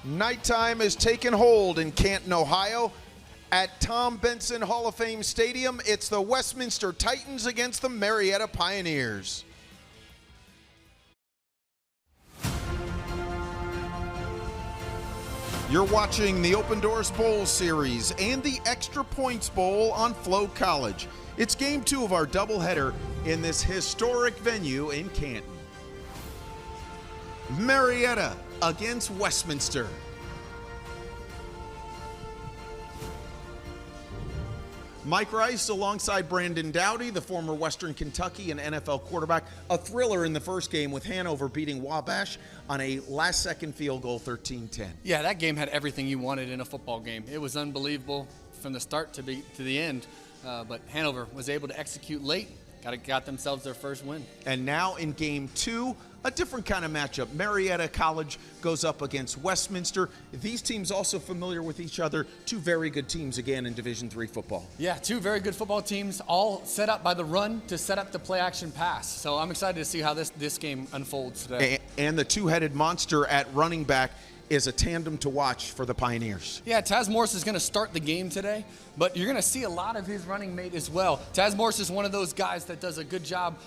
Nighttime has taken hold in Canton, Ohio. At Tom Benson Hall of Fame Stadium, it's the Westminster Titans against the Marietta Pioneers. You're watching the Open Doors Bowl Series and the Extra Points Bowl on Flo College. It's game 2 of our doubleheader in this historic venue in Canton. Marietta against Westminster. Mike Rice alongside Brandon Dowdy, the former Western Kentucky and NFL quarterback. A thriller in the first game with Hanover beating Wabash on a last-second field goal, 13-10. Yeah, that game had everything you wanted in a football game. It was unbelievable from the start to the end, but Hanover was able to execute late, got themselves their first win. And now in game 2, a different kind of matchup. Marietta College goes up against Westminster. These teams also familiar with each other. Two very good teams again in Division III football. Yeah, two very good football teams, all set up by the run to set up the play-action pass. So I'm excited to see how this game unfolds today. And the two-headed monster at running back is a tandem to watch for the Pioneers. Yeah, Taz Morris is going to start the game today, but you're going to see a lot of his running mate as well. Taz Morris is one of those guys that does a good job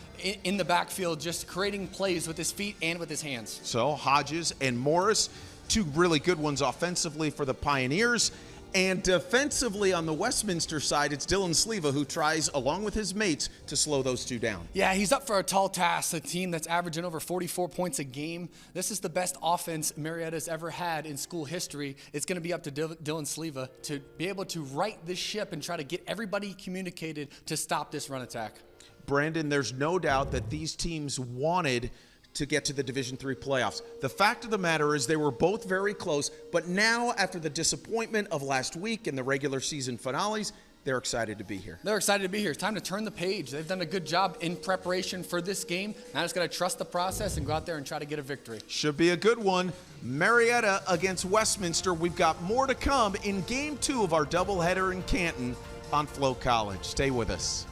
in the backfield, just creating plays with his feet and with his hands. So Hodges and Morris, two really good ones offensively for the Pioneers. And defensively on the Westminster side, it's Dylan Sleva who tries, along with his mates, to slow those two down. Yeah, he's up for a tall task, a team that's averaging over 44 points a game. This is the best offense Marietta's ever had in school history. It's going to be up to Dylan Sleva to be able to right this ship and try to get everybody communicated to stop this run attack. Brandon, there's no doubt that these teams wanted to get to the Division III playoffs. The fact of the matter is they were both very close, but now after the disappointment of last week and the regular season finales, they're excited to be here. They're excited to be here. It's time to turn the page. They've done a good job in preparation for this game. Now just got to trust the process and go out there and try to get a victory. Should be a good one. Marietta against Westminster. We've got more to come in game 2 of our doubleheader in Canton on Flo College. Stay with us.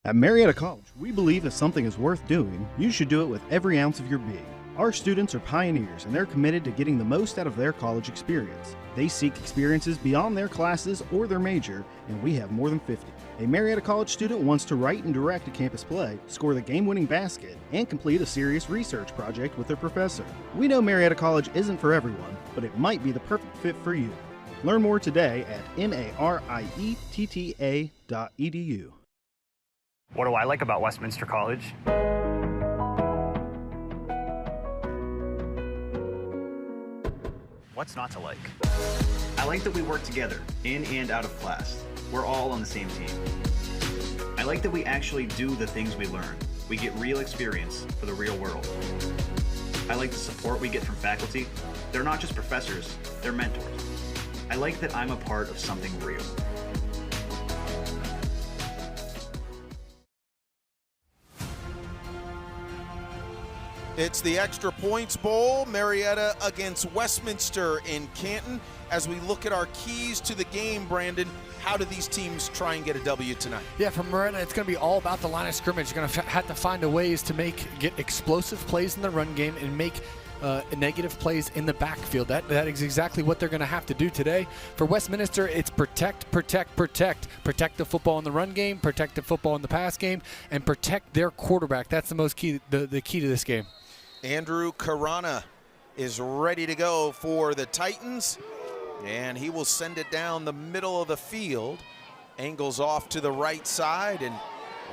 At Marietta College, we believe if something is worth doing, you should do it with every ounce of your being. Our students are pioneers, and they're committed to getting the most out of their college experience. They seek experiences beyond their classes or their major, and we have more than 50. A Marietta College student wants to write and direct a campus play, score the game-winning basket, and complete a serious research project with their professor. We know Marietta College isn't for everyone, but it might be the perfect fit for you. Learn more today at marietta.edu. What do I like about Westminster College? What's not to like? I like that we work together, in and out of class. We're all on the same team. I like that we actually do the things we learn. We get real experience for the real world. I like the support we get from faculty. They're not just professors, they're mentors. I like that I'm a part of something real. It's the Extra Points Bowl, Marietta against Westminster in Canton. As we look at our keys to the game, Brandon, how do these teams try and get a W tonight? Yeah, for Marietta, it's going to be all about the line of scrimmage. You're going to have to find a ways to get explosive plays in the run game and make negative plays in the backfield. That is exactly what they're going to have to do today. For Westminster, it's protect. Protect the football in the run game, protect the football in the pass game, and protect their quarterback. That's the most key, the key to this game. Andrew Carana is ready to go for the Titans, and he will send it down the middle of the field. Angles off to the right side, and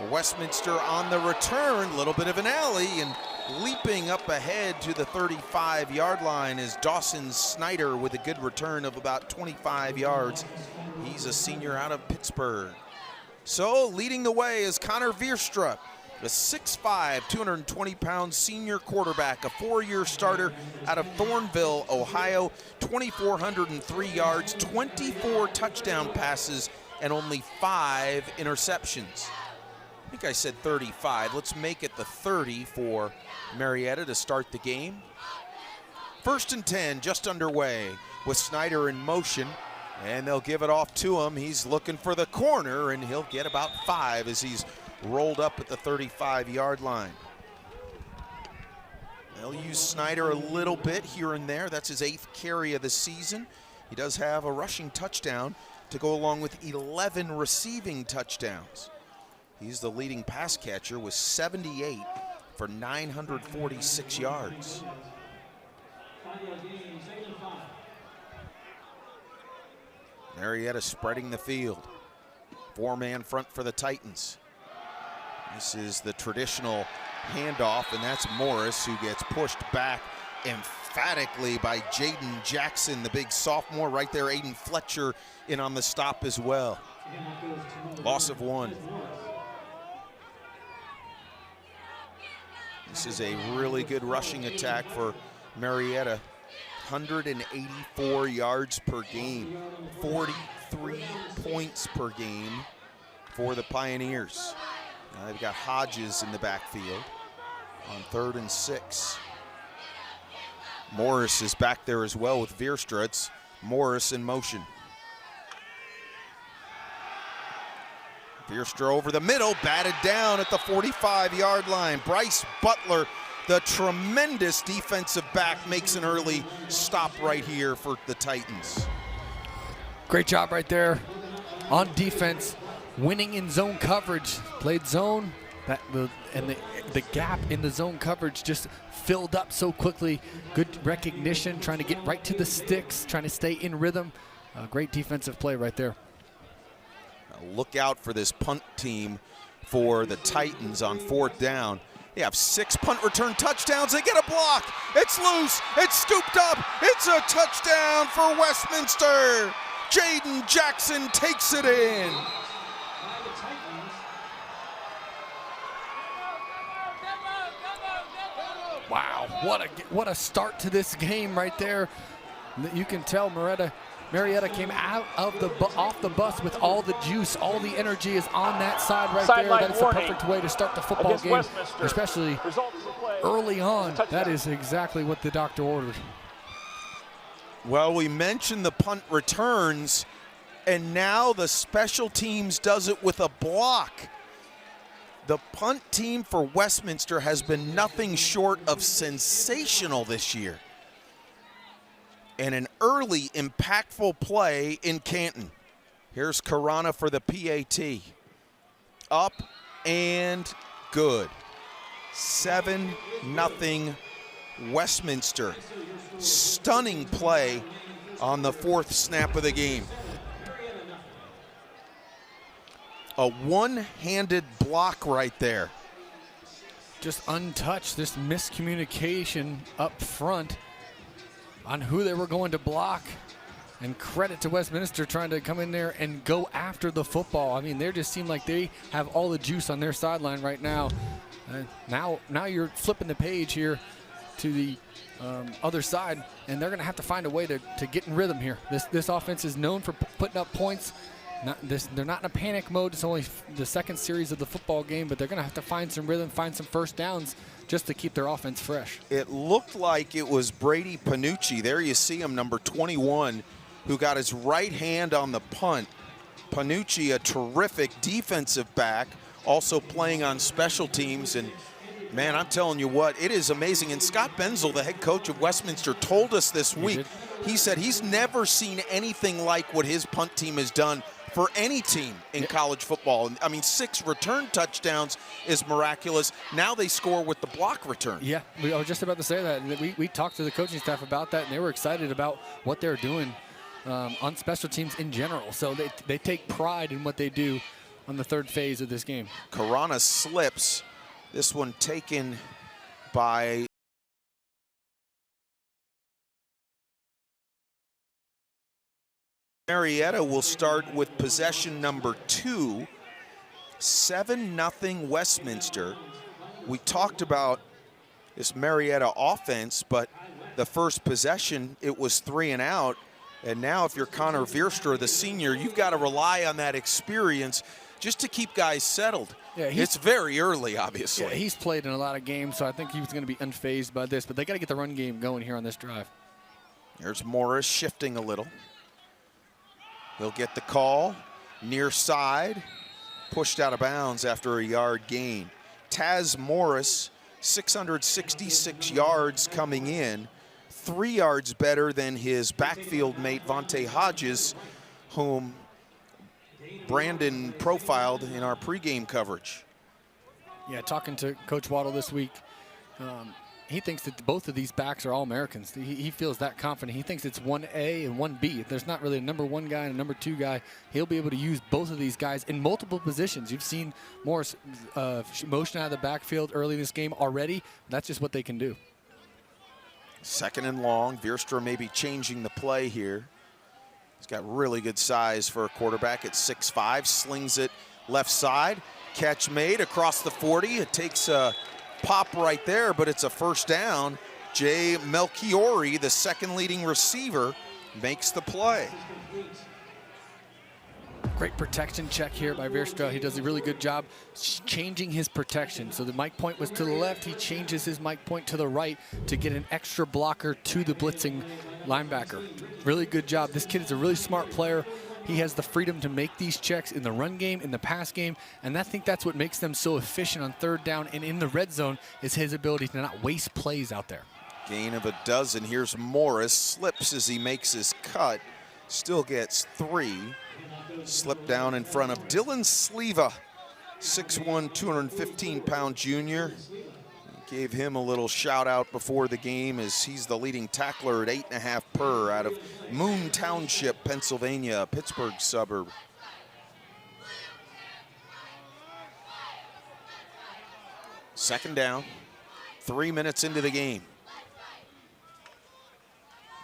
Westminster on the return. Little bit of an alley, and leaping up ahead to the 35-yard line is Dawson Snyder with a good return of about 25 yards. He's a senior out of Pittsburgh. So leading the way is Connor Veerstrup, a 6'5", 220-pound senior quarterback, a 4-year starter out of Thornville, Ohio, 2,403 yards, 24 touchdown passes, and only 5 interceptions. I think I said 35. Let's make it the 30 for Marietta to start the game. 1st and 10, just underway with Snyder in motion, and they'll give it off to him. He's looking for the corner, and he'll get about 5 as he's rolled up at the 35-yard line. They'll use Snyder a little bit here and there. That's his 8th carry of the season. He does have a rushing touchdown to go along with 11 receiving touchdowns. He's the leading pass catcher with 78 for 946 yards. Marietta spreading the field. 4-man front for the Titans. This is the traditional handoff, and that's Morris, who gets pushed back emphatically by Jaden Jackson, the big sophomore right there. Aiden Fletcher in on the stop as well. Loss of 1. This is a really good rushing attack for Marietta. 184 yards per game, 43 points per game for the Pioneers. Now they've got Hodges in the backfield on 3rd and 6. Morris is back there as well with Veerstra. It's Morris in motion. Veerstra over the middle, batted down at the 45-yard line. Bryce Butler, the tremendous defensive back, makes an early stop right here for the Titans. Great job right there on defense, winning in zone coverage. Played zone, the gap in the zone coverage just filled up so quickly. Good recognition, trying to get right to the sticks, trying to stay in rhythm. Great defensive play right there. Now look out for this punt team for the Titans on 4th down. They have 6 punt return touchdowns. They get a block. It's loose. It's scooped up. It's a touchdown for Westminster. Jaden Jackson takes it in. Wow, what a start to this game right there. You can tell Marietta came out of off the bus with all the juice, all the energy is on that side right there. That is the perfect way to start the football game, especially early on. That is exactly what the doctor ordered. Well, we mentioned the punt returns, and now the special teams does it with a block. The punt team for Westminster has been nothing short of sensational this year. And an early impactful play in Canton. Here's Karana for the PAT. Up and good. 7-0 Westminster. Stunning play on the 4th snap of the game. A one-handed block right there. Just untouched, this miscommunication up front on who they were going to block. And credit to Westminster trying to come in there and go after the football. I mean, they just seem like they have all the juice on their sideline right now. Now you're flipping the page here to the other side, and they're going to have to find a way to get in rhythm here. This offense is known for putting up points. They're not in a panic mode. It's only the 2nd series of the football game, but they're going to have to find some rhythm, find some first downs just to keep their offense fresh. It looked like it was Brady Panucci. There you see him, number 21, who got his right hand on the punt. Panucci, a terrific defensive back, also playing on special teams. And, man, I'm telling you what, it is amazing. And Scott Benzel, the head coach of Westminster, told us this week, he said he's never seen anything like what his punt team has done for any team in college football. I mean, 6 return touchdowns is miraculous. Now they score with the block return. Yeah, I was just about to say that. We talked to the coaching staff about that, and they were excited about what they're doing on special teams in general. So they take pride in what they do on the 3rd phase of this game. Karana slips. This one taken by Marietta. Will start with possession number 2. 7-0 Westminster. We talked about this Marietta offense, but the first possession, it was 3 and out. And now if you're Connor Veerstra, the senior, you've got to rely on that experience just to keep guys settled. Yeah, it's very early, obviously. Yeah, he's played in a lot of games, so I think he was going to be unfazed by this. But they got to get the run game going here on this drive. There's Morris shifting a little. He'll get the call, near side, pushed out of bounds after a yard gain. Taz Morris 666 yards coming in, 3 yards better than his backfield mate Vontae Hodges, whom Brandon profiled in our pregame coverage. Yeah, talking to Coach Waddle this week, he thinks that both of these backs are All-Americans. He feels that confident. He thinks it's 1A and 1B. If there's not really a number 1 guy and a number 2 guy, he'll be able to use both of these guys in multiple positions. You've seen Morris motion out of the backfield early in this game already. That's just what they can do. 2nd and long. Veerstra may be changing the play here. He's got really good size for a quarterback at 6'5", slings it left side. Catch made across the 40. It takes a pop right there, but it's a first down. Jay Melchiori, the 2nd leading receiver, makes the play. Great protection check here by Veerstra. He does a really good job changing his protection. So the mic point was to the left. He changes his mic point to the right to get an extra blocker to the blitzing linebacker. Really good job. This kid is a really smart player. He has the freedom to make these checks in the run game, in the pass game, and I think that's what makes them so efficient on 3rd down and in the red zone is his ability to not waste plays out there. Gain of a dozen. Here's Morris. Slips as he makes his cut. Still gets 3. Slip down in front of Dylan Sleva, 6'1", 215-pound junior. Gave him a little shout out before the game as he's the leading tackler at 8.5 per out of Moon Township, Pennsylvania, Pittsburgh suburb. Second down, 3 minutes into the game.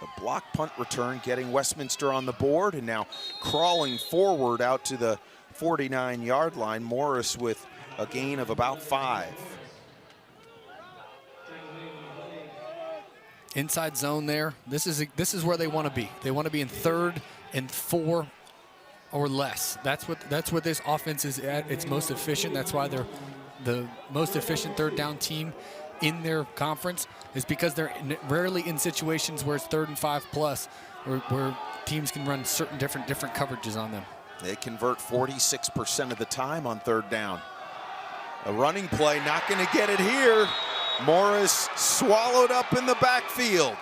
The block punt return getting Westminster on the board, and now crawling forward out to the 49-yard line. Morris with a gain of about 5. Inside zone there. This is where they want to be. They want to be in 3rd and 4 or less. That's what this offense is at its most efficient. That's why they're the most efficient 3rd down team in their conference, is because they're rarely in situations where it's 3rd and 5 plus, where teams can run certain different coverages on them. They convert 46% of the time on 3rd down. A running play, not going to get it here. Morris swallowed up in the backfield.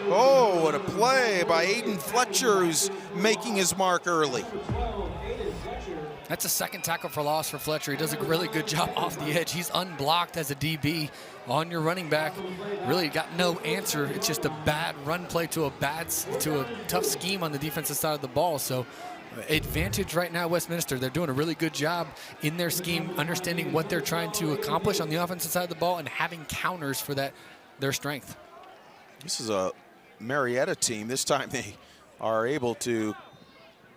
Oh, what a play by Aiden Fletcher, who's making his mark early. That's a 2nd tackle for loss for Fletcher. He does a really good job off the edge. He's unblocked as a DB on your running back. Really got no answer. It's just a bad run play to a tough scheme on the defensive side of the ball. So advantage right now, Westminster. They're doing a really good job in their scheme, understanding what they're trying to accomplish on the offensive side of the ball and having counters for their strength. This is a Marietta team. This time they are able to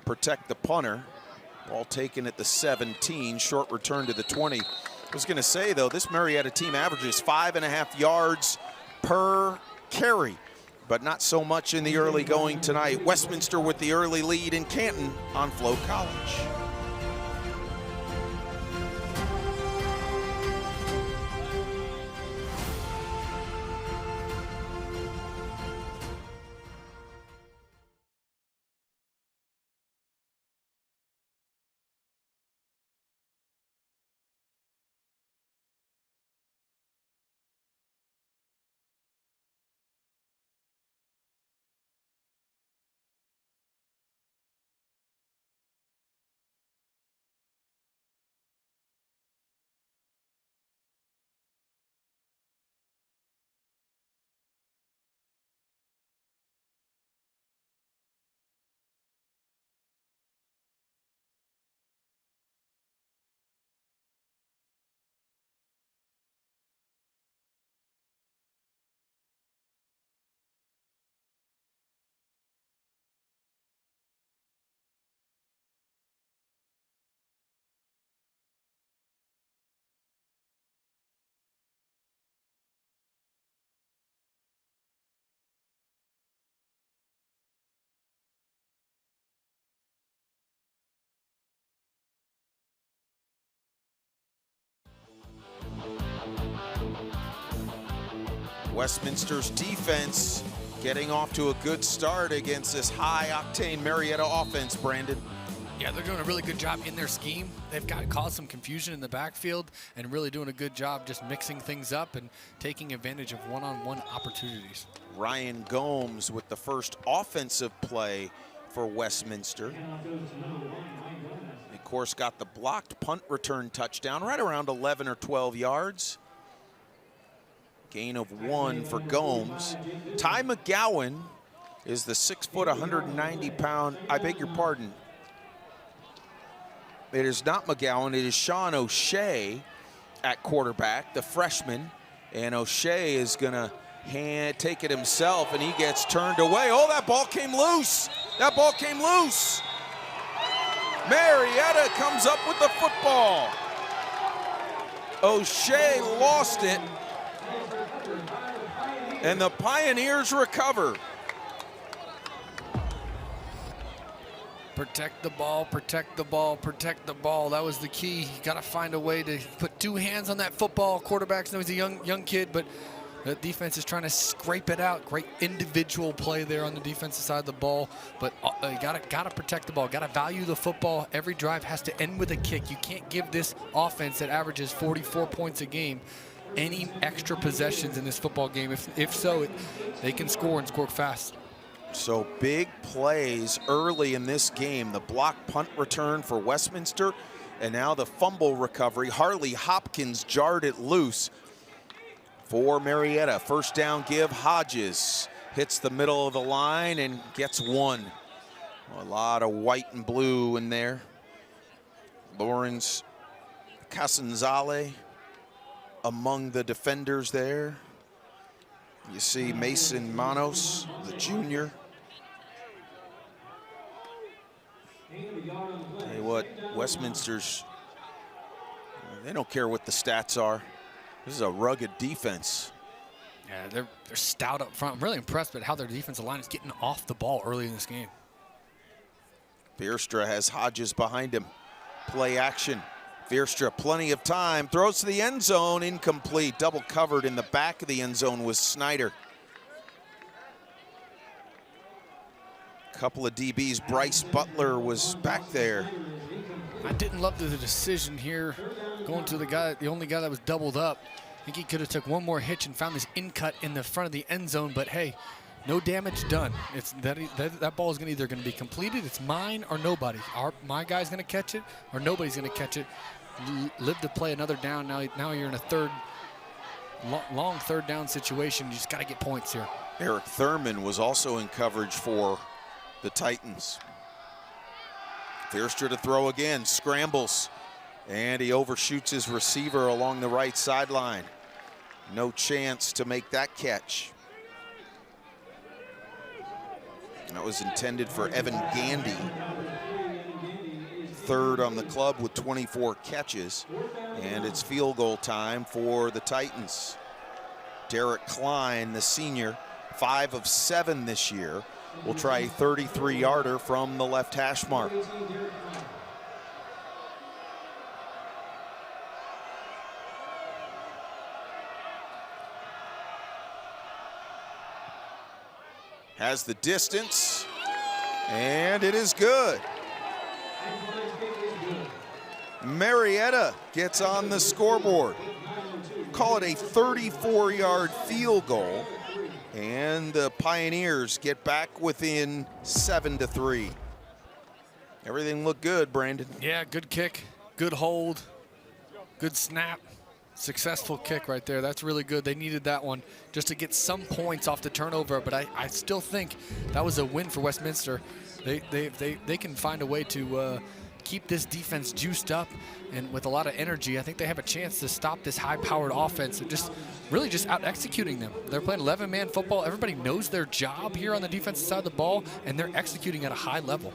protect the punter. Ball taken at the 17, short return to the 20. I was going to say, though, this Marietta team averages 5.5 yards per carry, but not so much in the early going tonight. Westminster with the early lead in Canton on Flo College. Westminster's defense getting off to a good start against this high-octane Marietta offense, Brandon. Yeah, they're doing a really good job in their scheme. They've caused some confusion in the backfield and really doing a good job just mixing things up and taking advantage of one-on-one opportunities. Ryan Gomes with the first offensive play for Westminster. Of course, got the blocked punt return touchdown right around 11 or 12 yards. Gain of 1 for Gomes. Ty McGowan is the 6 foot, 190-pound, I beg your pardon. It is not McGowan, it is Sean O'Shea at quarterback, the freshman. And O'Shea is gonna take it himself, and he gets turned away. Oh, that ball came loose. That ball came loose. Marietta comes up with the football. O'Shea lost it, and the Pioneers recover. Protect the ball, protect the ball, protect the ball. That was the key. You got to find a way to put 2 hands on that football. Quarterbacks know he's a young kid, but the defense is trying to scrape it out. Great individual play there on the defensive side of the ball, but you gotta protect the ball. Got to value the football. Every drive has to end with a kick. You can't give this offense that averages 44 points a game any extra possessions in this football game. If so, they can score and score fast. So big plays early in this game. The block punt return for Westminster, and now the fumble recovery. Harley Hopkins jarred it loose for Marietta. First down give, Hodges hits the middle of the line and gets 1. A lot of white and blue in there. Lawrence Casanzale among the defenders there. You see Mason Manos, the junior. Tell you what, Westminster's, they don't care what the stats are. This is a rugged defense. Yeah, they're stout up front. I'm really impressed with how their defensive line is getting off the ball early in this game. Vierstra has Hodges behind him. Play action. Vierstra, plenty of time, throws to the end zone, incomplete. Double covered in the back of the end zone was Snyder. Couple of DBs, Bryce Butler was back there. I didn't love the decision here, going to the only guy that was doubled up. I think he could have took one more hitch and found this in cut in the front of the end zone, but hey, no damage done. It's that ball is either going to be completed. It's mine or nobody. My guy's going to catch it or nobody's going to catch it. Live to play another down. Now you're in a long third down situation. You just got to get points here. Eric Thurman was also in coverage for the Titans. Vierstra to throw again, scrambles, and he overshoots his receiver along the right sideline. No chance to make that catch. That was intended for Evan Gandy. Third on the club with 24 catches, and it's field goal time for the Titans. Derek Klein, the senior, 5 of 7 this year, will try a 33-yarder from the left hash mark. Has the distance, and it is good. Marietta gets on the scoreboard. Call it a 34-yard field goal, and the Pioneers get back within 7-3. Everything looked good, Brandon. Yeah, good kick, good hold, good snap. Successful kick right there. That's really good. They needed that one just to get some points off the turnover, but I still think that was a win for Westminster. They can find a way to keep this defense juiced up and with a lot of energy. I think they have a chance to stop this high-powered offense and just out executing them. They're playing 11-man football. Everybody knows their job here on the defensive side of the ball, and they're executing at a high level.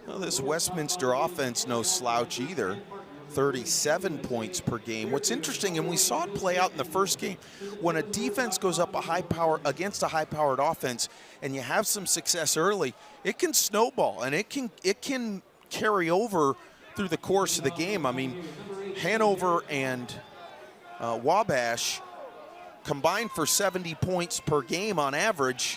Well, this Westminster offense no slouch either. 37 points per game. What's interesting, and we saw it play out in the first game, when a defense goes up against a high-powered offense and you have some success early, it can snowball and it can carry over through the course of the game. I mean, Hanover and Wabash combined for 70 points per game on average.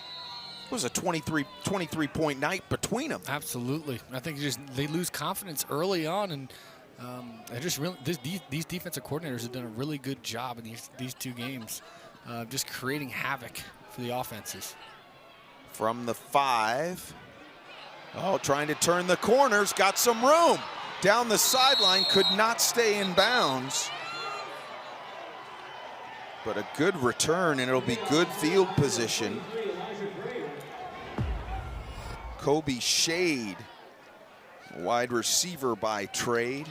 It was a 23-point night between them. Absolutely. I think they lose confidence early on, and these defensive coordinators have done a really good job in these two games, just creating havoc for the offenses. From the 5. Oh, trying to turn the corners, got some room. Down the sideline, could not stay in bounds. But a good return, and it'll be good field position. Kobe Shade, wide receiver by trade,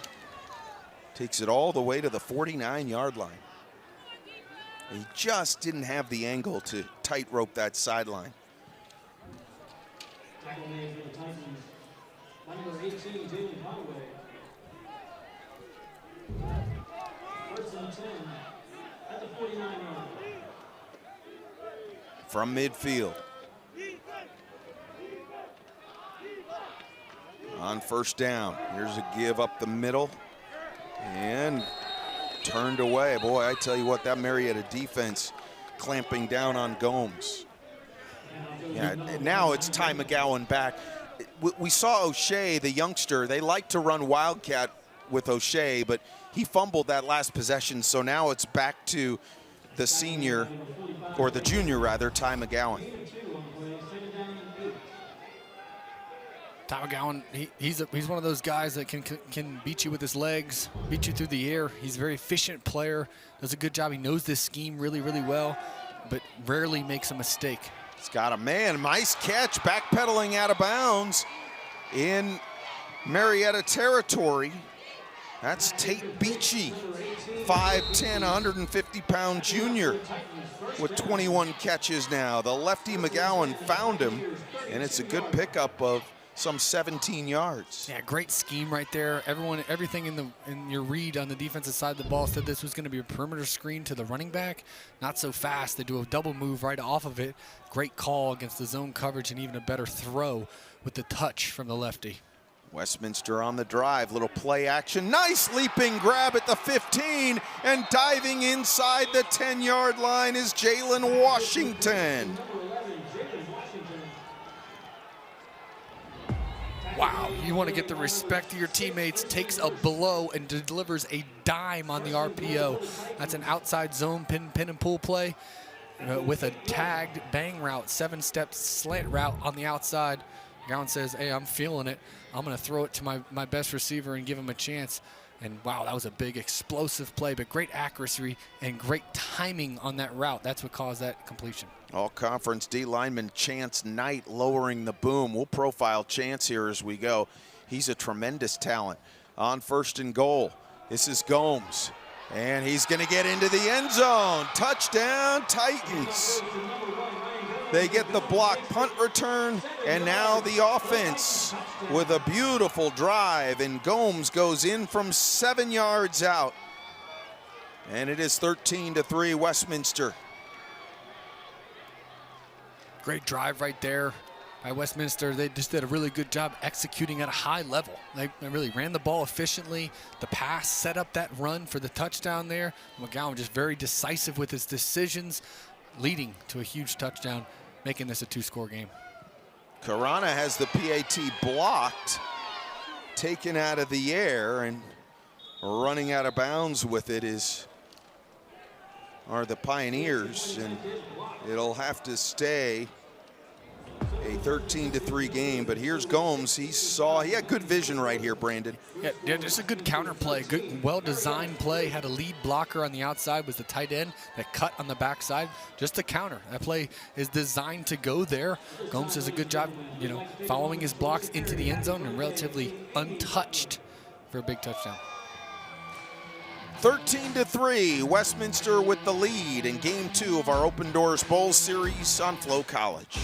takes it all the way to the 49-yard line. He just didn't have the angle to tightrope that sideline. Number 18, Jalen Conway. First and 10 at the 49-yard line. From midfield. On first down, here's a give up the middle and turned away. Boy, I tell you what, that Marietta defense clamping down on Gomes. Yeah, now it's Ty McGowan back. We saw O'Shea, the youngster. They like to run Wildcat with O'Shea, but he fumbled that last possession, so now it's back to the senior, or the junior rather, Ty McGowan. Ty McGowan, he's one of those guys that can beat you with his legs, beat you through the air. He's a very efficient player, does a good job. He knows this scheme really, really well, but rarely makes a mistake. He's got a man, nice catch, backpedaling out of bounds in Marietta territory. That's Tate Beachy, 5'10", 150-pound junior with 21 catches now. The lefty McGowan found him, and it's a good pickup of some 17 yards. Yeah, great scheme right there. Everything in your read on the defensive side of the ball said this was going to be a perimeter screen to the running back. Not so fast. They do a double move right off of it. Great call against the zone coverage, and even a better throw with the touch from the lefty. Westminster on the drive, little play action. Nice leaping grab at the 15, and diving inside the 10-yard line is Jalen Washington. Wow, you want to get the respect of your teammates, takes a blow and delivers a dime on the RPO. That's an outside zone pin and pull play with a tagged bang route, 7-step slant route on the outside. Gowan says, hey, I'm feeling it. I'm going to throw it to my best receiver and give him a chance. And wow, that was a big explosive play, but great accuracy and great timing on that route. That's what caused that completion. All-conference D lineman Chance Knight lowering the boom. We'll profile Chance here as we go. He's a tremendous talent. On first and goal, this is Gomes, and he's going to get into the end zone. Touchdown, Titans. They get the block punt return, and now the offense with a beautiful drive, and Gomes goes in from 7 yards out. And it is 13-3 Westminster. Great drive right there by Westminster. They just did a really good job executing at a high level. They really ran the ball efficiently. The pass set up that run for the touchdown there. McGowan just very decisive with his decisions, leading to a huge touchdown, making this a 2-score game. Karana has the PAT blocked, taken out of the air, and running out of bounds with it are the Pioneers, and it'll have to stay a 13-3 game. But here's Gomes. He had good vision right here, Brandon. Yeah, just a good counter play, good, well-designed play. Had a lead blocker on the outside, was the tight end that cut on the backside. Just a counter. That play is designed to go there. Gomes does a good job, following his blocks into the end zone and relatively untouched for a big touchdown. 13-3, Westminster with the lead in Game 2 of our Open Doors Bowl series on Flow College.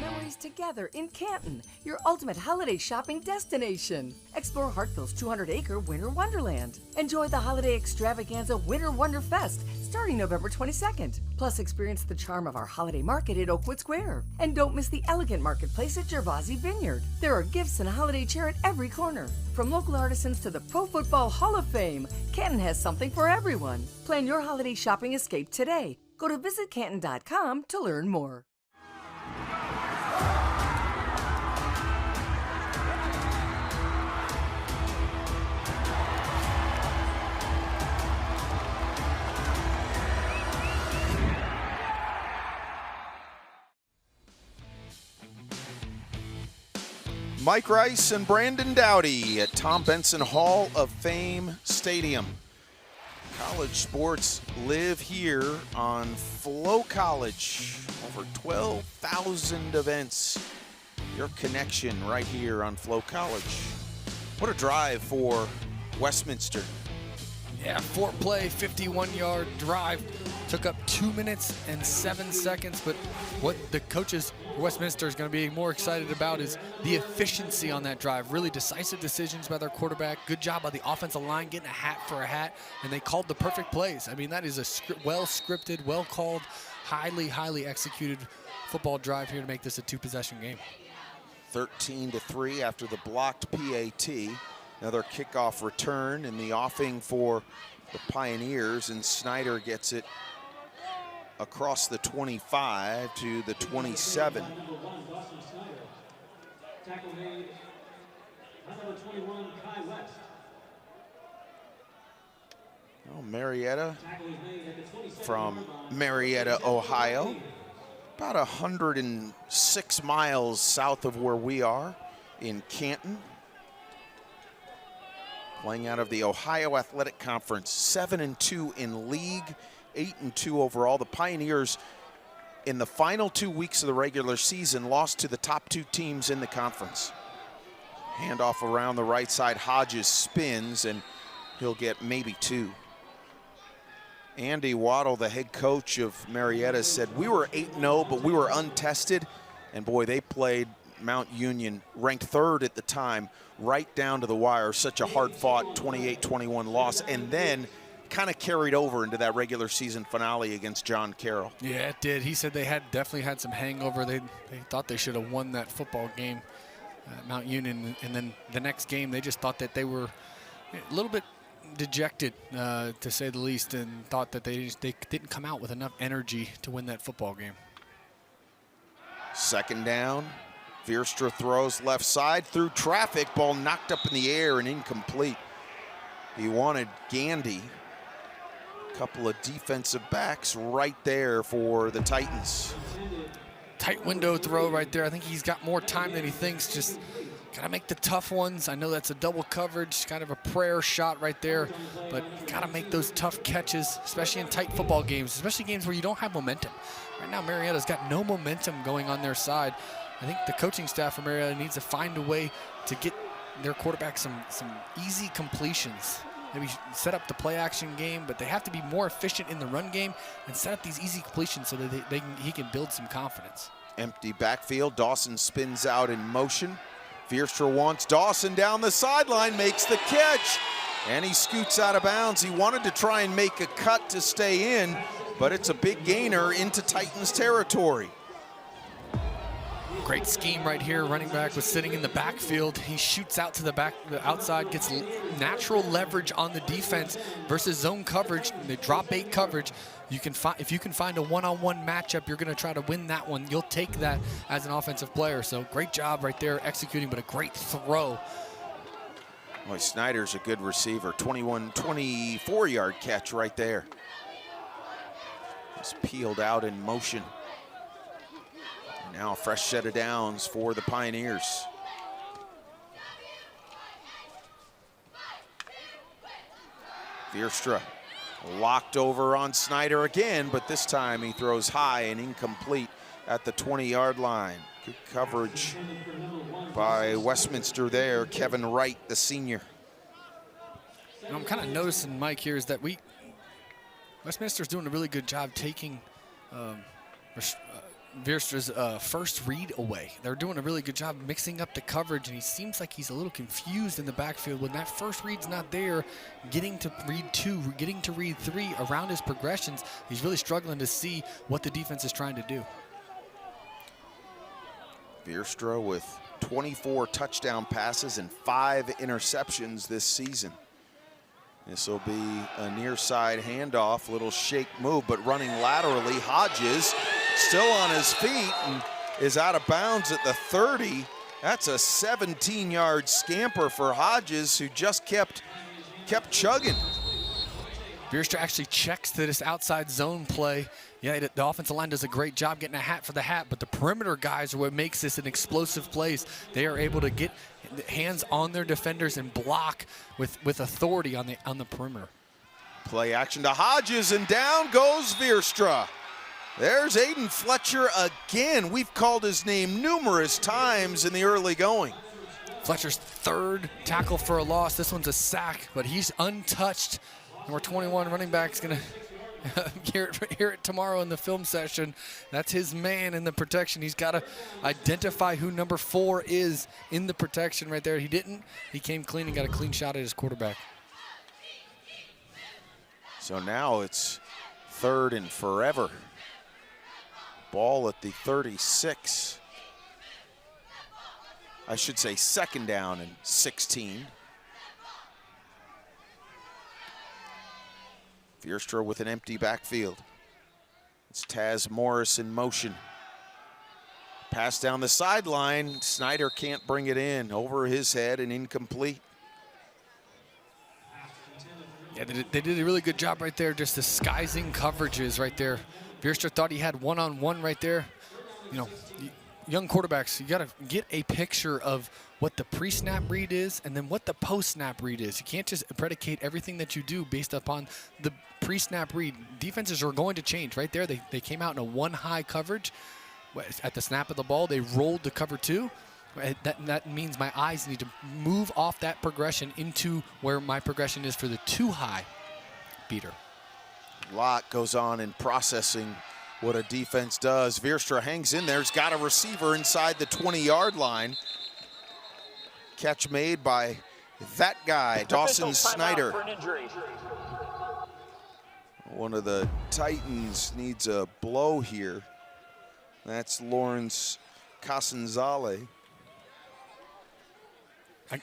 Memories together in Canton, your ultimate holiday shopping destination. Explore Hartville's 200-acre Winter Wonderland. Enjoy the holiday extravaganza Winter Wonder Fest starting November 22nd. Plus, experience the charm of our holiday market at Oakwood Square. And don't miss the elegant marketplace at Gervasi Vineyard. There are gifts and holiday cheer at every corner. From local artisans to the Pro Football Hall of Fame, Canton has something for everyone. Plan your holiday shopping escape today. Go to visitcanton.com to learn more. Mike Rice and Brandon Dowdy at Tom Benson Hall of Fame Stadium. College sports live here on Flow College. Over 12,000 events. Your connection right here on Flow College. What a drive for Westminster. Yeah, four-play, 51-yard drive. Took up 2 minutes and 7 seconds, but what the coaches for Westminster is going to be more excited about is the efficiency on that drive. Really decisive decisions by their quarterback. Good job by the offensive line getting a hat for a hat, and they called the perfect plays. I mean, that is a well-scripted, well-called, highly executed football drive here to make this a two-possession game. 13-3 after the blocked PAT. Another kickoff return in the offing for the Pioneers, and Snyder gets it across the 25 to the 27. Tackle made by number 21, Kai West. Oh, Marietta Tackle is made at the 27 from Marietta, Ohio. About 106 miles south of where we are in Canton. Playing out of the Ohio Athletic Conference, 7-2 in league, 8-2 overall. The Pioneers, in the final 2 weeks of the regular season, lost to the top two teams in the conference. Handoff around the right side, Hodges spins, and he'll get maybe two. Andy Waddle, the head coach of Marietta, said, we were 8-0, but we were untested. And boy, they played Mount Union, ranked third at the time, right down to the wire. Such a hard-fought 28-21 loss, and then kind of carried over into that regular season finale against John Carroll. Yeah, it did. He said they had definitely had some hangover. They thought they should have won that football game at Mount Union, and then the next game they just thought that they were a little bit dejected, to say the least, and thought that they didn't come out with enough energy to win that football game. Second down. Veerstra throws left side through traffic. Ball knocked up in the air and incomplete. He wanted Gandy. A couple of defensive backs right there for the Titans. Tight window throw right there. I think he's got more time than he thinks. Just got to make the tough ones. I know that's a double coverage, kind of a prayer shot right there, but got to make those tough catches, especially in tight football games, especially games where you don't have momentum. Right now, Marietta's got no momentum going on their side. I think the coaching staff for Marietta needs to find a way to get their quarterback some easy completions. Maybe set up the play action game, but they have to be more efficient in the run game and set up these easy completions so that he can build some confidence. Empty backfield. Dawson spins out in motion. Veerstra wants Dawson down the sideline, makes the catch, and he scoots out of bounds. He wanted to try and make a cut to stay in, but it's a big gainer into Titans territory. Great scheme right here. Running back was sitting in the backfield. He shoots out to the outside, gets natural leverage on the defense versus zone coverage. The drop 8 coverage. If you can find a one-on-one matchup, you're going to try to win that one. You'll take that as an offensive player. So great job right there executing, but a great throw. Boy, Snyder's a good receiver. 24-yard catch right there. Just peeled out in motion. Now a fresh set of downs for the Pioneers. Veerstra locked over on Snyder again, but this time he throws high and incomplete at the 20-yard line. Good coverage by Westminster there. Kevin Wright, the senior. And I'm kind of noticing, Mike, here is that Westminster's doing a really good job taking Veerstra's first read away. They're doing a really good job mixing up the coverage, and he seems like he's a little confused in the backfield. When that first read's not there, getting to read 2, getting to read 3 around his progressions, he's really struggling to see what the defense is trying to do. Veerstra with 24 touchdown passes and 5 interceptions this season. This will be a near side handoff, little shake move, but running laterally. Hodges still on his feet and is out of bounds at the 30. That's a 17-yard scamper for Hodges, who just kept chugging. Veerstra actually checks to this outside zone play. Yeah, the offensive line does a great job getting a hat for the hat, but the perimeter guys are what makes this an explosive place. They are able to get hands on their defenders and block with authority on the perimeter. Play action to Hodges, and down goes Veerstra. There's Aiden Fletcher again. We've called his name numerous times in the early going. Fletcher's third tackle for a loss. This one's a sack, but he's untouched. Number 21 running back is going to hear it tomorrow in the film session. That's his man in the protection. He's got to identify who number 4 is in the protection right there. He didn't. He came clean and got a clean shot at his quarterback. So now it's 3rd and forever. Ball at the 36. I should say 2nd down and 16. Veerstra with an empty backfield. It's Taz Morris in motion. Pass down the sideline. Snyder can't bring it in. Over his head and incomplete. Yeah, they did a really good job right there, just disguising coverages right there. Veerstra thought he had one-on-one right there. You know, young quarterbacks, you got to get a picture of what the pre-snap read is and then what the post-snap read is. You can't just predicate everything that you do based upon the pre-snap read. Defenses are going to change right there. They came out in a 1-high coverage. At the snap of the ball, they rolled to cover 2. That means my eyes need to move off that progression into where my progression is for the 2-high beater. Lot goes on in processing what a defense does. Veerstra hangs in there. He's got a receiver inside the 20-yard line. Catch made by that guy, Dawson Snyder. One of the Titans needs a blow here. That's Lawrence Casanzale.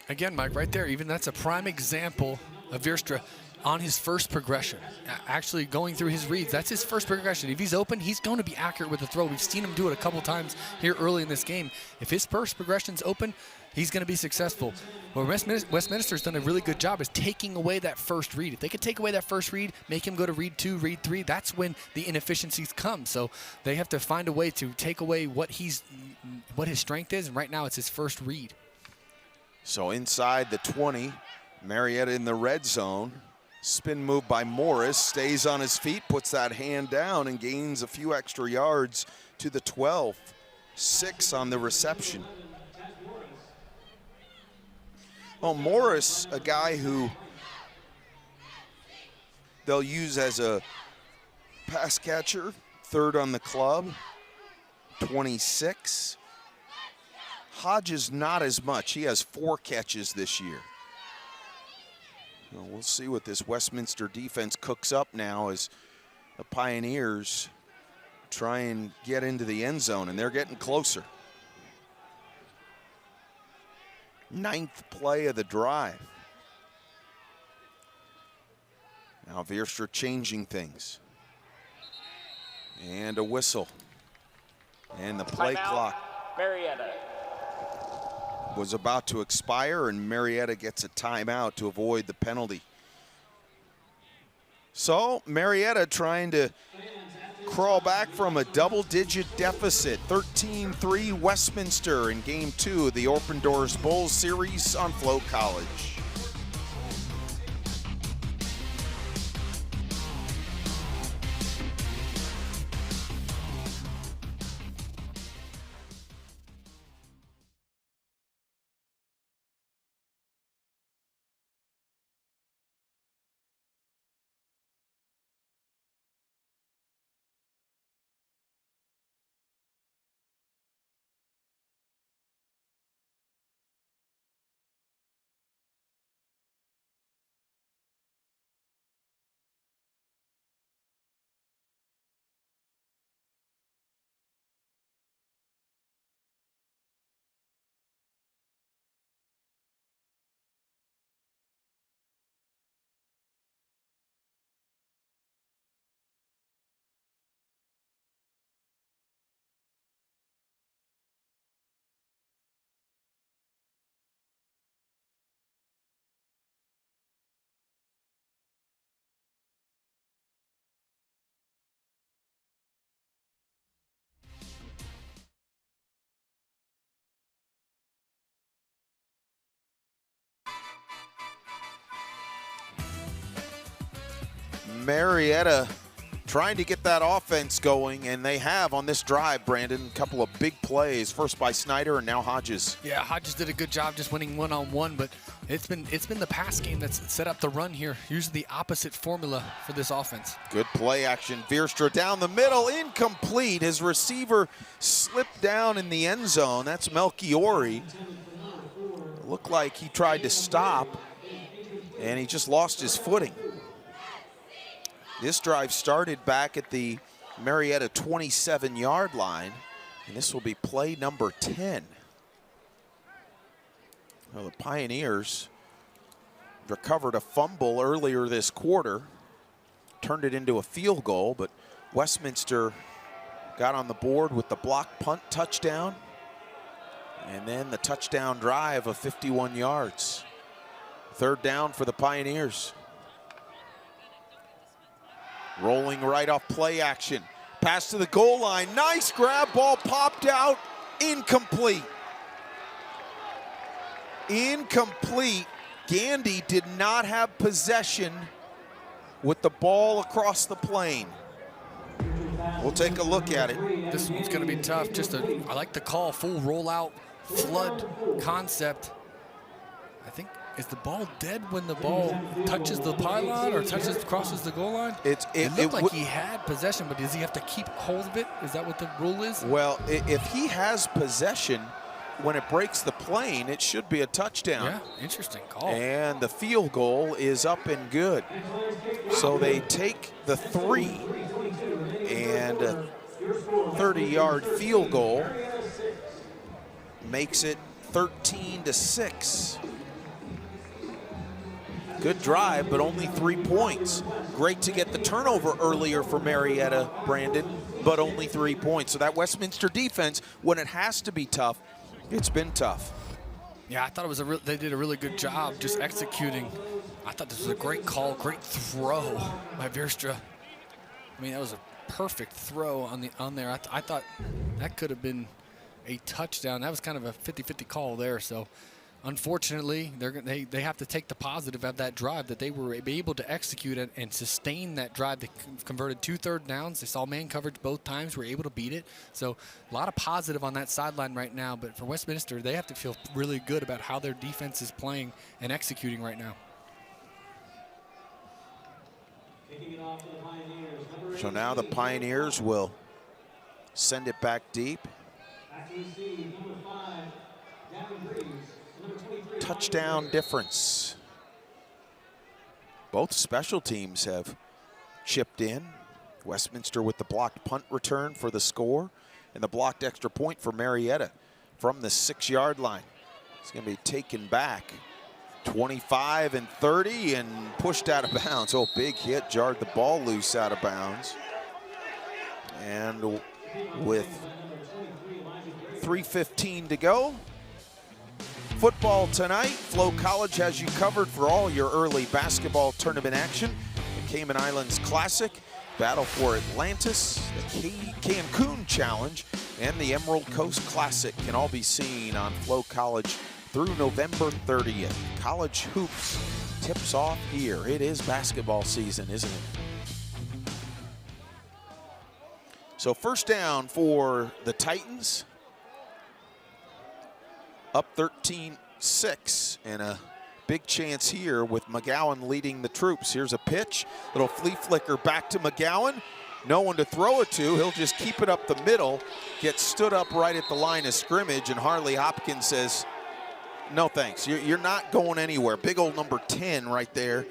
Again, Mike, right there, even that's a prime example of Veerstra on his first progression. Actually going through his reads, that's his first progression. If he's open, he's going to be accurate with the throw. We've seen him do it a couple times here early in this game. If his first progression's open, he's going to be successful. Well, Westminster's done a really good job is taking away that first read. If they could take away that first read, make him go to read 2, read 3, that's when the inefficiencies come. So they have to find a way to take away what his strength is, and right now it's his first read. So inside the 20, Marietta in the red zone. Spin move by Morris, stays on his feet, puts that hand down and gains a few extra yards to the 12. 6 on the reception. Well, Morris, a guy who they'll use as a pass catcher, 3rd on the club, 26. Hodges not as much. He has 4 catches this year. Well, we'll see what this Westminster defense cooks up now as the Pioneers try and get into the end zone, and they're getting closer. 9th play of the drive. Now Veerstra changing things. And a whistle. And the play clock Marietta was about to expire, and Marietta gets a timeout to avoid the penalty. So Marietta trying to crawl back from a double-digit deficit. 13-3 Westminster in Game 2 of the Open Doors Bowl Series on Flow College. Marietta trying to get that offense going, and they have on this drive, Brandon. A couple of big plays, first by Snyder and now Hodges. Yeah, Hodges did a good job just winning one-on-one, but it's been the pass game that's set up the run here. Usually the opposite formula for this offense. Good play action. Veerstra down the middle, incomplete. His receiver slipped down in the end zone. That's Melchiori. Looked like he tried to stop, and he just lost his footing. This drive started back at the Marietta 27-yard line, and this will be play number 10. Well, the Pioneers recovered a fumble earlier this quarter, turned it into a field goal, but Westminster got on the board with the block punt touchdown, and then the touchdown drive of 51 yards. Third down for the Pioneers. Rolling right off play action. Pass to the goal line. Nice grab, ball popped out. Incomplete. Incomplete. Gandy did not have possession with the ball across the plane. We'll take a look at it. This one's going to be tough. I like the call, full rollout flood concept. I think, is the ball dead when the ball touches the pylon or crosses the goal line? It looked like he had possession, but does he have to keep hold of it? Is that what the rule is? Well, if he has possession, when it breaks the plane, it should be a touchdown. Yeah, interesting call. And the field goal is up and good. So they take the 3 and a 30-yard field goal makes it 13-6. Good drive, but only 3 points. Great to get the turnover earlier for Marietta, Brandon, but only 3 points. So that Westminster defense, when it has to be tough, it's been tough. Yeah, I thought it was they did a really good job just executing. I thought this was a great call, great throw by Veerstra. I mean, that was a perfect throw on there. I thought that could have been a touchdown. That was kind of a 50-50 call there. So unfortunately, they have to take the positive of that drive, that they were able to execute it and sustain that drive. They converted 2 third downs. They saw man coverage both times, were able to beat it. So a lot of positive on that sideline right now. But for Westminster, they have to feel really good about how their defense is playing and executing right now. So now the Pioneers will send it back deep. Touchdown difference. Both special teams have chipped in. Westminster with the blocked punt return for the score, and the blocked extra point for Marietta from the 6-yard line. It's going to be taken back 25 and 30 and pushed out of bounds. Oh, big hit, jarred the ball loose out of bounds. And with 3:15 to go, football tonight. Flo College has you covered for all your early basketball tournament action. The Cayman Islands Classic, Battle for Atlantis, the Cancun Challenge, and the Emerald Coast Classic can all be seen on Flo College through November 30th. College hoops tips off here. It is basketball season, isn't it? So first down for the Titans. Up 13-6, and a big chance here with McGowan leading the troops. Here's a pitch, little flea flicker back to McGowan. No one to throw it to. He'll just keep it up the middle, gets stood up right at the line of scrimmage, and Harley Hopkins says, no thanks, you're not going anywhere. Big old number 10 right there.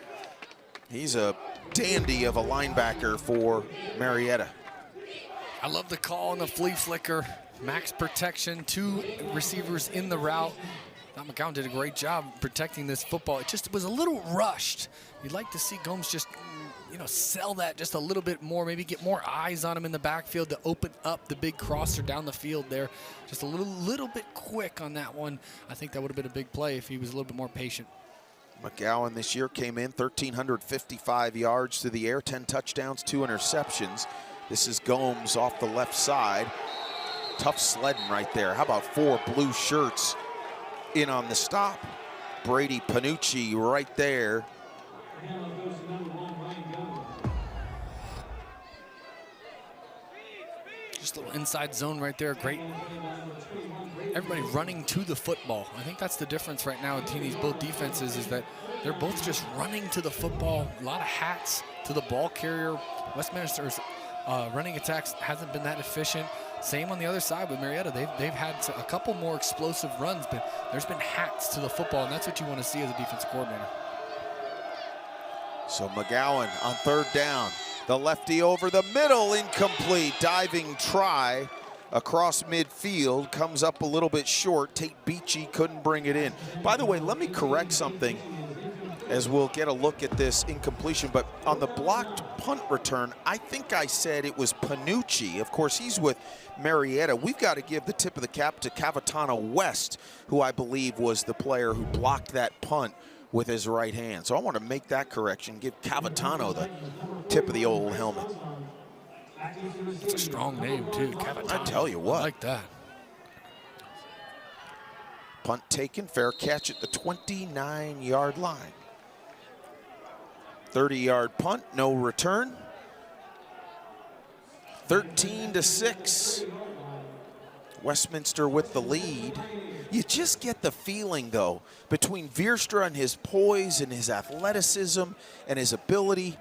He's a dandy of a linebacker for Marietta. I love the call on the flea flicker. Max protection, 2 receivers in the route. Thought McGowan did a great job protecting this football. It just was a little rushed. You'd like to see Gomes just, sell that just a little bit more, maybe get more eyes on him in the backfield to open up the big crosser down the field there. Just a little bit quick on that one. I think that would have been a big play if he was a little bit more patient. McGowan this year came in 1,355 yards through the air, 10 touchdowns, 2 interceptions. This is Gomes off the left side. Tough sledding right there. How about 4 blue shirts in on the stop? Brady Panucci right there. Just a little inside zone right there. Great. Everybody running to the football. I think that's the difference right now between these both defenses, is that they're both just running to the football. A lot of hats to the ball carrier. Westminster's running attacks hasn't been that efficient. Same on the other side with Marietta. They've had a couple more explosive runs, but there's been hats to the football, and that's what you want to see as a defensive coordinator. So McGowan on third down. The lefty over the middle, incomplete. Diving try across midfield, comes up a little bit short. Tate Beachy couldn't bring it in. By the way, let me correct something as we'll get a look at this incompletion, but on the blocked punt return, I think I said it was Panucci. Of course, he's with Marietta. We've got to give the tip of the cap to Cavitano West, who I believe was the player who blocked that punt with his right hand. So I want to make that correction, give Cavitano the tip of the old helmet. It's a strong name, too, Cavitano. I tell you what. I like that. Punt taken, fair catch at the 29-yard line. 30-yard punt, no return. 13-6. Westminster with the lead. You just get the feeling, though, between Veerstra and his poise and his athleticism and his ability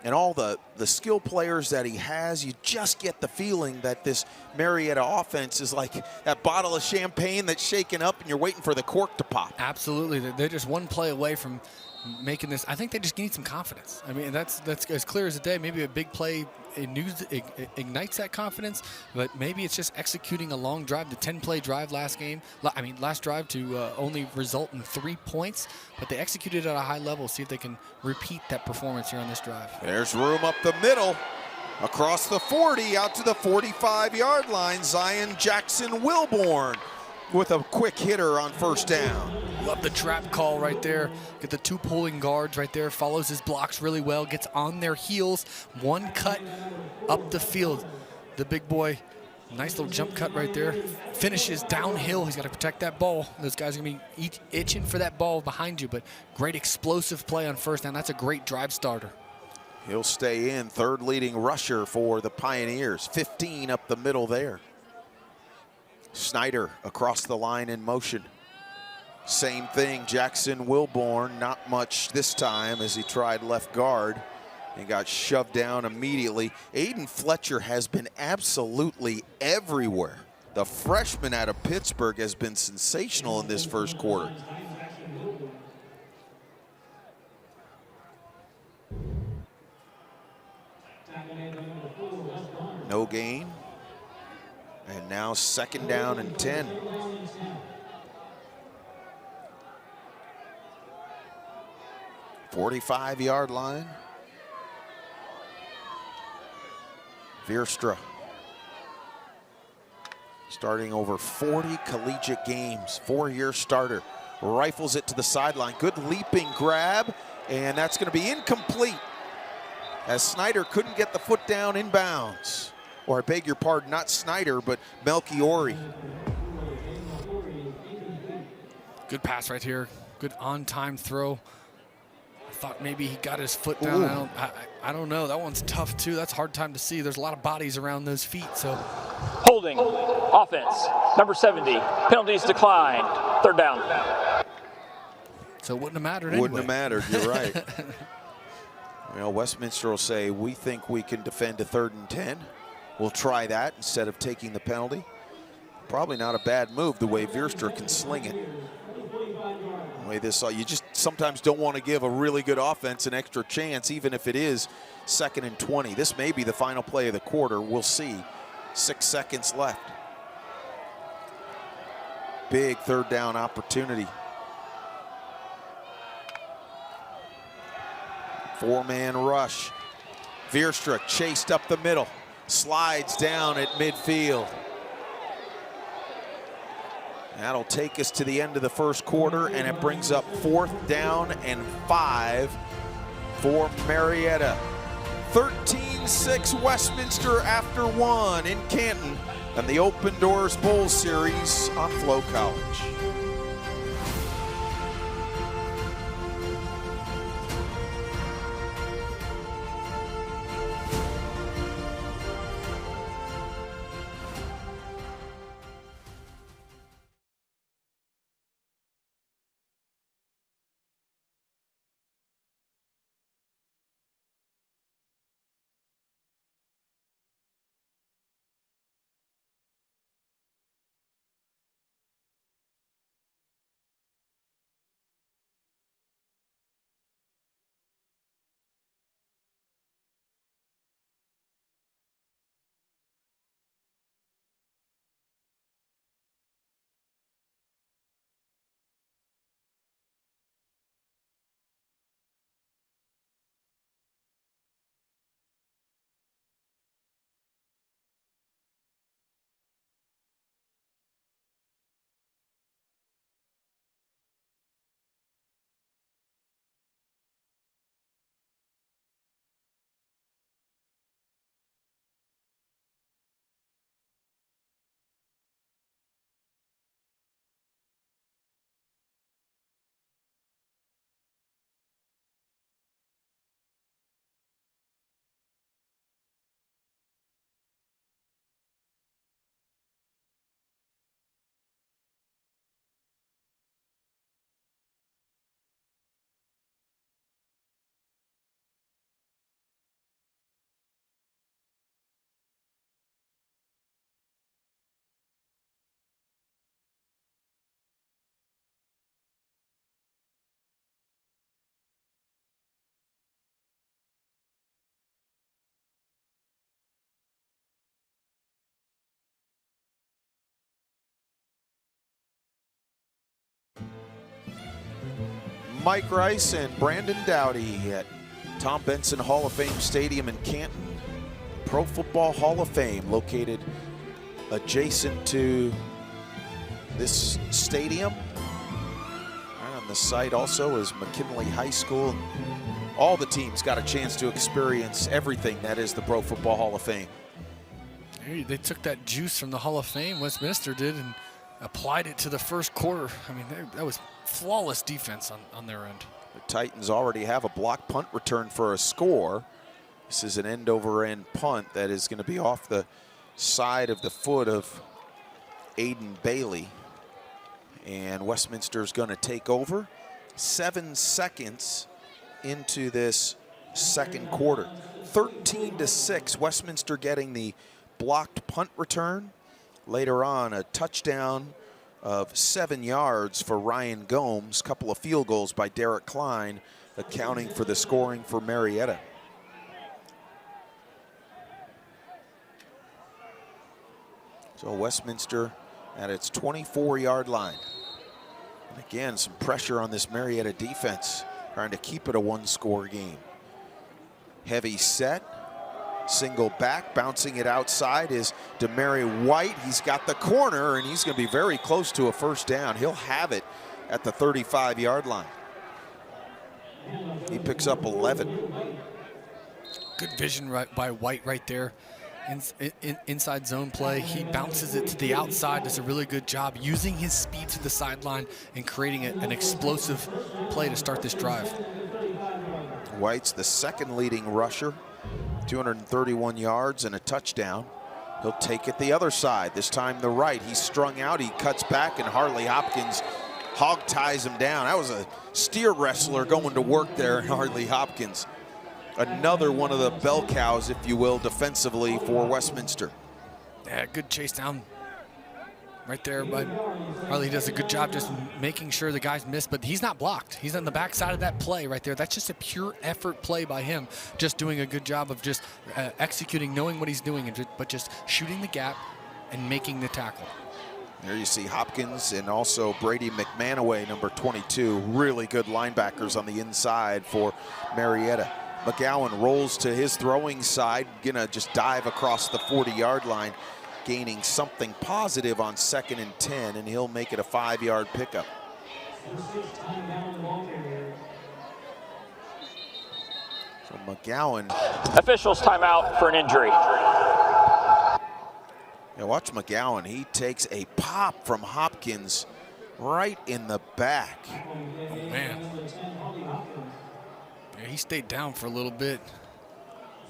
and all the skill players that he has, you just get the feeling that this Marietta offense is like that bottle of champagne that's shaken up and you're waiting for the cork to pop. Absolutely. They're just one play away from making this. I think they just need some confidence. I mean, that's as clear as the day. Maybe a big play ignites that confidence, but maybe it's just executing a long drive, the 10-play drive last drive to only result in 3 points, but they executed at a high level. See if they can repeat that performance here on this drive. There's room up the middle, across the 40, out to the 45-yard line. Zion Jackson Wilborn with a quick hitter on first down. Love the trap call right there. Get the two pulling guards right there. Follows his blocks really well. Gets on their heels. One cut up the field. The big boy, nice little jump cut right there. Finishes downhill. He's got to protect that ball. Those guys are going to be itching for that ball behind you, but great explosive play on first down. That's a great drive starter. He'll stay in, third leading rusher for the Pioneers. 15 up the middle there. Snyder across the line in motion. Same thing, Jackson Wilborn, not much this time as he tried left guard and got shoved down immediately. Aiden Fletcher has been absolutely everywhere. The freshman out of Pittsburgh has been sensational in this first quarter. No gain. And now second down and 10. .45-yard line. Veerstra starting over 40 collegiate games, 4-year starter. Rifles it to the sideline. Good leaping grab, and that's going to be incomplete as Snyder couldn't get the foot down in bounds. Or I beg your pardon, not Snyder, but Melchiori. Good pass right here. Good on-time throw. I thought maybe he got his foot down. I don't know. That one's tough, too. That's a hard time to see. There's a lot of bodies around those feet. So holding, offense, number 70. Penalties declined. Third down. So it wouldn't have mattered anyway. Wouldn't have mattered. You're right. Well, Westminster will say, we think we can defend a 3rd and 10. We'll try that instead of taking the penalty. Probably not a bad move the way Veerstra can sling it. The way this, you just sometimes don't want to give a really good offense an extra chance, even if it is 2nd and 20. This may be the final play of the quarter. We'll see. 6 seconds left. Big 3rd down opportunity. 4-man rush. Veerstra chased up the middle. Slides down at midfield. That'll take us to the end of the first quarter, and it brings up 4th down and 5 for Marietta. 13-6 Westminster after 1 in Canton and the Open Doors Bowl Series on Flo College. Mike Rice and Brandon Dowdy at Tom Benson Hall of Fame Stadium in Canton. Pro Football Hall of Fame located adjacent to this stadium. Right on the site also is McKinley High School. All the teams got a chance to experience everything that is the Pro Football Hall of Fame. Hey, they took that juice from the Hall of Fame, Westminster did, and applied it to the first quarter. I mean, that was flawless defense on their end. The Titans already have a block punt return for a score. This is an end-over-end punt that is going to be off the side of the foot of Aiden Bailey. And Westminster's going to take over. 7 seconds into this second quarter. 13-6, Westminster getting the blocked punt return. Later on, a touchdown of 7 yards for Ryan Gomes. Couple of field goals by Derek Klein, accounting for the scoring for Marietta. So Westminster at its 24-yard line. And again, some pressure on this Marietta defense, trying to keep it a one-score game. Heavy set. Single back, bouncing it outside is Demary White. He's got the corner, and he's going to be very close to a first down. He'll have it at the 35-yard line. He picks up 11. Good vision by White right there. Inside zone play, he bounces it to the outside, does a really good job using his speed to the sideline and creating an explosive play to start this drive. White's the second leading rusher. 231 yards and a touchdown. He'll take it the other side, this time the right. He's strung out, he cuts back, and Harley Hopkins hog ties him down. That was a steer wrestler going to work there, Harley Hopkins. Another one of the bell cows, if you will, defensively for Westminster. Yeah, good chase down right there, but Harley does a good job just making sure the guys miss, but he's not blocked. He's on the backside of that play right there. That's just a pure effort play by him, just doing a good job of just executing, knowing what he's doing, but just shooting the gap and making the tackle. There you see Hopkins and also Brady McManaway, number 22. Really good linebackers on the inside for Marietta. McGowan rolls to his throwing side, gonna just dive across the 40-yard line, gaining something positive on 2nd and 10, and he'll make it a 5-yard pickup. So McGowan. Officials timeout for an injury. Yeah, watch McGowan. He takes a pop from Hopkins right in the back. Oh, man. Yeah, he stayed down for a little bit,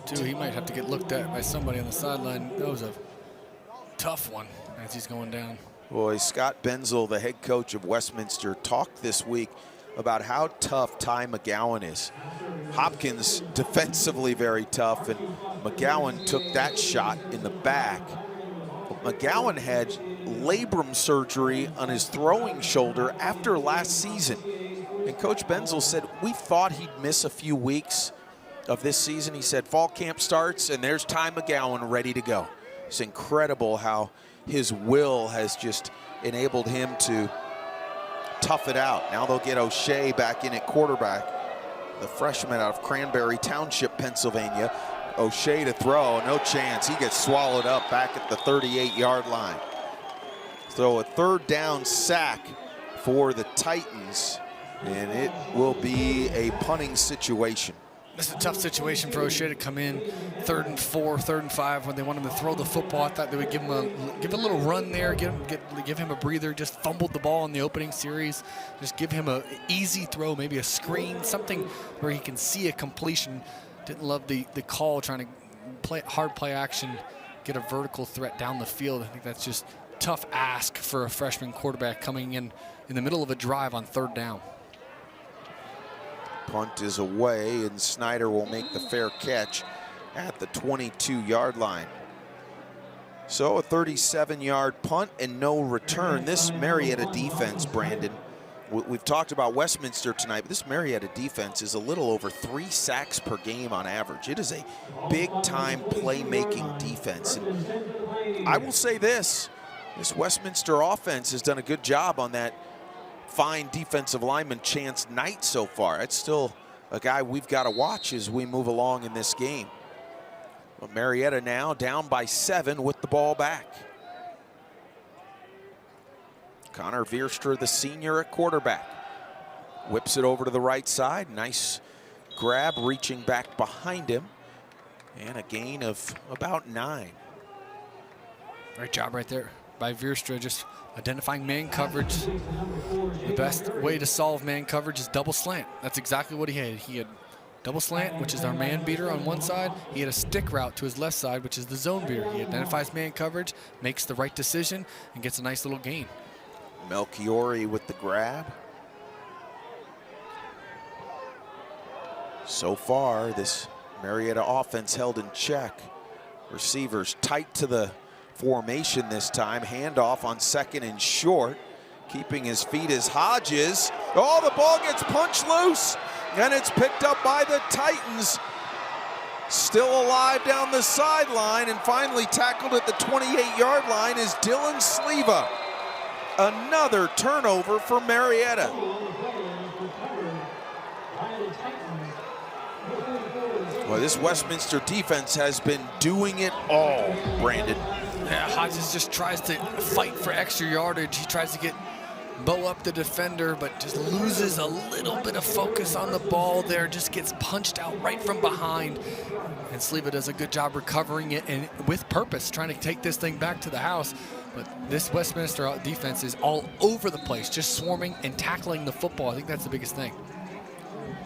too. He might have to get looked at by somebody on the sideline. That was a tough one as he's going down. Boy, Scott Benzel, the head coach of Westminster, talked this week about how tough Ty McGowan is. Hopkins defensively very tough, and McGowan took that shot in the back. McGowan had labrum surgery on his throwing shoulder after last season. And Coach Benzel said, we thought he'd miss a few weeks of this season. He said, fall camp starts, and there's Ty McGowan ready to go. It's incredible how his will has just enabled him to tough it out. Now they'll get O'Shea back in at quarterback, the freshman out of Cranberry Township, Pennsylvania. O'Shea to throw, no chance. He gets swallowed up back at the 38-yard line. So a 3rd down sack for the Titans, and it will be a punting situation. This is a tough situation for O'Shea to come in 3rd and 4, 3rd and 5 when they want him to throw the football. I thought they would give him a little run there, give him a breather. Just fumbled the ball in the opening series. Just give him an easy throw, maybe a screen, something where he can see a completion. Didn't love the call, trying to play hard play action, get a vertical threat down the field. I think that's just tough ask for a freshman quarterback coming in the middle of a drive on 3rd down. Punt is away, and Snyder will make the fair catch at the 22-yard line. So a 37-yard punt and no return. This Marietta defense, Brandon, we've talked about Westminster tonight, but this Marietta defense is a little over 3 sacks per game on average. It is a big-time playmaking defense. And I will say this Westminster offense has done a good job on that fine defensive lineman Chance Knight so far. That's still a guy we've got to watch as we move along in this game. But Marietta now down by 7 with the ball back. Connor Veerstra, the senior at quarterback. Whips it over to the right side. Nice grab, reaching back behind him. And a gain of about 9. Great job right there by Veerstra, just identifying man coverage. The best way to solve man coverage is double slant. That's exactly what he had. He had double slant, which is our man beater on one side. He had a stick route to his left side, which is the zone beater. He identifies man coverage, makes the right decision, and gets a nice little gain. Melchiori with the grab. So far, this Marietta offense held in check. Receivers tight to the formation this time. Handoff on 2nd and short. Keeping his feet is Hodges. Oh, the ball gets punched loose, and it's picked up by the Titans. Still alive down the sideline, and finally tackled at the 28-yard line is Dylan Sleva. Another turnover for Marietta. Well, this Westminster defense has been doing it all, Brandon. Yeah, Hodges just tries to fight for extra yardage. He tries to bow up the defender, but just loses a little bit of focus on the ball there. Just gets punched out right from behind. And Sleva does a good job recovering it, and with purpose, trying to take this thing back to the house. But this Westminster defense is all over the place, just swarming and tackling the football. I think that's the biggest thing.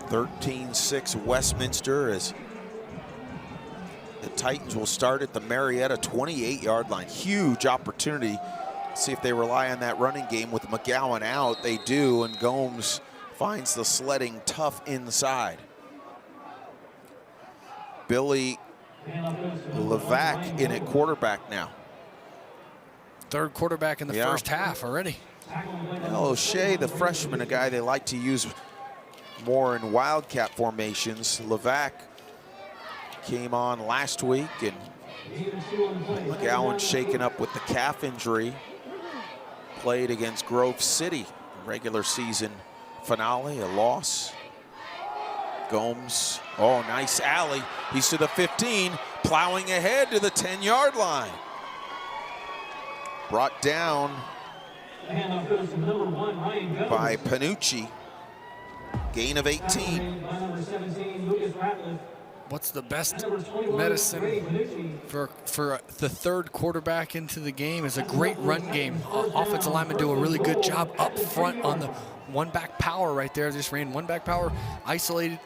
13-6 Westminster, as the Titans will start at the Marietta 28-yard line. Huge opportunity. See if they rely on that running game with McGowan out. They do, and Gomes finds the sledding tough inside. Billy Levac in at quarterback now. Third quarterback in the first half already. O'Shea, the freshman, a guy they like to use more in wildcat formations. Levac came on last week, and McGowan shaken up with the calf injury. Played against Grove City, regular season finale, a loss. Gomes, oh, nice alley. He's to the 15, plowing ahead to the 10-yard line. Brought down by Panucci. Gain of 18. What's the best medicine for the third quarterback into the game is a great run game. Offensive linemen do a really good job up front on the one-back power right there. Just ran one-back power, isolated.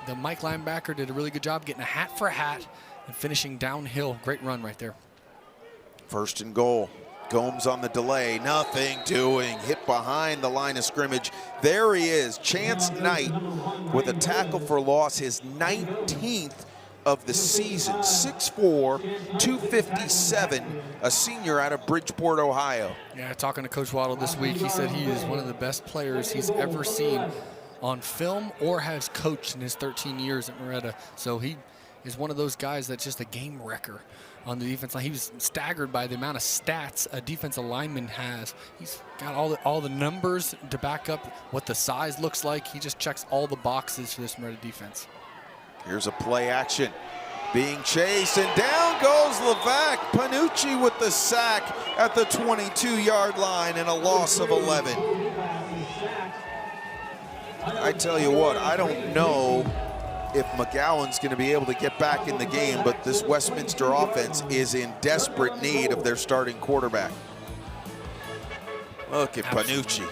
The Mike linebacker did a really good job getting a hat for a hat and finishing downhill. Great run right there. 1st and goal. Gomes on the delay, nothing doing. Hit behind the line of scrimmage. There he is, Chance Knight with a tackle for loss, his 19th of the season. 6'4", 257, a senior out of Bridgeport, Ohio. Yeah, talking to Coach Waddle this week, he said he is one of the best players he's ever seen on film or has coached in his 13 years at Marietta. So he is one of those guys that's just a game wrecker on the defense line. He was staggered by the amount of stats a defensive lineman has. He's got all the numbers to back up what the size looks like. He just checks all the boxes for this Marietta defense. Here's a play action. Being chased, and down goes Levac. Panucci with the sack at the 22-yard line and a loss of 11. I tell you what, I don't know if McGowan's going to be able to get back in the game, but this Westminster offense is in desperate need of their starting quarterback. Look at Panucci.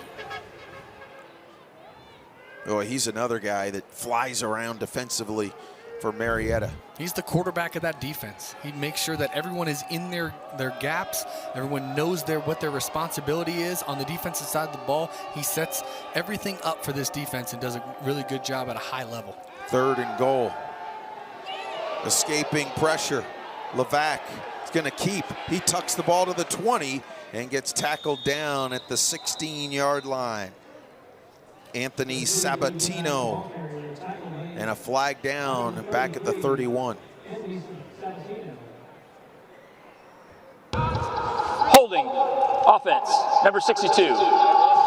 Oh, he's another guy that flies around defensively for Marietta. He's the quarterback of that defense. He makes sure that everyone is in their gaps. Everyone knows what their responsibility is on the defensive side of the ball. He sets everything up for this defense and does a really good job at a high level. 3rd and goal. Escaping pressure. Levac is going to keep. He tucks the ball to the 20 and gets tackled down at the 16-yard line. Anthony Sabatino. And a flag down back at the 31. Holding, offense, number 62.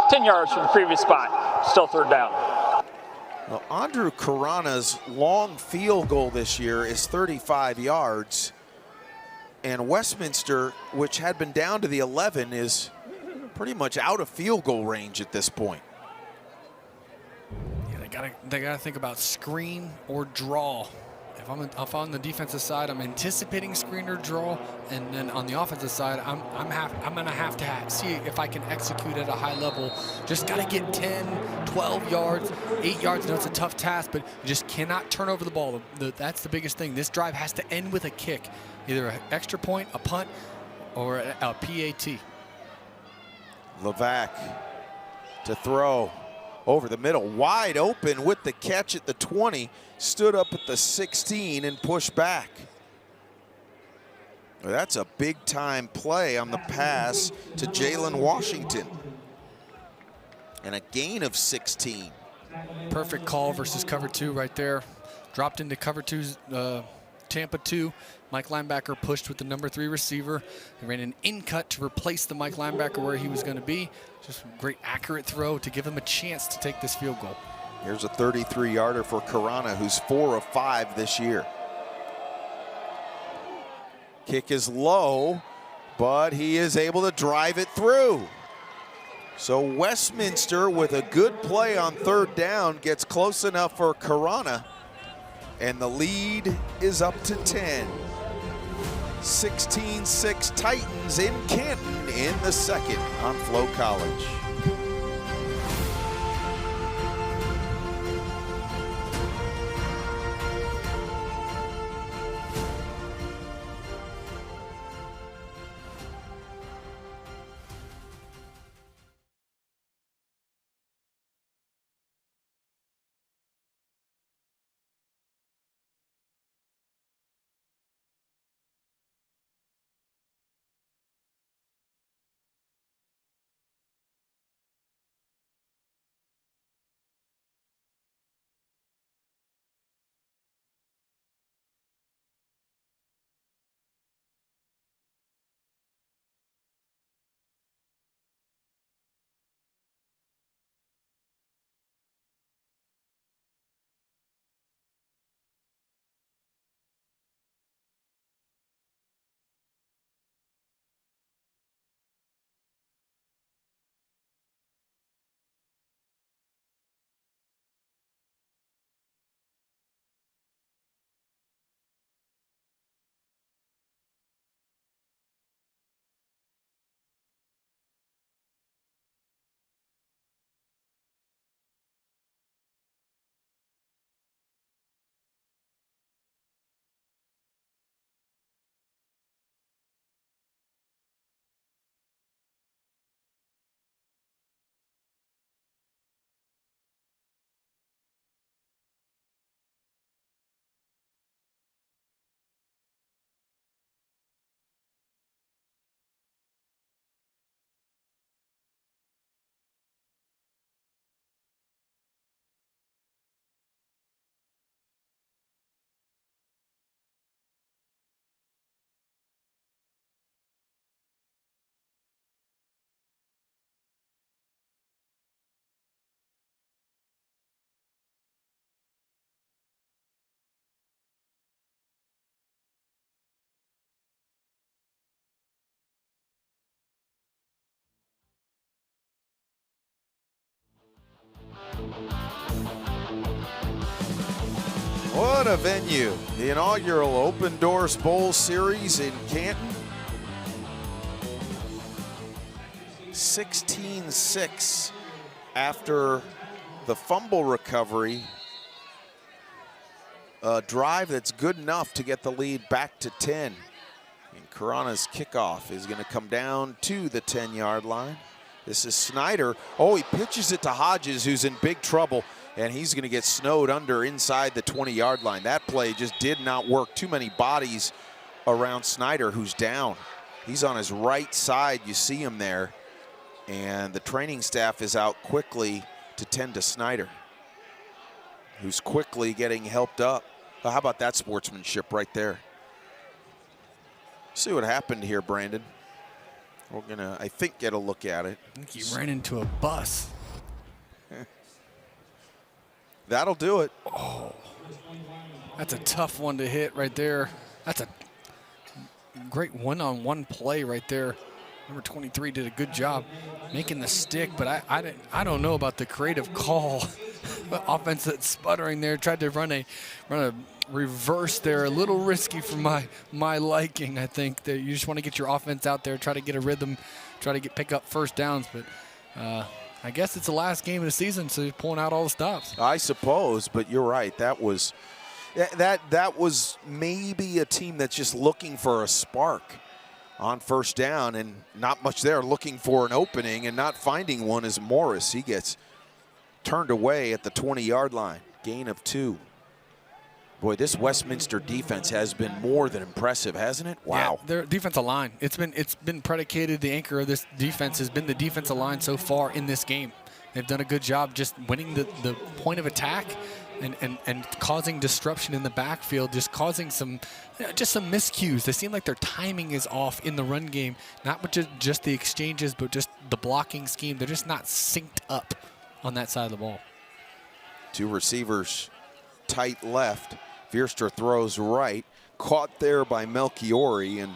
10 yards from the previous spot. Still third down. Well, Andrew Karana's long field goal this year is 35 yards. And Westminster, which had been down to the 11, is pretty much out of field goal range at this point. Yeah, they gotta think about screen or draw. If I'm on the defensive side, I'm anticipating screen or draw, and then on the offensive side, I'm gonna have to see if I can execute at a high level. Just gotta get 10, 12 yards, 8 yards. I know it's a tough task, but you just cannot turn over the ball. That's the biggest thing. This drive has to end with a kick, either an extra point, a punt, or a PAT. Levac to throw over the middle, wide open with the catch at the 20, stood up at the 16 and pushed back. Well, that's a big time play on the pass to Jalen Washington. And a gain of 16. Perfect call versus cover 2 right there. Dropped into cover 2's Tampa 2. Mike linebacker pushed with the number 3 receiver. He ran an in cut to replace the Mike linebacker where he was going to be. Just a great accurate throw to give him a chance to take this field goal. Here's a 33-yarder for Karana, who's 4 of 5 this year. Kick is low, but he is able to drive it through. So Westminster, with a good play on third down, gets close enough for Karana, and the lead is up to 10. 16-6 Titans in Canton in the second on Flo College. What a venue. The inaugural Open Doors Bowl Series in Canton. 16-6 after the fumble recovery. A drive that's good enough to get the lead back to 10. And Karana's kickoff is going to come down to the 10-yard line. This is Snyder. Oh, he pitches it to Hodges, who's in big trouble, and he's going to get snowed under inside the 20-yard line. That play just did not work. Too many bodies around Snyder, who's down. He's on his right side. You see him there. And the training staff is out quickly to tend to Snyder, who's quickly getting helped up. Well, how about that sportsmanship right there? See what happened here, Brandon. We're gonna, I think, get a look at it. I think he ran into a bus. That'll do it. Oh, that's a tough one to hit right there. That's a great one-on-one play right there. Number 23 did a good job making the stick, but I don't know about the creative call. Offense that's sputtering there, tried to run a reverse there, a little risky for my liking. I think that you just want to get your offense out there, try to get a rhythm, try to pick up first downs, but I guess it's the last game of the season, so you're pulling out all the stops. I suppose, but you're right. That was maybe a team that's just looking for a spark on first down, and not much there, looking for an opening and not finding one as Morris. He gets turned away at the 20-yard line. Gain of 2. Boy, this Westminster defense has been more than impressive, hasn't it? Wow. Yeah, their defensive line, it's been predicated, the anchor of this defense has been the defensive line so far in this game. They've done a good job just winning the point of attack and causing disruption in the backfield, just causing some miscues. They seem like their timing is off in the run game, not with just the exchanges, but just the blocking scheme. They're just not synced up on that side of the ball. 2 receivers tight left. Vierstra throws right, caught there by Melchiori and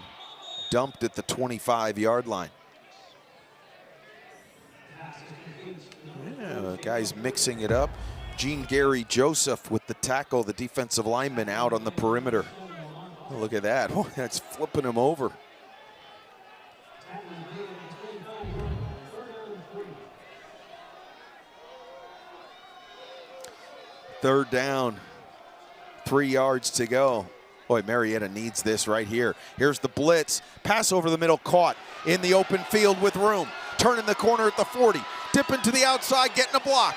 dumped at the 25-yard line. Yeah, the guy's mixing it up. Gene Gary Joseph with the tackle, the defensive lineman out on the perimeter. Oh, look at that. Oh, that's flipping him over. Third down, 3 yards to go. Boy, Marietta needs this right here. Here's the blitz. Pass over the middle, caught in the open field with room. Turning the corner at the 40. Dipping to the outside, getting a block.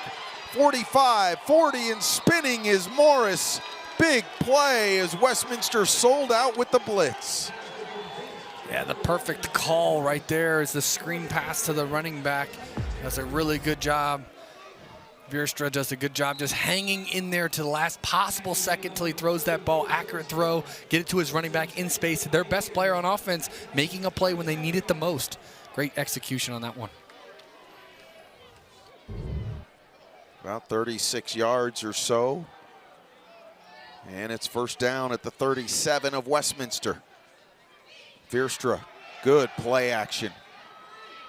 45, 40, and spinning is Morris. Big play as Westminster sold out with the blitz. Yeah, the perfect call right there is the screen pass to the running back. That's a really good job. Vierstra does a good job just hanging in there to the last possible second till he throws that ball. Accurate throw, get it to his running back in space. Their best player on offense making a play when they need it the most. Great execution on that one. About 36 yards or so. And it's first down at the 37 of Westminster. Vierstra, good play action.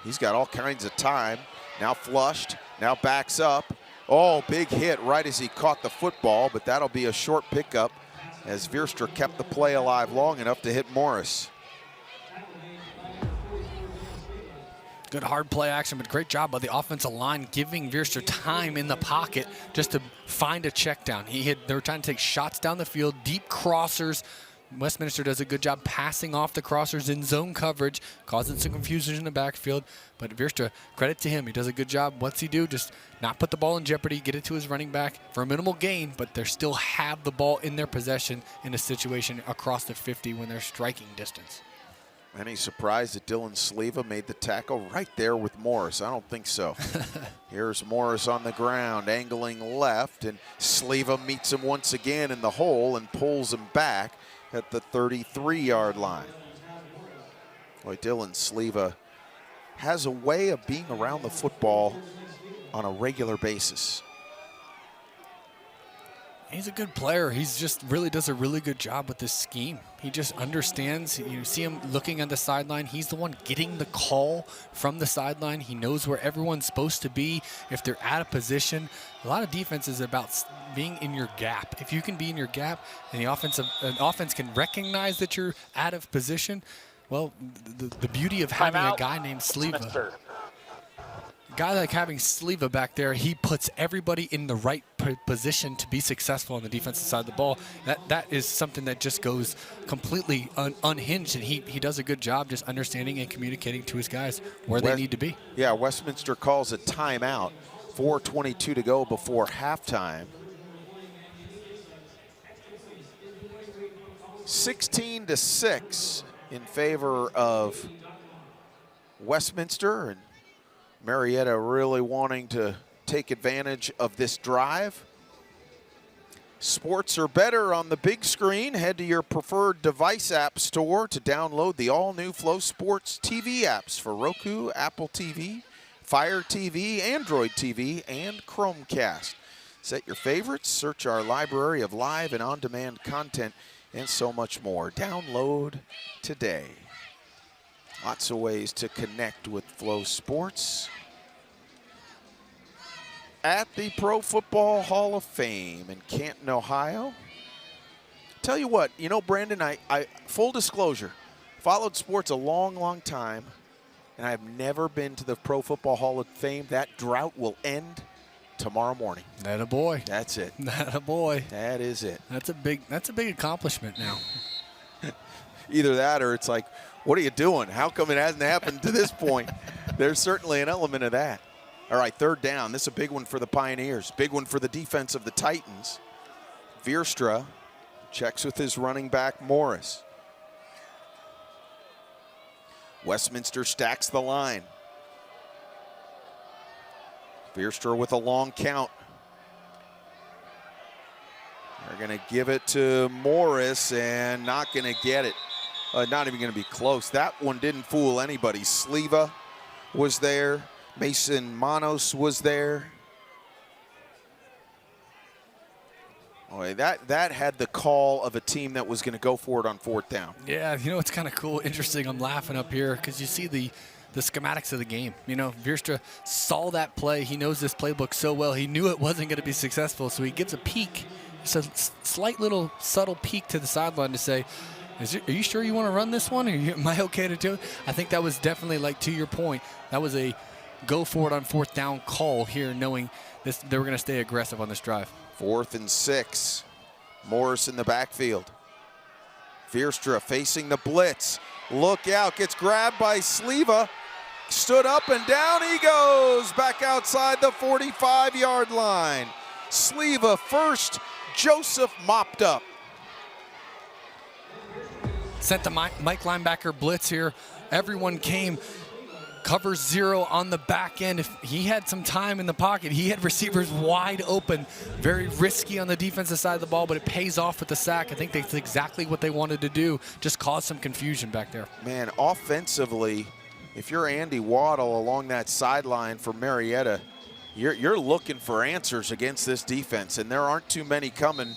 He's got all kinds of time. Now flushed, now backs up. Oh, big hit right as he caught the football, but that'll be a short pickup as Vierstra kept the play alive long enough to hit Morris. Good hard play action, but great job by the offensive line giving Vierstra time in the pocket just to find a check down. They were trying to take shots down the field, deep crossers. Westminster does a good job passing off the crossers in zone coverage, causing some confusion in the backfield. But Vierstra, credit to him. He does a good job. What's he do? Just not put the ball in jeopardy, get it to his running back for a minimal gain, but they still have the ball in their possession in a situation across the 50 when they're striking distance. Any surprise that Dylan Sleva made the tackle right there with Morris? I don't think so. Here's Morris on the ground, angling left, and Sleva meets him once again in the hole and pulls him back at the 33-yard line. Boy, Dylan Sleva has a way of being around the football on a regular basis. He's a good player. He's just really does a really good job with this scheme. He just understands. You see him looking on the sideline. He's the one getting the call from the sideline. He knows where everyone's supposed to be. If they're out of position, a lot of defense is about being in your gap. If you can be in your gap and the offense can recognize that you're out of position, well, the beauty of having a guy named Sleva. Guy like having Sleva back there, he puts everybody in the right position to be successful on the defensive side of the ball. That is something that just goes completely unhinged, and he does a good job just understanding and communicating to his guys where they need to be. Yeah, Westminster calls a timeout. 4:22 to go before halftime. 16-6 in favor of Westminster, and Marietta really wanting to take advantage of this drive. Sports are better on the big screen. Head to your preferred device app store to download the all-new Flow Sports TV apps for Roku, Apple TV, Fire TV, Android TV, and Chromecast. Set your favorites, search our library of live and on-demand content, and so much more. Download today. Lots of ways to connect with Flow Sports at the Pro Football Hall of Fame in Canton, Ohio. Tell you what, you know, Brandon, I full disclosure, followed sports a long, long time, and I've never been to the Pro Football Hall of Fame. That drought will end tomorrow morning. That a boy. That's it. That a boy. That is it. That's a big accomplishment now. Either that or it's like, what are you doing? How come it hasn't happened to this point? There's certainly an element of that. All right, third down. This is a big one for the Pioneers. Big one for the defense of the Titans. Veerstra checks with his running back, Morris. Westminster stacks the line. Veerstra with a long count. They're going to give it to Morris and not going to get it. Not even going to be close. That one didn't fool anybody. Sleva was there. Mason Manos was there. Boy, that had the call of a team that was going to go for it on fourth down. Yeah, you know, it's kind of cool, interesting. I'm laughing up here because you see the schematics of the game. You know, Veerstra saw that play. He knows this playbook so well. He knew it wasn't going to be successful, so he gives a peek. It's a slight little subtle peek to the sideline to say, are you sure you want to run this one? Am I okay to do it? I think that was definitely, like, to your point, that was a go for it on fourth down call here, knowing this, they were going to stay aggressive on this drive. 4th and 6. Morris in the backfield. Veerstra facing the blitz. Look out, gets grabbed by Sleva. Stood up and down he goes. Back outside the 45-yard line. Sleva first, Joseph mopped up. Sent the Mike linebacker blitz here. Everyone came. Cover 0 on the back end. If he had some time in the pocket, he had receivers wide open. Very risky on the defensive side of the ball, but it pays off with the sack. I think that's exactly what they wanted to do, just cause some confusion back there. Man, offensively, if you're Andy Waddle along that sideline for Marietta, you're looking for answers against this defense, and there aren't too many coming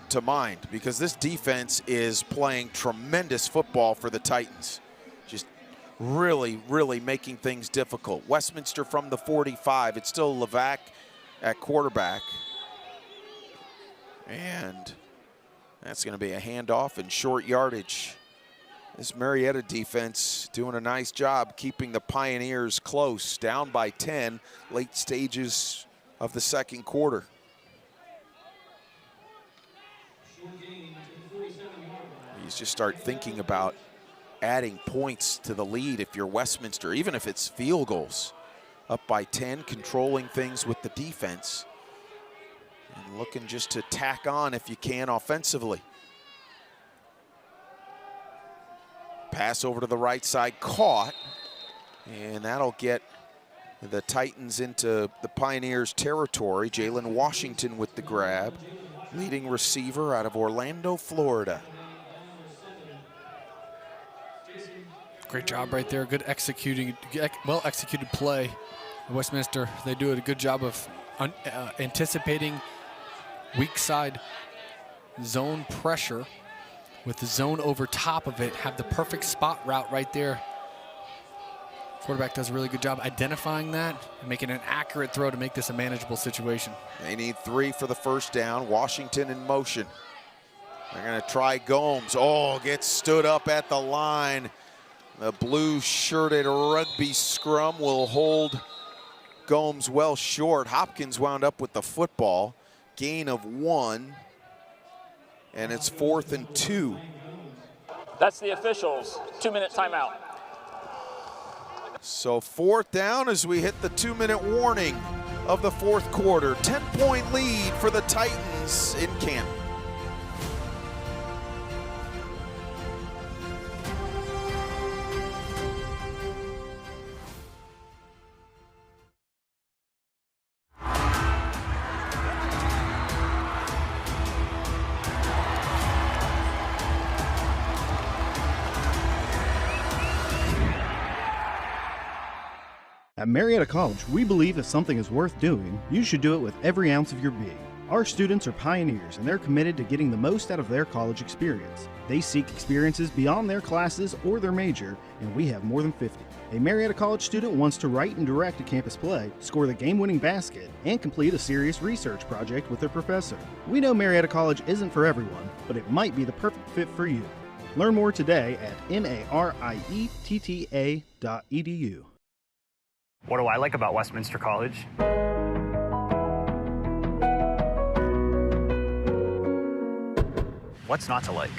to mind because this defense is playing tremendous football for the Titans. Just really, really making things difficult. Westminster from the 45. It's still Levac at quarterback. And that's going to be a handoff and short yardage. This Marietta defense doing a nice job keeping the Pioneers close, down by 10, late stages of the second quarter. You just start thinking about adding points to the lead if you're Westminster, even if it's field goals. Up by 10, controlling things with the defense. And looking just to tack on if you can offensively. Pass over to the right side, caught. And that'll get the Titans into the Pioneers' territory. Jalen Washington with the grab. Leading receiver out of Orlando, Florida. Great job right there. Good executing, well-executed play. Westminster, they do a good job of anticipating weak side zone pressure with the zone over top of it. Have the perfect spot route right there. Quarterback does a really good job identifying that and making an accurate throw to make this a manageable situation. They need 3 for the first down. Washington in motion. They're going to try Gomes. Oh, gets stood up at the line. The blue-shirted rugby scrum will hold Gomes well short. Hopkins wound up with the football. Gain of 1. And it's 4th and 2. That's the officials' 2-minute timeout. So 4th down as we hit the 2-minute warning of the fourth quarter. 10-point lead for the Titans in Canton. At Marietta College, we believe if something is worth doing, you should do it with every ounce of your being. Our students are pioneers and they're committed to getting the most out of their college experience. They seek experiences beyond their classes or their major, and we have more than 50. A Marietta College student wants to write and direct a campus play, score the game-winning basket, and complete a serious research project with their professor. We know Marietta College isn't for everyone, but it might be the perfect fit for you. Learn more today at marietta.edu. What do I like about Westminster College? What's not to like?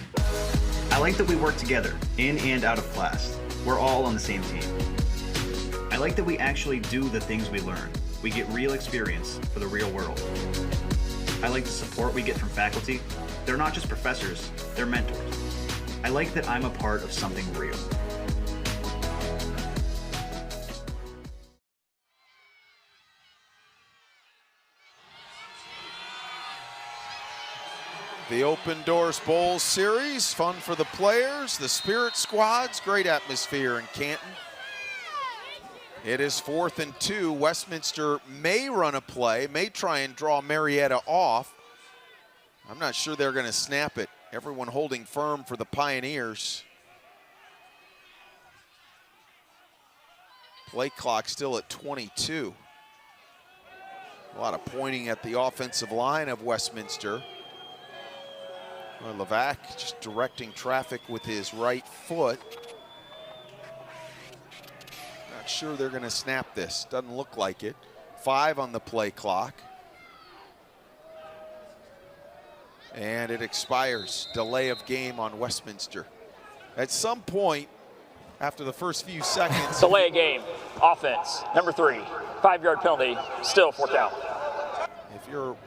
I like that we work together, in and out of class. We're all on the same team. I like that we actually do the things we learn. We get real experience for the real world. I like the support we get from faculty. They're not just professors, they're mentors. I like that I'm a part of something real. The Open Doors Bowl series, fun for the players, the Spirit squads, great atmosphere in Canton. It is 4th and 2. Westminster may run a play, may try and draw Marietta off. I'm not sure they're going to snap it. Everyone holding firm for the Pioneers. Play clock still at 22. A lot of pointing at the offensive line of Westminster. Levac just directing traffic with his right foot. Not sure they're going to snap this. Doesn't look like it. 5 on the play clock. And it expires. Delay of game on Westminster. At some point, after the first few seconds. Delay of game. Offense. Number 3. 5-yard penalty. Still 4th down. If you're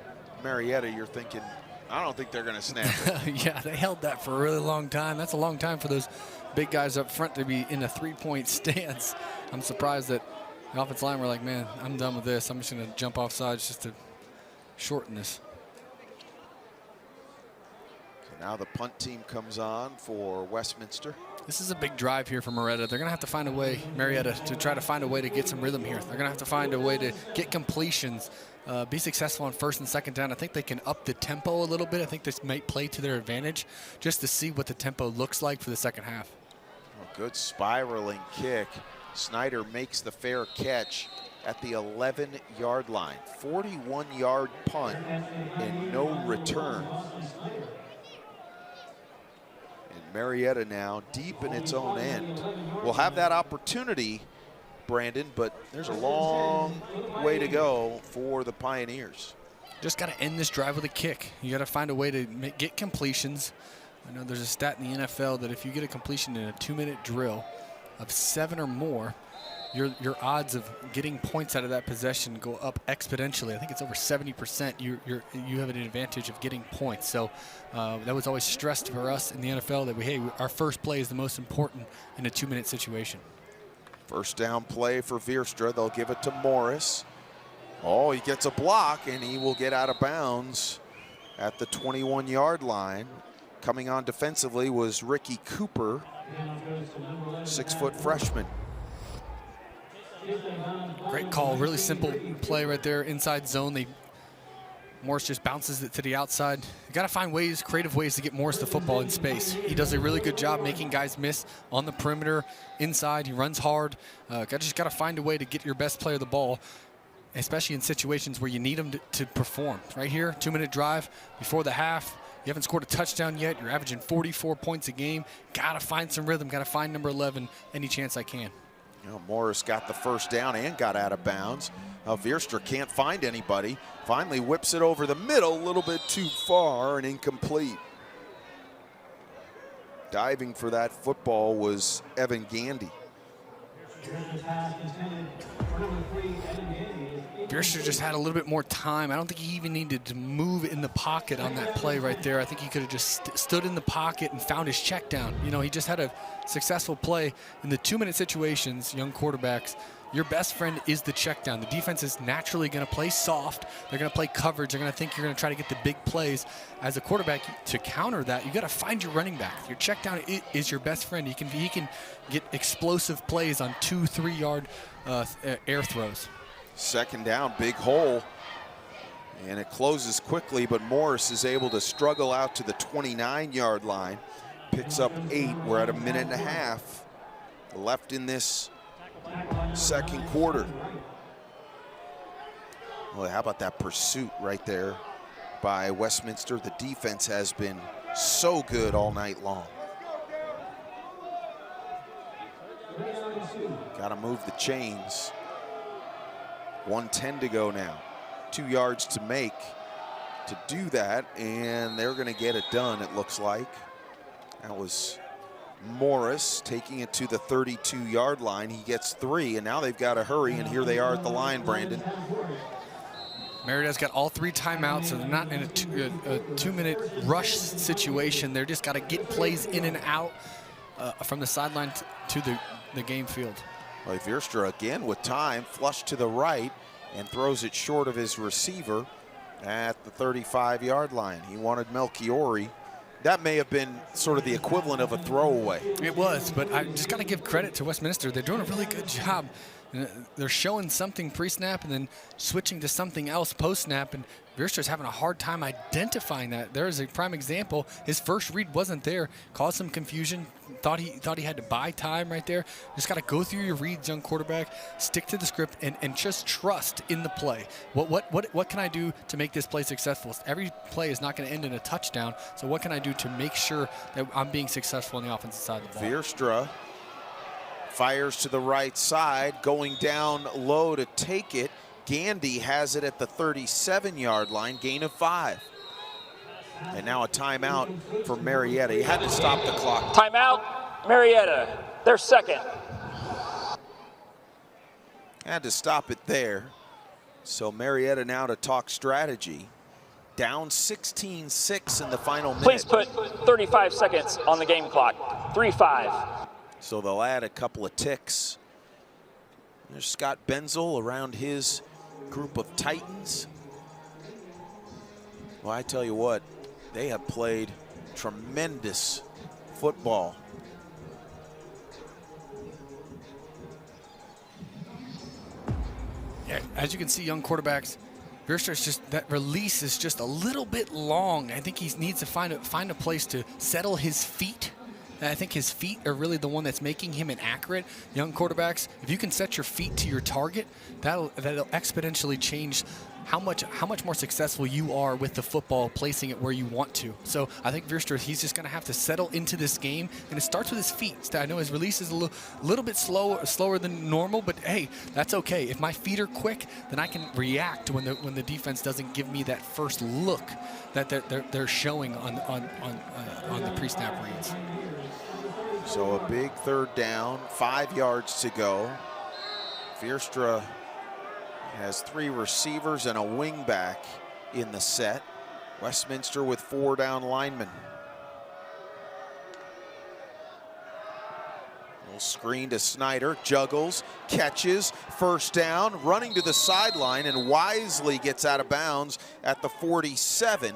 Marietta, you're thinking, I don't think they're going to snap it. Yeah, they held that for a really long time. That's a long time for those big guys up front to be in a 3-point stance. I'm surprised that the offensive line were like, man, I'm done with this. I'm just going to jump off sides just to shorten this. So now the punt team comes on for Westminster. This is a big drive here for Marietta. They're going to have to find a way, Marietta, to try to find a way to get some rhythm here. They're going to have to find a way to get completions, be successful on 1st and 2nd down. I think they can up the tempo a little bit. I think this might play to their advantage just to see what the tempo looks like for the second half. A good spiraling kick. Snyder makes the fair catch at the 11-yard line. 41-yard punt and no return. Marietta now deep in its own end. Will have that opportunity, Brandon, but there's a long way to go for the Pioneers. Just got to end this drive with a kick. You got to find a way to get completions. I know there's a stat in the NFL that if you get a completion in a 2-minute drill of 7 or more, your odds of getting points out of that possession go up exponentially. I think it's over 70%. You have an advantage of getting points. So that was always stressed for us in the NFL that our first play is the most important in a 2-minute situation. First down play for Veerstra. They'll give it to Morris. Oh, he gets a block and he will get out of bounds at the 21-yard line. Coming on defensively was Ricky Cooper, 6-foot freshman. Great call, really simple play right there, inside zone. Morris just bounces it to the outside. You got to find ways, creative ways to get Morris the football in space. He does a really good job making guys miss on the perimeter, inside. He runs hard. Just got to find a way to get your best player the ball, especially in situations where you need him to perform. Right here, 2-minute drive before the half. You haven't scored a touchdown yet. You're averaging 44 points a game. Got to find some rhythm. Got to find number 11 any chance I can. Morris got the first down and got out of bounds. Veerstra can't find anybody. Finally whips it over the middle, a little bit too far and incomplete. Diving for that football was Evan Gandy. Veerstra just had a little bit more time. I don't think he even needed to move in the pocket on that play right there. I think he could have just stood in the pocket and found his check down. He just had a successful play in the 2-minute situations. Young quarterbacks your best friend is the check down. The defense is naturally going to play soft. They're going to play coverage. They're going to think you're going to try to get the big plays. As a quarterback, to counter that, you got to find your running back. Your check down is your best friend. He can get explosive plays on 2-3 yard air throws. Second down, big hole. And it closes quickly, but Morris is able to struggle out to the 29-yard line. Picks up 8. We're at a minute and a half left in this second quarter. Well, how about that pursuit right there by Westminster? The defense has been so good all night long. Got to move the chains. 1:10 to go now. 2 yards to make to do that, and they're going to get it done, it looks like. That was Morris taking it to the 32-yard line. He gets 3, and now they've got to hurry, and here they are at the line, Brandon. Marietta's got all 3 timeouts, so they're not in a 2-minute rush situation. They're just got to get plays in and out from the sideline to the game field. Well, Veerstra again with time, flush to the right, and throws it short of his receiver at the 35-yard line. He wanted Melchiori. That may have been sort of the equivalent of a throwaway. It was, but I just got to give credit to Westminster. They're doing a really good job. They're showing something pre-snap and then switching to something else post-snap, and Veerstra's having a hard time identifying that. There's a prime example. His first read wasn't there, caused some confusion. Thought he had to buy time right there. Just got to go through your reads, young quarterback. Stick to the script and just trust in the play. What can I do to make this play successful? Every play is not going to end in a touchdown. So what can I do to make sure that I'm being successful on the offensive side of the ball? Veerstra fires to the right side, going down low to take it. Gandy has it at the 37-yard line, gain of 5. And now a timeout for Marietta. He had to stop the clock. Timeout, Marietta, their second. Had to stop it there. So Marietta now to talk strategy. Down 16-6 in the final minute. Please put 35 seconds on the game clock. 3-5. So they'll add a couple of ticks. There's Scott Benzel around his group of Titans. Well, I tell you what, they have played tremendous football. Yeah, as you can see, young quarterbacks, Veerstra's just, that release is just a little bit long. I think he needs to find a place to settle his feet. And I think his feet are really the one that's making him inaccurate. Young quarterbacks, if you can set your feet to your target, that'll exponentially change how much more successful you are with the football, placing it where you want to. So I think Veerstra, he's just going to have to settle into this game, and it starts with his feet. I know his release is a little bit slower than normal, but hey, that's okay. If my feet are quick, then I can react when the defense doesn't give me that first look that they're showing on the pre-snap reads. So a big third down, 5 yards to go. Veerstra has 3 receivers and a wing back in the set. Westminster with 4 down linemen. Little screen to Snyder, juggles, catches, first down, running to the sideline, and wisely gets out of bounds at the 47.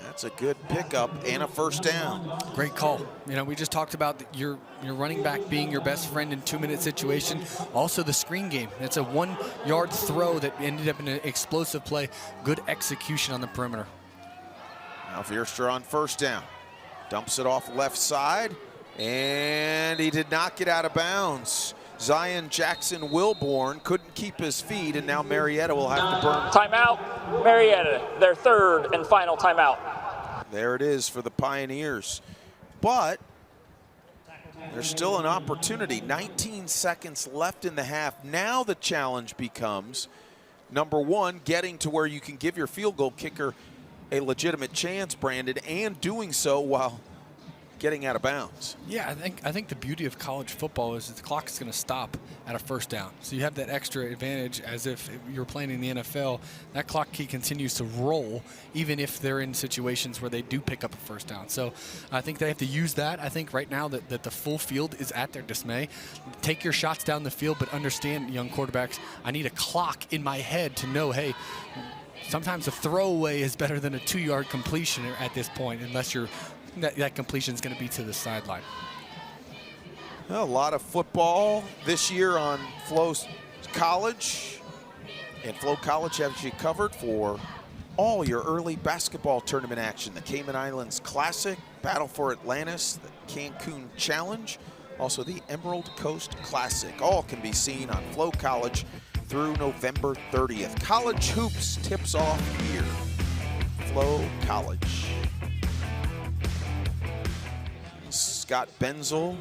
That's a good pickup and a first down. Great call. You know, we just talked about your running back being your best friend in 2-minute situation. Also the screen game. It's a 1-yard throw that ended up in an explosive play. Good execution on the perimeter. Now Veerstra on first down. Dumps it off left side, and he did not get out of bounds. Zion Jackson-Wilborn couldn't keep his feet, and now Marietta will have to burn. Timeout, Marietta, their third and final timeout. There it is for the Pioneers. But there's still an opportunity. 19 seconds left in the half. Now the challenge becomes, number one, getting to where you can give your field goal kicker a legitimate chance, Brandon, and doing so while getting out of bounds. Yeah, I think the beauty of college football is that the clock is going to stop at a first down. So you have that extra advantage as if you're playing in the NFL. That clock key continues to roll even if they're in situations where they do pick up a first down. So I think they have to use that. I think right now that the full field is at their dismay. Take your shots down the field, but understand, young quarterbacks, I need a clock in my head to know, hey, sometimes a throwaway is better than a 2-yard completion at this point, unless that completion is going to be to the sideline. Well, a lot of football this year on Flo College. And Flo College has you covered for all your early basketball tournament action. The Cayman Islands Classic, Battle for Atlantis, the Cancun Challenge, also the Emerald Coast Classic. All can be seen on Flo College through November 30th. College hoops tips off here. Flo College. Scott Benzel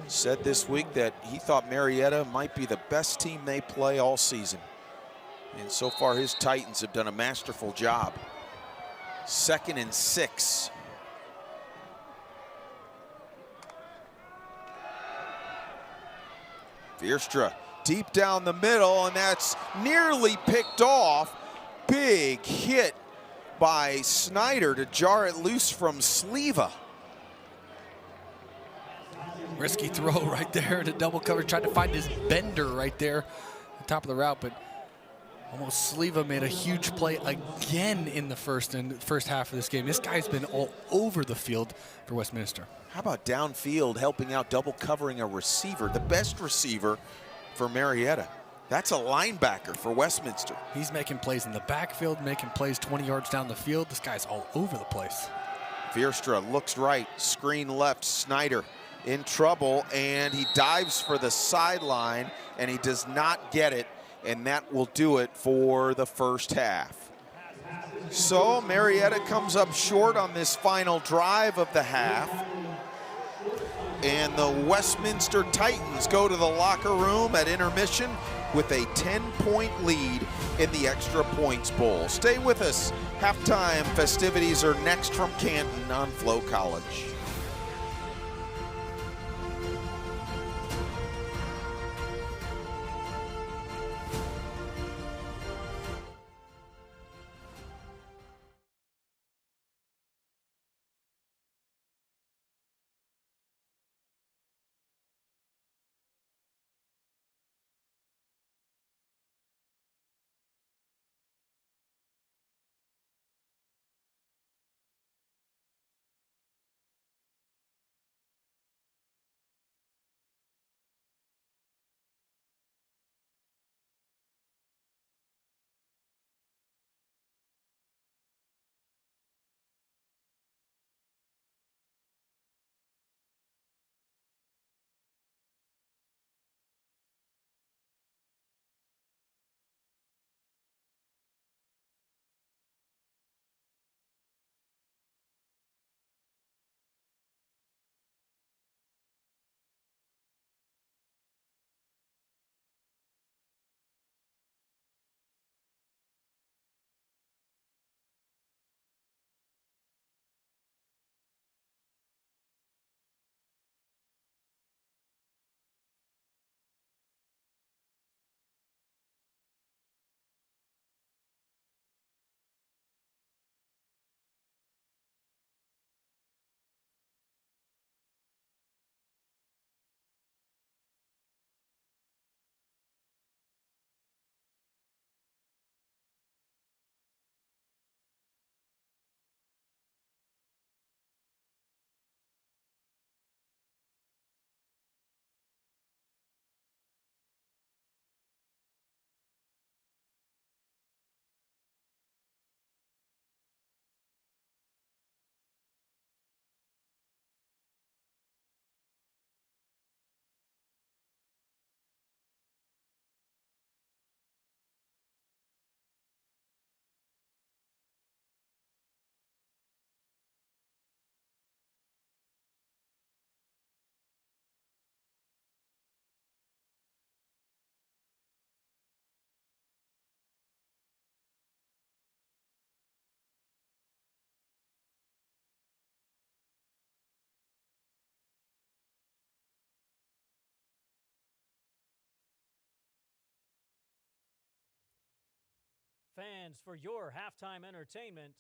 said this week that he thought Marietta might be the best team they play all season. And so far his Titans have done a masterful job. 2nd and 6. Veerstra deep down the middle, and that's nearly picked off. Big hit by Snyder to jar it loose from Sleva. Risky throw right there to double cover. Tried to find his bender right there at the top of the route, but almost Sleva made a huge play again in the first half of this game. This guy's been all over the field for Westminster. How about downfield helping out, double covering a receiver, the best receiver for Marietta? That's a linebacker for Westminster. He's making plays in the backfield, making plays 20 yards down the field. This guy's all over the place. Veerstra looks right, screen left, Snyder in trouble, and he dives for the sideline, and he does not get it, and that will do it for the first half. So Marietta comes up short on this final drive of the half, and the Westminster Titans go to the locker room at intermission with a 10-point lead in the Extra Points Bowl. Stay with us. Halftime festivities are next from Canton on Flo College. Fans, for your halftime entertainment,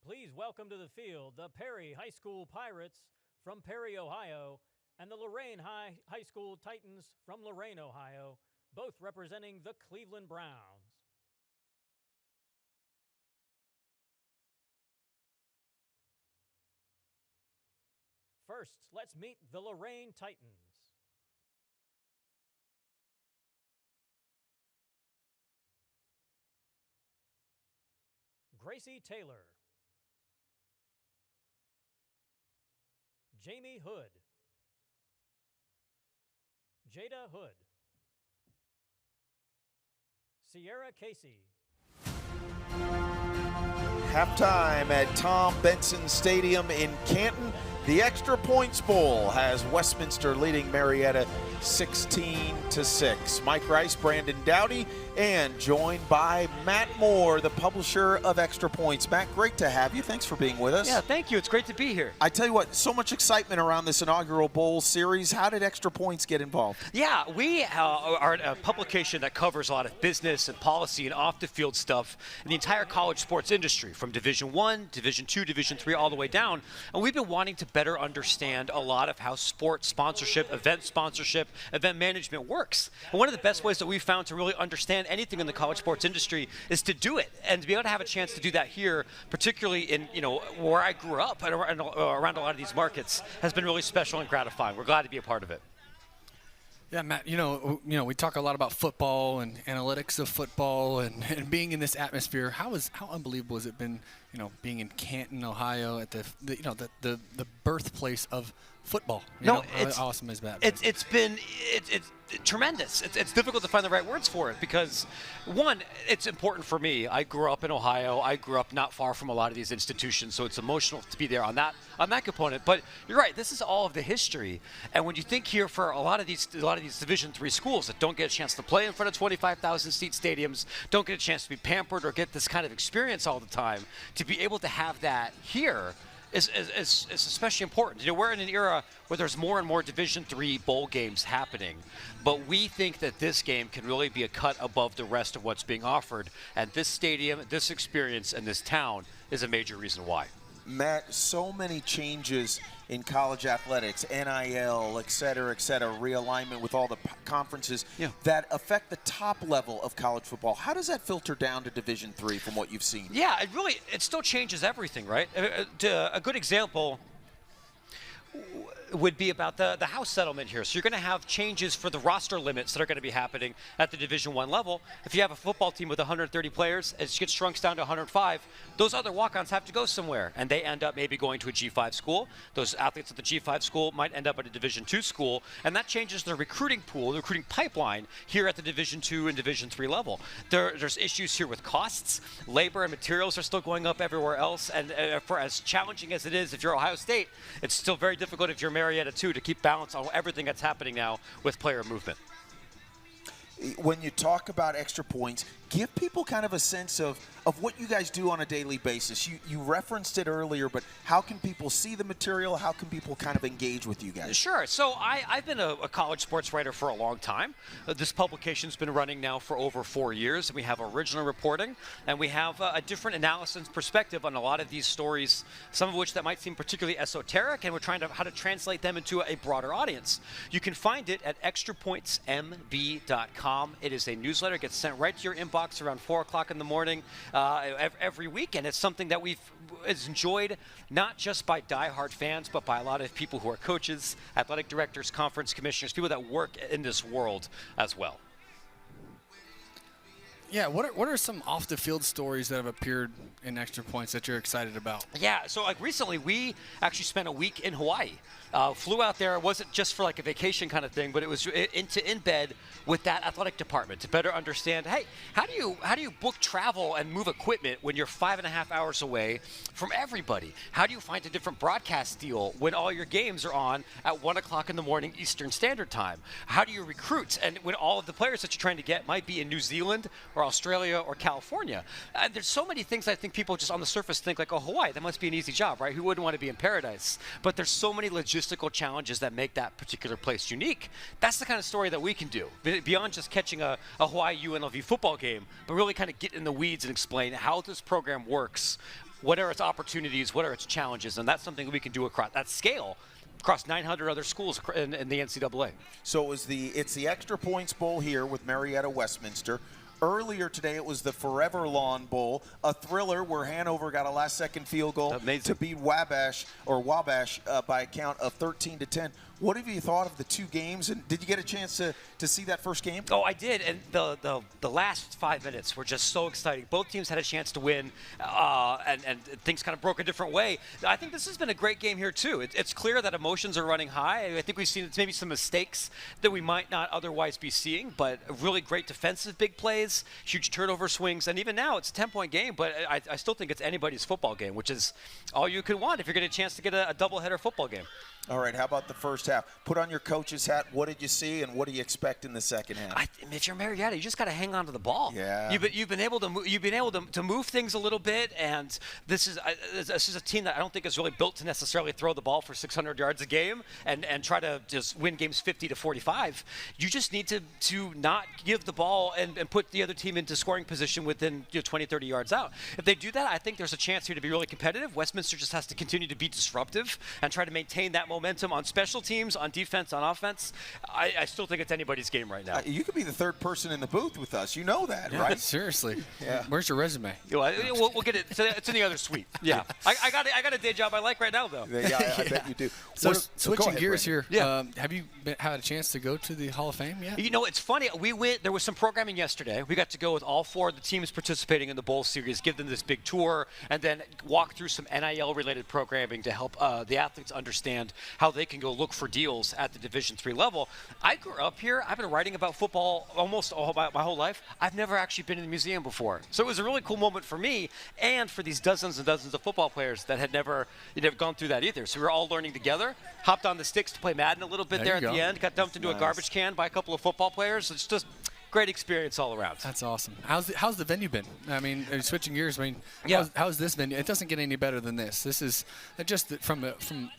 please welcome to the field the Perry High School Pirates from Perry, Ohio, and the Lorain High School Titans from Lorain, Ohio, both representing the Cleveland Browns. First, let's meet the Lorain Titans. Gracie Taylor, Jamie Hood, Jada Hood, Sierra Casey. Halftime at Tom Benson Stadium in Canton. The Extra Points Bowl has Westminster leading Marietta 16-6. Mike Rice, Brandon Dowdy, and joined by Matt Moore, the publisher of Extra Points. Matt, great to have you. Thanks for being with us. Yeah, thank you. It's great to be here. I tell you what, so much excitement around this inaugural bowl series. How did Extra Points get involved? Yeah, we are a publication that covers a lot of business and policy and off-the-field stuff in the entire college sports industry, from Division I, Division II, Division III, all the way down. And we've been wanting to better understand a lot of how sports sponsorship, event management works. And one of the best ways that we've found to really understand anything in the college sports industry is to do it, and to be able to have a chance to do that here, particularly in where I grew up and around a lot of these markets, has been really special and gratifying. We're glad to be a part of it. Yeah, Matt, we talk a lot about football and analytics of football and being in this atmosphere. How unbelievable has it been, being in Canton, Ohio, at the birthplace of football? It's awesome as that. It's been tremendous. It's difficult to find the right words for it because, one, it's important for me. I grew up in Ohio. I grew up not far from a lot of these institutions, so it's emotional to be there on that component. But you're right. This is all of the history. And when you think here, for a lot of these Division III schools that don't get a chance to play in front of 25,000 seat stadiums, don't get a chance to be pampered or get this kind of experience all the time, to be able to have that here is especially important. We're in an era where there's more and more Division III bowl games happening, but we think that this game can really be a cut above the rest of what's being offered, and this stadium, this experience, and this town is a major reason why. Matt, so many changes in college athletics, NIL, et cetera, realignment with all the conferences that affect the top level of college football. How does that filter down to Division III from what you've seen? Yeah, it still changes everything, right? A good example would be about the House settlement here. So you're going to have changes for the roster limits that are going to be happening at the Division I level. If you have a football team with 130 players, it gets shrunk down to 105. Those other walk-ons have to go somewhere, and they end up maybe going to a G5 school. Those athletes at the G5 school might end up at a Division II school, and that changes the recruiting pool, the recruiting pipeline here at the Division II and Division III level. There's issues here with costs. Labor and materials are still going up everywhere else, and for as challenging as it is, if you're Ohio State, it's still very difficult if you're Marietta too, to keep balance on everything that's happening now with player movement. When you talk about Extra Points, give people kind of a sense of what you guys do on a daily basis. You referenced it earlier, but how can people see the material? How can people kind of engage with you guys? Sure. So I've been a college sports writer for a long time. This publication's been running now for over 4 years. We have original reporting, and we have a different analysis perspective on a lot of these stories, some of which that might seem particularly esoteric, and we're trying to how to translate them into a broader audience. You can find it at extrapointsmb.com. It is a newsletter. It gets sent right to your inbox around 4 o'clock in the morning every week, and it's something that we've enjoyed not just by diehard fans, but by a lot of people who are coaches, athletic directors, conference commissioners, people that work in this world as well. Yeah, what are some off-the-field stories that have appeared in Extra Points that you're excited about? Yeah, so like recently we actually spent a week in Hawaii. Flew out there. It wasn't just for like a vacation kind of thing, but it was in bed with that athletic department to better understand, hey, how do you book travel and move equipment when you're 5.5 hours away from everybody? How do you find a different broadcast deal when all your games are on at 1 o'clock in the morning Eastern Standard Time? How do you recruit? And when all of the players that you're trying to get might be in New Zealand or Australia or California. There's so many things I think people just on the surface think like, oh, Hawaii, that must be an easy job, right? Who wouldn't want to be in paradise? But there's so many logistical challenges that make that particular place unique. That's the kind of story that we can do, beyond just catching a Hawaii UNLV football game, but really kind of get in the weeds and explain how this program works, what are its opportunities, what are its challenges, and that's something we can do across that scale across 900 other schools in the NCAA. So it's the Extra Points Bowl here with Marietta Westminster. Earlier today, it was the Forever Lawn Bowl, a thriller where Hanover got a last-second field goal to beat Wabash by a count of 13-10. What have you thought of the two games, and did you get a chance to see that first game? Oh, I did, and the last 5 minutes were just so exciting. Both teams had a chance to win, and things kind of broke a different way. I think this has been a great game here, too. It's clear that emotions are running high. I think we've seen maybe some mistakes that we might not otherwise be seeing, but really great defensive big plays, huge turnover swings, and even now it's a 10-point game, but I still think it's anybody's football game, which is all you could want if you're getting a chance to get a doubleheader football game. All right, how about the first half? Put on your coach's hat. What did you see, and what do you expect in the second half? If you're Marietta, you just got to hang on to the ball. Yeah. You've been able to move things a little bit, and this is a team that I don't think is really built to necessarily throw the ball for 600 yards a game and try to just win games 50-45. You just need to not give the ball and put the other team into scoring position within 20, 30 yards out. If they do that, I think there's a chance here to be really competitive. Westminster just has to continue to be disruptive and try to maintain that momentum on special teams, on defense, on offense. I still think it's anybody's game right now. You could be the third person in the booth with us. You know that, yeah, right? Seriously. Yeah. Where's your resume? We'll get it. It's in the other suite. Yeah. I got a day job I like right now, though. Yeah, I bet you do. So switching ahead, gears Brandon. here, Yeah. have you had a chance to go to the Hall of Fame yet? It's funny. We went. There was some programming yesterday. We got to go with all four of the teams participating in the bowl series, give them this big tour, and then walk through some NIL-related programming to help the athletes understand how they can go look for deals at the Division III level. I grew up here. I've been writing about football almost my whole life. I've never actually been in the museum before. So it was a really cool moment for me and for these dozens and dozens of football players that had never gone through that either. So we were all learning together, hopped on the sticks to play Madden a little bit there at the end, got dumped into a garbage can by a couple of football players. It's just great experience all around. That's awesome. How's the venue been? I mean, switching gears. I mean, how's this venue? It doesn't get any better than this. This is just from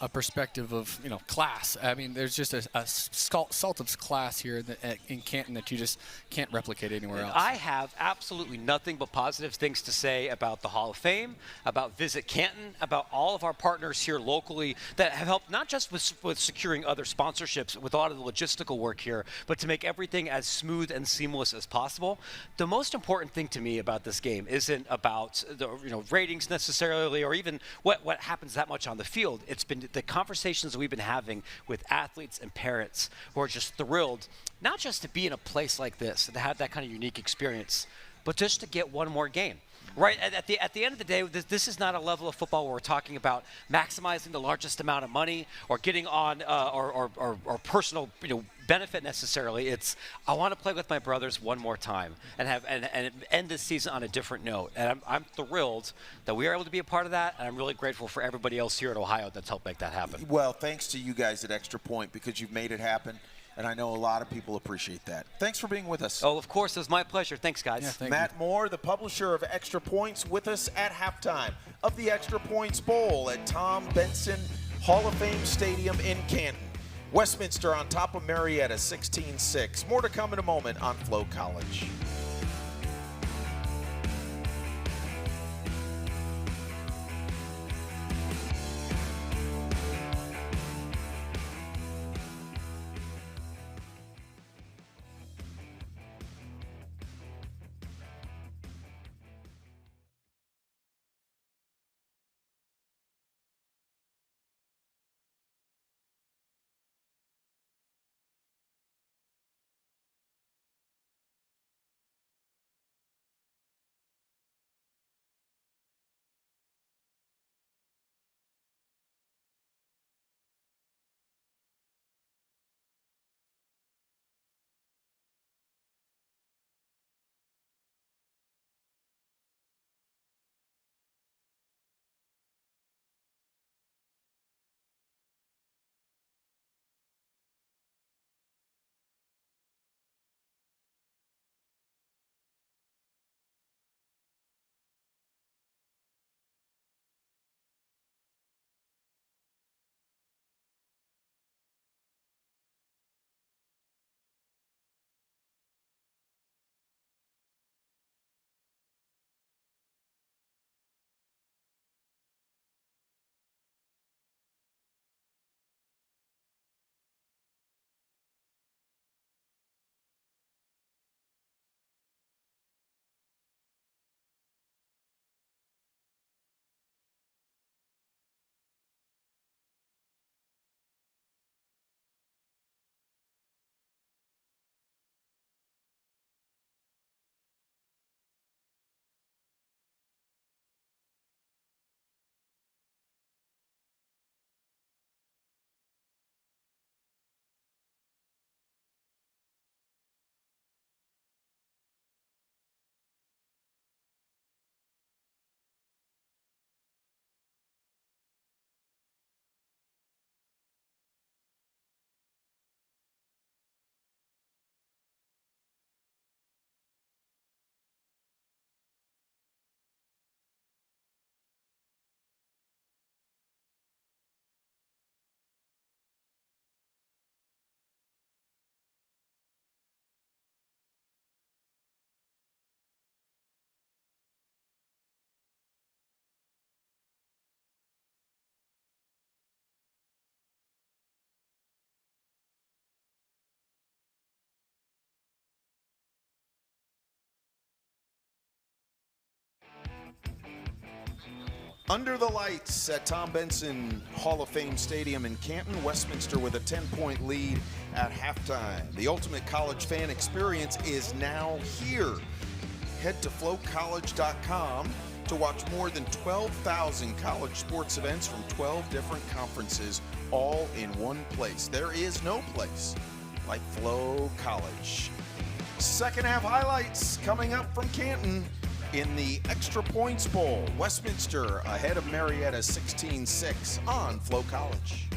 a perspective of class. I mean, there's just a salt of class here in Canton that you just can't replicate anywhere else. I have absolutely nothing but positive things to say about the Hall of Fame, about Visit Canton, about all of our partners here locally that have helped not just with securing other sponsorships with a lot of the logistical work here, but to make everything as smooth and seamless as possible. The most important thing to me about this game isn't about the ratings necessarily, or even what happens that much on the field. It's been the conversations that we've been having with athletes and parents who are just thrilled, not just to be in a place like this, to have that kind of unique experience, but just to get one more game. Right, at the end of the day, this is not a level of football where we're talking about maximizing the largest amount of money or getting on or personal benefit necessarily. It's I want to play with my brothers one more time and end this season on a different note. And I'm thrilled that we are able to be a part of that, and I'm really grateful for everybody else here at Ohio that's helped make that happen. Well, thanks to you guys at Extra Point, because you've made it happen. And I know a lot of people appreciate that. Thanks for being with us. Oh, of course. It was my pleasure. Thanks, guys. Yeah, Matt Moore, the publisher of Extra Points, with us at halftime of the Extra Points Bowl at Tom Benson Hall of Fame Stadium in Canton. Westminster on top of Marietta, 16-6. More to come in a moment on Flo College. Under the lights at Tom Benson Hall of Fame Stadium in Canton, Westminster with a 10-point lead at halftime. The ultimate college fan experience is now here. Head to FloCollege.com to watch more than 12,000 college sports events from 12 different conferences, all in one place. There is no place like Flo College. Second half highlights coming up from Canton in the Extra Points Bowl. Westminster ahead of Marietta 16-6 on Flo College.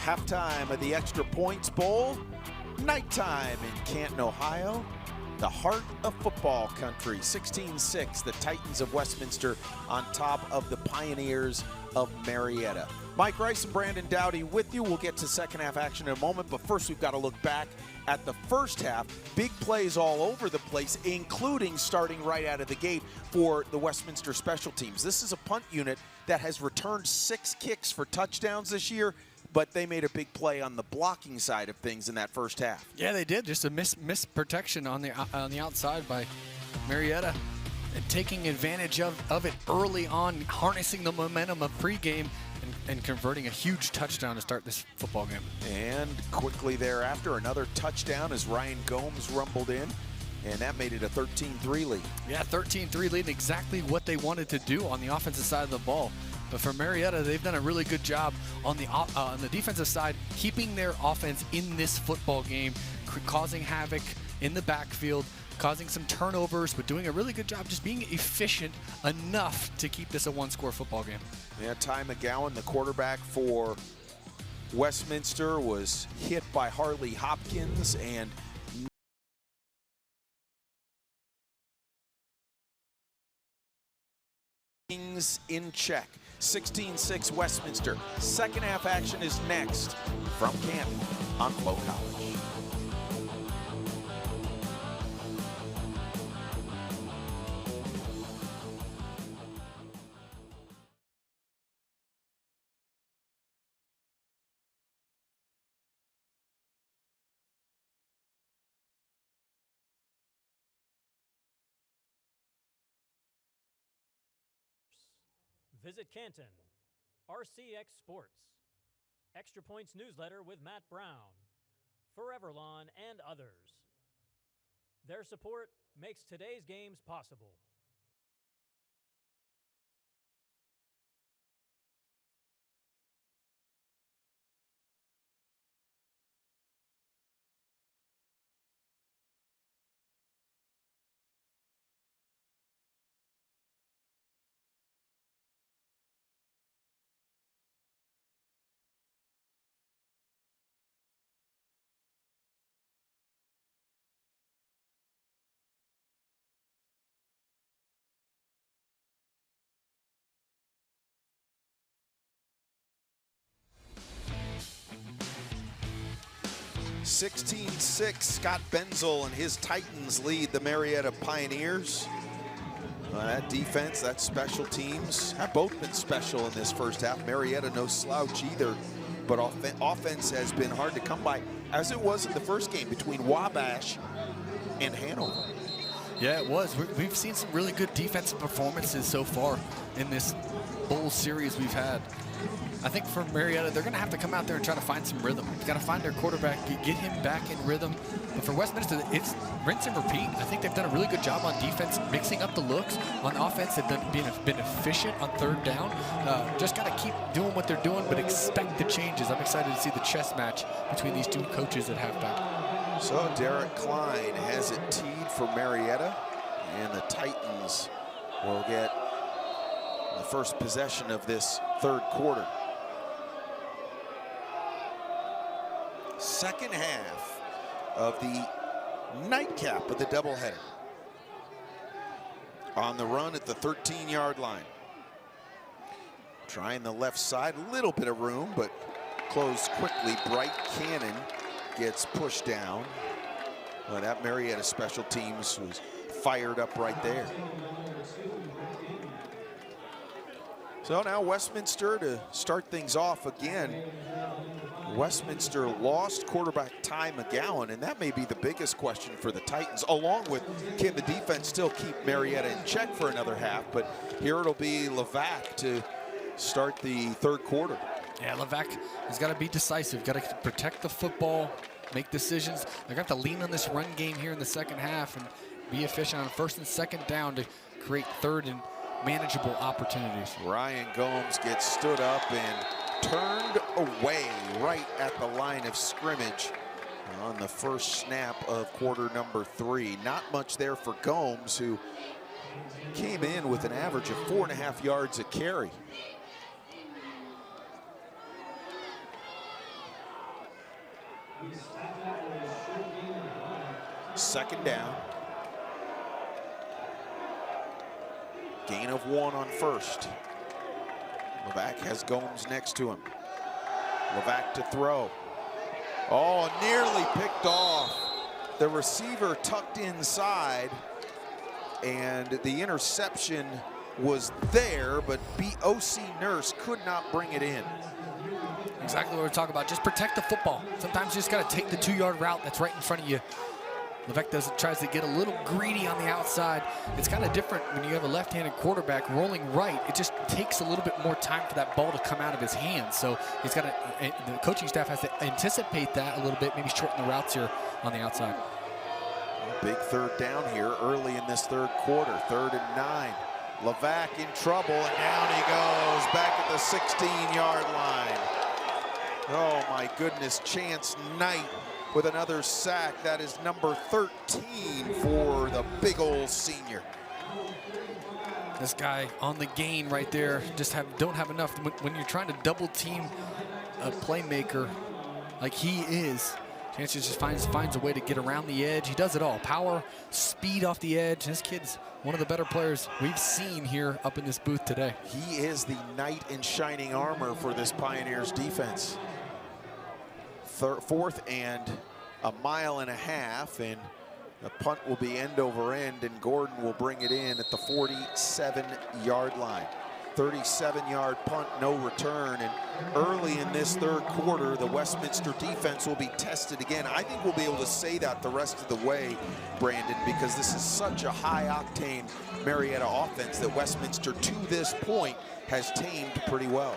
Halftime of the Extra Points Bowl, nighttime in Canton, Ohio. The heart of football country, 16-6, the Titans of Westminster on top of the Pioneers of Marietta. Mike Rice and Brandon Dowdy with you. We'll get to second half action in a moment, but first we've got to look back at the first half. Big plays all over the place, including starting right out of the gate for the Westminster special teams. This is a punt unit that has returned 6 kicks for touchdowns this year, but they made a big play on the blocking side of things in that first half. Yeah, they did. Just a miss protection on the outside by Marietta, and taking advantage of it early on, harnessing the momentum of pregame and converting a huge touchdown to start this football game. And quickly thereafter, another touchdown as Ryan Gomes rumbled in, and that made it a 13-3 lead. Yeah, 13-3 lead, exactly what they wanted to do on the offensive side of the ball. But for Marietta, they've done a really good job on the defensive side, keeping their offense in this football game, causing havoc in the backfield, causing some turnovers, but doing a really good job just being efficient enough to keep this a one-score football game. Yeah, Ty McGowan, the quarterback for Westminster, was hit by Harley Hopkins and in check. 16-6 Westminster. Second half action is next from Canton on Flo College. visit Canton. RCX Sports. Extra Points newsletter with Matt Brown. Forever Lawn and others. Their support makes today's games possible. (16-6), Scott Benzel and his Titans lead the Marietta Pioneers. That defense, that special teams have both been special in this first half. Marietta no slouch either, but offense has been hard to come by, as it was in the first game between Wabash and Hanover. Yeah, it was. We've seen some really good defensive performances so far in this bowl series we've had. I think for Marietta, they're going to have to come out there and try to find some rhythm. They've got to find their quarterback, get him back in rhythm. But for Westminster, it's rinse and repeat. I think they've done a really good job on defense, mixing up the looks. On offense, they've been efficient on third down. Just got to keep doing what they're doing, but expect the changes. I'm excited to see the chess match between these two coaches at halftime. So Derek Klein has it teed for Marietta, and the Titans will get the first possession of this third quarter. Second half of the nightcap of the doubleheader. On the run at the 13-yard line. Trying the left side, a little bit of room, but closed quickly. Bright Cannon gets pushed down. Well, that Marietta special teams was fired up right there. So now Westminster to start things off again. Westminster lost quarterback Ty McGowan, and that may be the biggest question for the Titans, along with can the defense still keep Marietta in check for another half. But here it'll be Levac to start the third quarter. Yeah, Levac has got to be decisive, got to protect the football, make decisions. They're going to have to lean on this run game here in the second half and be efficient on first and second down to create third and manageable opportunities. Ryan Gomes gets stood up and turned away right at the line of scrimmage on the first snap of quarter number 3. Not much there for Gomes, who came in with an average of 4.5 yards a carry. Second down. Gain of 1 on first. Levac has Gomes next to him. Levac to throw. Oh, nearly picked off. The receiver tucked inside, and the interception was there, but O.C. Nurse could not bring it in. Exactly what we're talking about. Just protect the football. Sometimes you just got to take the 2-yard route that's right in front of you. Levac tries to get a little greedy on the outside. It's kind of different when you have a left-handed quarterback rolling right. It just takes a little bit more time for that ball to come out of his hands. So he's got to, the coaching staff has to anticipate that a little bit, maybe shorten the routes here on the outside. Big third down here early in this third quarter, 3rd and 9. Levac in trouble, and down he goes back at the 16-yard line. Oh my goodness, Chance Knight with another sack. That is number 13 for the big old senior. This guy on the gain right there, just don't have enough. When you're trying to double team a playmaker like he is, Chance just finds a way to get around the edge. He does it all. Power, speed off the edge. This kid's one of the better players we've seen here up in this booth today. He is the knight in shining armor for this Pioneers defense. 4th and 1.5 miles, and the punt will be end over end, and Gordon will bring it in at the 47-yard line. 37-yard punt, no return. And early in this third quarter, the Westminster defense will be tested again. I think we'll be able to say that the rest of the way, Brandon, because this is such a high-octane Marietta offense that Westminster, to this point, has tamed pretty well.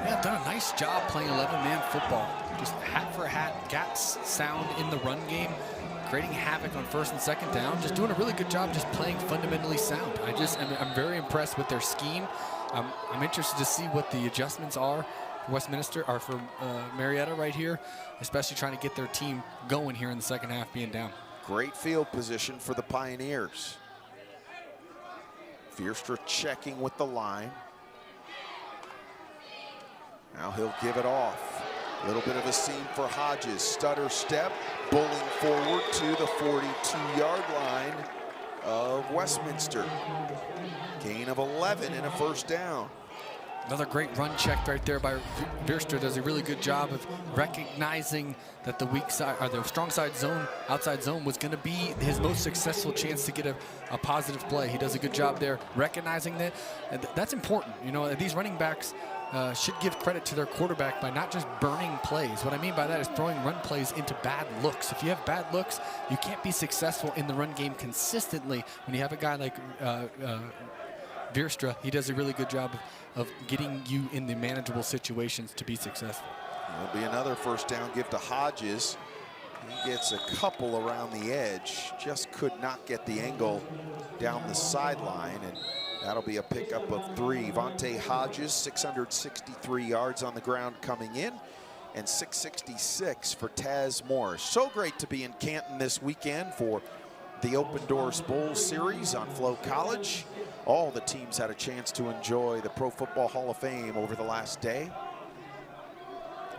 Yeah, done a nice job playing 11-man football. Just hat for hat, gats sound in the run game, creating havoc on first and second down, just doing a really good job just playing fundamentally sound. I'm very impressed with their scheme. I'm interested to see what the adjustments are for Westminster, or for Marietta right here, especially trying to get their team going here in the second half being down. Great field position for the Pioneers. Fierstra checking with the line. Now he'll give it off. A little bit of a seam for Hodges. Stutter step, bowling forward to the 42-yard line of Westminster. Gain of 11 and a first down. Another great run check right there by Fierstra. Does a really good job of recognizing that the weak side, or the strong side zone, outside zone, was going to be his most successful chance to get a positive play. He does a good job there recognizing that. And that's important. You know, these running backs should give credit to their quarterback by not just burning plays. What I mean by that is throwing run plays into bad looks. If you have bad looks, you can't be successful in the run game consistently. When you have a guy like Fierstra, he does a really good job of getting you in the manageable situations to be successful. There'll be another first down give to Hodges. He gets a couple around the edge, just could not get the angle down the sideline, and that'll be a pickup of 3. Vontae Hodges, 663 yards on the ground coming in, and 666 for Taz Morris. So great to be in Canton this weekend for the Open Doors Bowl Series on Flo College. All the teams had a chance to enjoy the Pro Football Hall of Fame over the last day.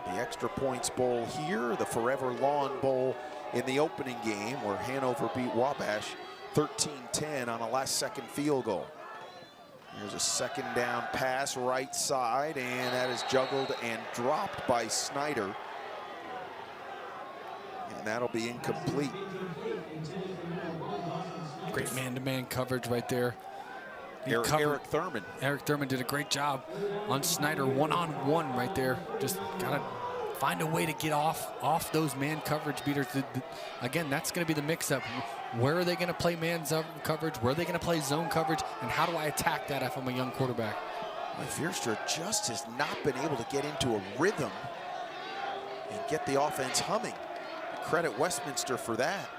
The Extra Points Bowl here, the Forever Lawn Bowl in the opening game, where Hanover beat Wabash 13-10 on a last-second field goal. Here's a second down pass right side, and that is juggled and dropped by Snyder. And that'll be incomplete. Great man-to-man coverage right there. Eric Thurman. Eric Thurman did a great job on Snyder, one-on-one right there. Just gotta find a way to get off those man coverage beaters. Again, that's going to be the mix-up. Where are they going to play man coverage? Where are they going to play zone coverage? And how do I attack that if I'm a young quarterback? Well, Fierstra just has not been able to get into a rhythm and get the offense humming. Credit Westminster for that.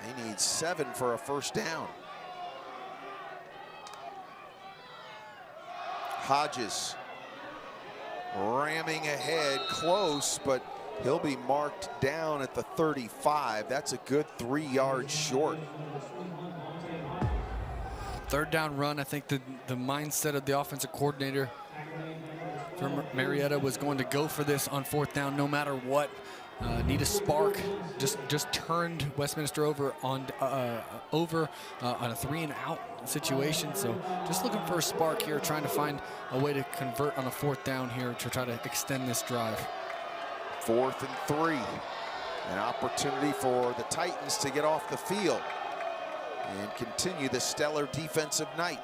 They need 7 for a first down. Hodges ramming ahead, close, but he'll be marked down at the 35. That's a good 3 yards short. Third down run. I think the mindset of the offensive coordinator for Marietta was going to go for this on fourth down no matter what. Need a spark. Just turned Westminster over on a 3-and-out situation. So just looking for a spark here, trying to find a way to convert on a fourth down here to try to extend this drive. 4th and 3. An opportunity for the Titans to get off the field and continue the stellar defensive night.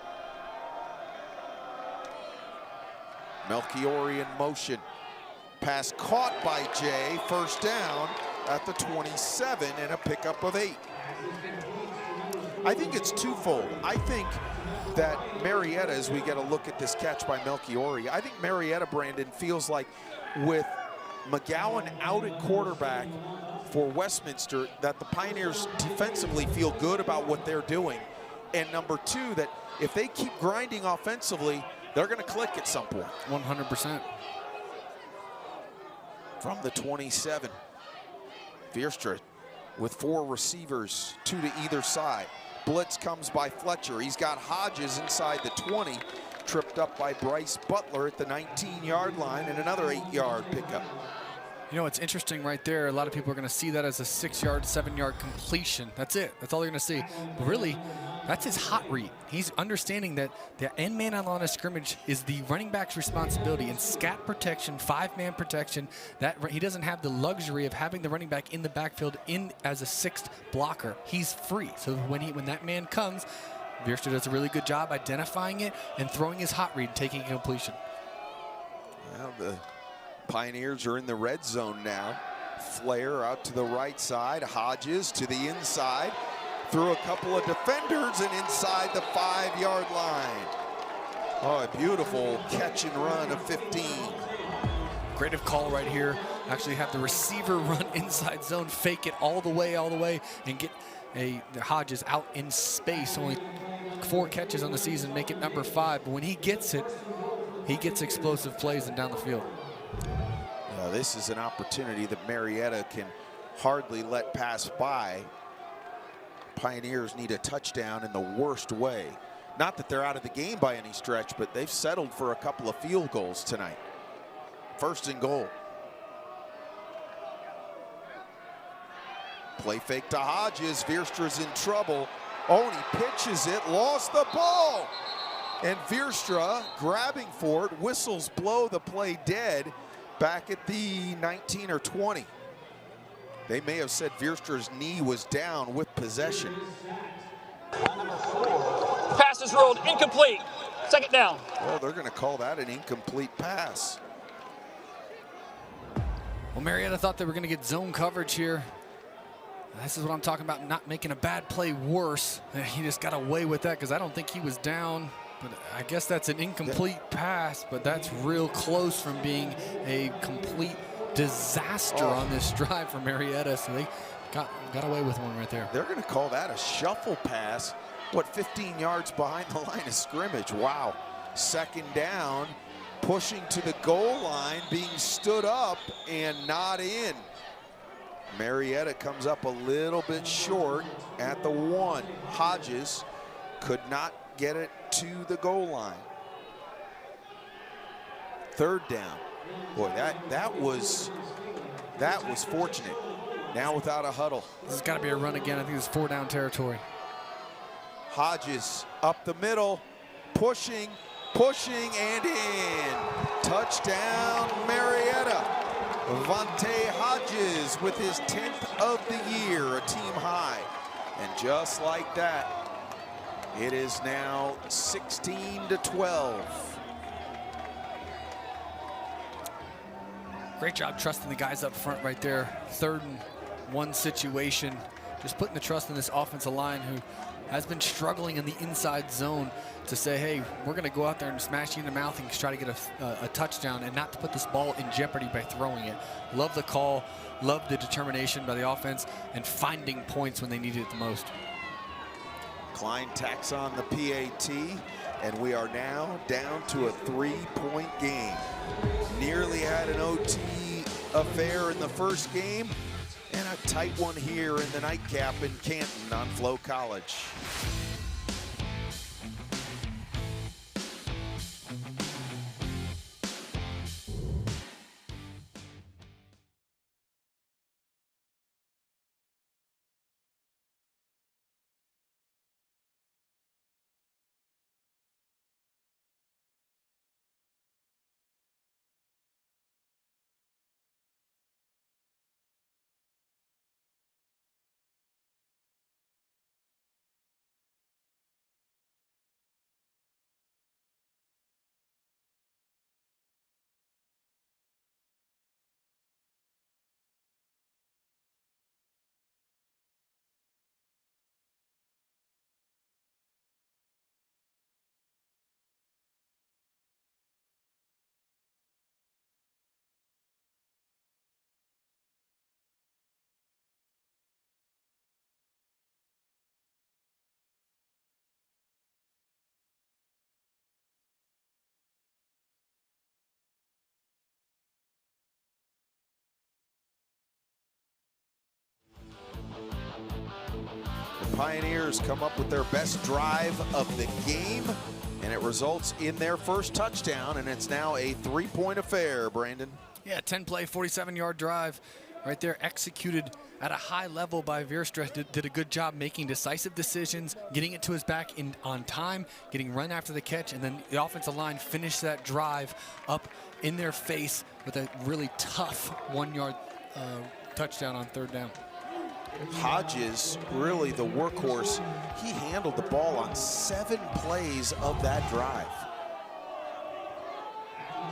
Melchiori in motion. Pass caught by Jay, first down at the 27 and a pickup of 8. I think it's twofold. I think that Marietta, as we get a look at this catch by Melchiori, I think Marietta, Brandon, feels like with McGowan out at quarterback for Westminster, that the Pioneers defensively feel good about what they're doing. And number 2, that if they keep grinding offensively, they're going to click at some point. 100%. From the 27, Fierstra with 4 receivers, 2 to either side. Blitz comes by Fletcher. He's got Hodges inside the 20, tripped up by Bryce Butler at the 19-yard line, and another 8-yard pickup. You know, it's interesting right there. A lot of people are going to see that as a 6-yard, 7-yard completion. That's it. That's all they're going to see. But really, that's his hot read. He's understanding that the end man on line of scrimmage is the running back's responsibility. In scat protection, 5-man protection, that he doesn't have the luxury of having the running back in the backfield in as a 6th blocker. He's free. So when that man comes, Wierster does a really good job identifying it and throwing his hot read, taking a completion. Well, the Pioneers are in the red zone now. Flair out to the right side, Hodges to the inside, through a couple of defenders and inside the 5-yard line. Oh, a beautiful catch and run of 15. Creative call right here. Actually have the receiver run inside zone, fake it all the way, and get the Hodges out in space. Only 4 catches on the season, make it number 5. But when he gets it, he gets explosive plays and down the field. Now, this is an opportunity that Marietta can hardly let pass by. Pioneers need a touchdown in the worst way. Not that they're out of the game by any stretch, but they've settled for a couple of field goals tonight. 1st and goal. Play fake to Hodges. Wierstra's in trouble. Oh, and he pitches it, lost the ball. And Wierstra grabbing for it, whistles blow the play dead back at the 19 or 20. They may have said Wierstra's knee was down with possession. Pass is ruled incomplete. 2nd down. Well, they're going to call that an incomplete pass. Well, Marietta thought they were going to get zone coverage here. This is what I'm talking about, not making a bad play worse. He just got away with that because I don't think he was down. But I guess that's an incomplete pass, but that's real close from being a complete disaster on this drive for Marietta. So they got away with one right there. They're going to call that a shuffle pass. What, 15 yards behind the line of scrimmage? Wow. 2nd down, pushing to the goal line, being stood up and not in. Marietta comes up a little bit short at the 1. Hodges could not get it to the goal line. 3rd down. Boy, that was fortunate. Now without a huddle. This has got to be a run again. I think it's 4-down territory. Hodges up the middle, pushing and in. Touchdown Marietta. Vontae Hodges with his 10th of the year, a team high. And just like that, it is now 16-12. Great job trusting the guys up front right there. 3rd and 1 situation. Just putting the trust in this offensive line who has been struggling in the inside zone to say, hey, we're going to go out there and smash you in the mouth and try to get a touchdown and not to put this ball in jeopardy by throwing it. Love the call, love the determination by the offense and finding points when they needed it the most. Klein tacks on the PAT, and we are now down to a 3-point game. Nearly had an OT affair in the first game, and a tight one here in the nightcap in Canton on Flo College. The Pioneers come up with their best drive of the game, and it results in their first touchdown, and it's now a 3-point affair, Brandon. Yeah, 10-play, 47-yard drive right there, executed at a high level by Wierstra. Did a good job making decisive decisions, getting it to his back on time, getting run after the catch, and then the offensive line finished that drive up in their face with a really tough 1-yard touchdown on 3rd down. Hodges, really the workhorse, he handled the ball on 7 plays of that drive.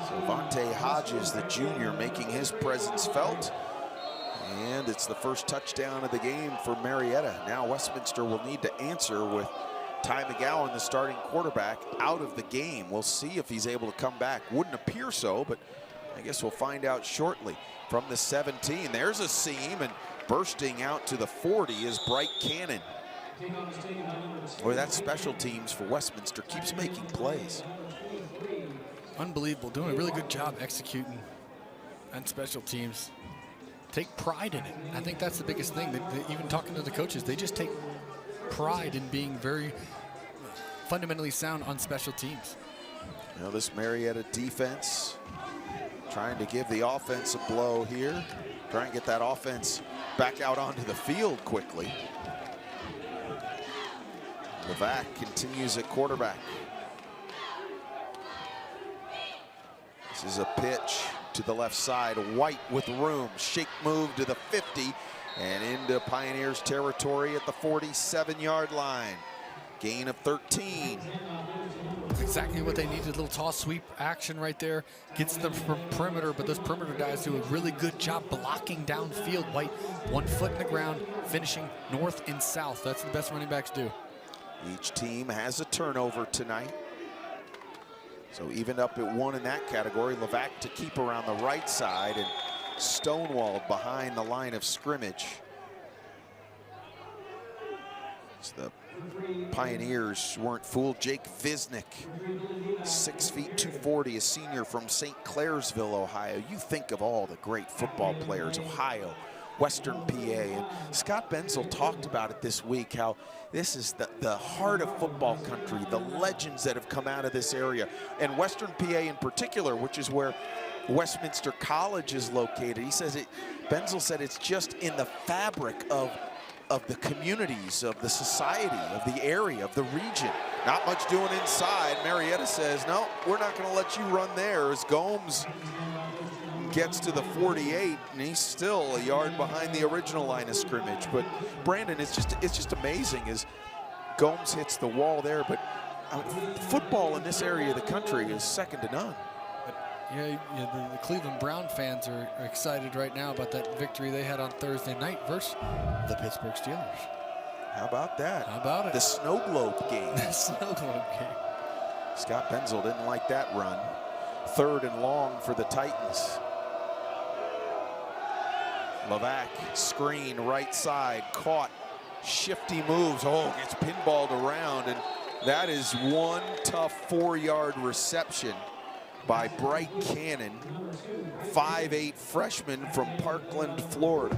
So Vontae Hodges, the junior, making his presence felt. And it's the first touchdown of the game for Marietta. Now Westminster will need to answer with Ty McGowan, the starting quarterback, out of the game. We'll see if he's able to come back. Wouldn't appear so, but I guess we'll find out shortly. From the 17, there's a seam, and bursting out to the 40 is Bright Cannon. Boy, that special teams for Westminster keeps making plays. Unbelievable, doing a really good job executing on special teams. Take pride in it. I think that's the biggest thing. Even talking to the coaches, they just take pride in being very fundamentally sound on special teams. You know, this Marietta defense trying to give the offense a blow here. Try and get that offense back out onto the field quickly. Levac continues at quarterback. This is a pitch to the left side. White with room. Shake move to the 50 and into Pioneers territory at the 47-yard line. Gain of 13. Exactly what they needed. A little toss sweep action right there. Gets them from perimeter, but those perimeter guys do a really good job blocking downfield. White, 1 foot in the ground, finishing north and south. That's the best running backs do. Each team has a turnover tonight. So even up at 1 in that category. Levac to keep around the right side and stonewalled behind the line of scrimmage. It's the Pioneers weren't fooled. Jake Visnick, 6 feet 240, a senior from St. Clairsville, Ohio. You think of all the great football players, Ohio, Western PA, and Scott Benzel talked about it this week, how this is the heart of football country, the legends that have come out of this area, and Western PA in particular, which is where Westminster College is located. He says Benzel said it's just in the fabric of the communities, of the society, of the area, of the region. Not much doing inside. Marietta says, no, we're not going to let you run there, as Gomes gets to the 48, and he's still a yard behind the original line of scrimmage. But Brandon, it's just amazing as Gomes hits the wall there. But football in this area of the country is second to none. Yeah, the Cleveland Brown fans are excited right now about that victory they had on Thursday night versus the Pittsburgh Steelers. How about that? How about it? The snow globe game. The snow globe game. Scott Benzel didn't like that run. 3rd and long for the Titans. Levac, screen, right side, caught, shifty moves. Oh, gets pinballed around, and that is one tough 4-yard reception by Bright Cannon, 5'8" freshman from Parkland, Florida.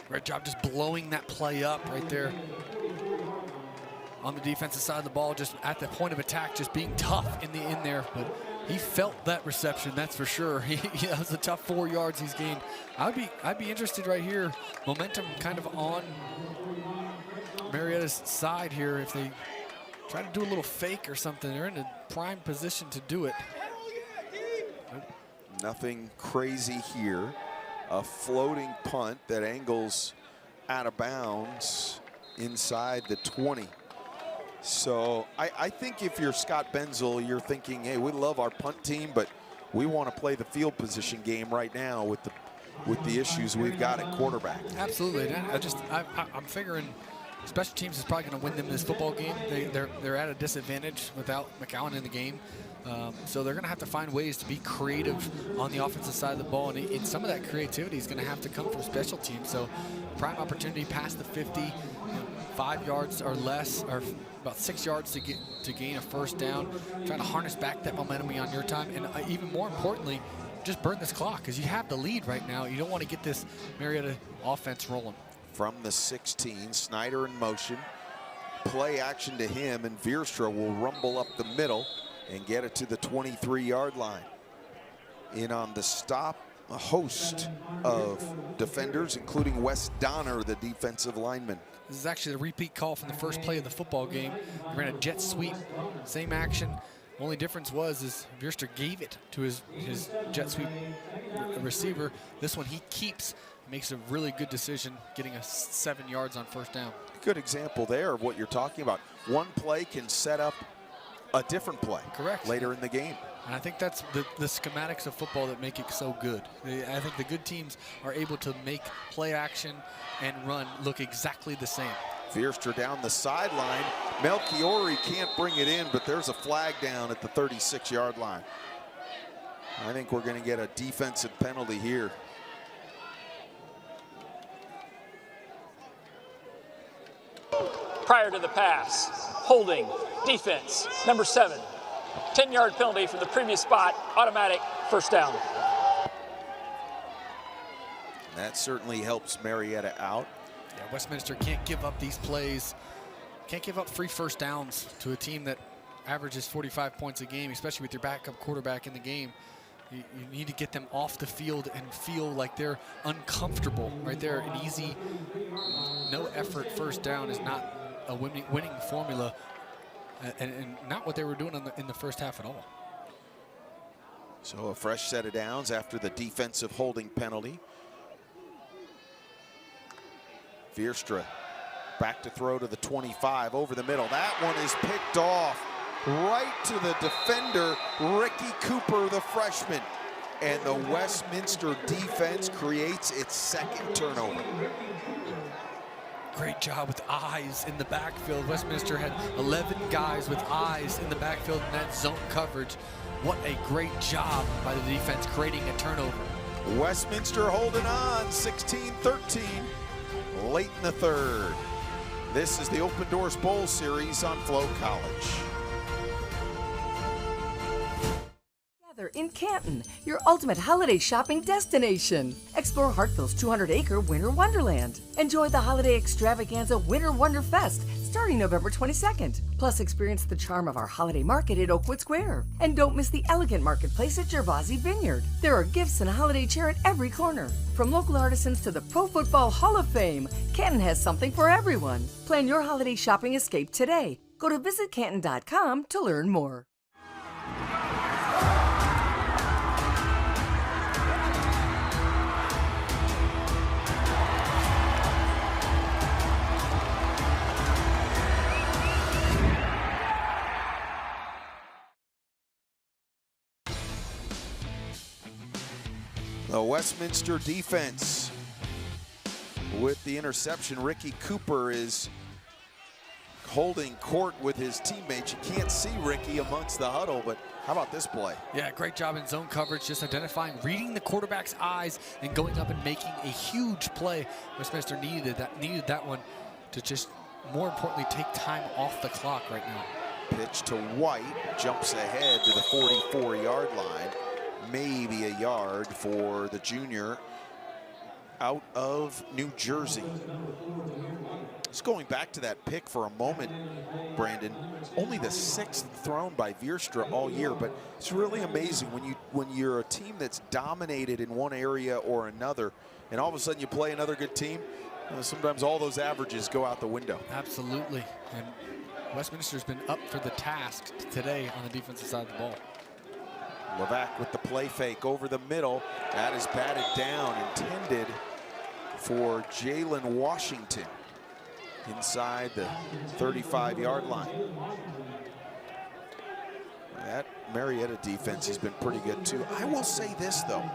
Great job just blowing that play up right there on the defensive side of the ball, just at the point of attack, just being tough in there. But he felt that reception, that's for sure. That was a tough 4 yards he's gained. I'd be interested right here. Momentum kind of on Marietta's side here. If they try to do a little fake or something, they're in a prime position to do it. Nothing crazy here. A floating punt that angles out of bounds inside the 20. So I think if you're Scott Benzel, you're thinking, hey, we love our punt team, but we want to play the field position game right now with the issues we've got at quarterback. Absolutely. I'm figuring special teams is probably going to win them this football game. They're at a disadvantage without McGowan in the game. So they're going to have to find ways to be creative on the offensive side of the ball, and some of that creativity is going to have to come from special teams. So prime opportunity past the 50, 5 yards or less, or about 6 yards to gain a first down. Trying to harness back that momentum on your time, and even more importantly, just burn this clock, because you have the lead right now. You don't want to get this Marietta offense rolling. From the 16, Snyder in motion. Play action to him, and Veerstra will rumble up the middle and get it to the 23-yard line. In on the stop, a host of defenders, including Wes Donner, the defensive lineman. This is actually a repeat call from the first play of the football game. We ran a jet sweep, same action. Only difference is Wierster gave it to his jet sweep receiver. This one he keeps, makes a really good decision, getting us 7 yards on first down. Good example there of what you're talking about. One play can set up a different play. Correct. Later in the game. And I think that's the schematics of football that make it so good. I think the good teams are able to make play action and run look exactly the same. Wierster down the sideline. Melchiori can't bring it in, but there's a flag down at the 36-yard line. I think we're going to get a defensive penalty here. Prior to the pass, holding, defense, number 7. 10-yard penalty from the previous spot, automatic first down. That certainly helps Marietta out. Yeah, Westminster can't give up these plays, can't give up free first downs to a team that averages 45 points a game, especially with your backup quarterback in the game. You need to get them off the field and feel like they're uncomfortable right there. An easy, no effort first down is not a winning formula, and not what they were doing in the first half at all. So a fresh set of downs after the defensive holding penalty. Wierster back to throw to the 25 over the middle. That one is picked off right to the defender, Ricky Cooper, the freshman. And the Westminster defense creates its second turnover. Great job with eyes in the backfield. Westminster had 11 guys with eyes in the backfield in that zone coverage. What a great job by the defense creating a turnover. Westminster holding on, 16-13, late in the third. This is the Open Doors Bowl series on Flo College. In Canton, your ultimate holiday shopping destination. Explore Hartville's 200-acre Winter Wonderland. Enjoy the holiday extravaganza Winter Wonder Fest starting November 22nd. Plus, experience the charm of our holiday market at Oakwood Square. And don't miss the elegant marketplace at Gervasi Vineyard. There are gifts and holiday cheer at every corner. From local artisans to the Pro Football Hall of Fame, Canton has something for everyone. Plan your holiday shopping escape today. Go to visitcanton.com to learn more. The Westminster defense with the interception. Ricky Cooper is holding court with his teammates. You can't see Ricky amongst the huddle, but how about this play? Yeah, great job in zone coverage, just identifying, reading the quarterback's eyes and going up and making a huge play. Westminster needed that one to just, more importantly, take time off the clock right now. Pitch to White, jumps ahead to the 44-yard line. Maybe a yard for the junior out of New Jersey. Just going back to that pick for a moment, Brandon, only the 6th thrown by Wierster all year, but it's really amazing when you're a team that's dominated in one area or another, and all of a sudden you play another good team, sometimes all those averages go out the window. Absolutely, and Westminster's been up for the task today on the defensive side of the ball. Levac with the play fake over the middle. That is batted down, intended for Jalen Washington inside the 35-yard line. That Marietta defense has been pretty good too. I will say this though,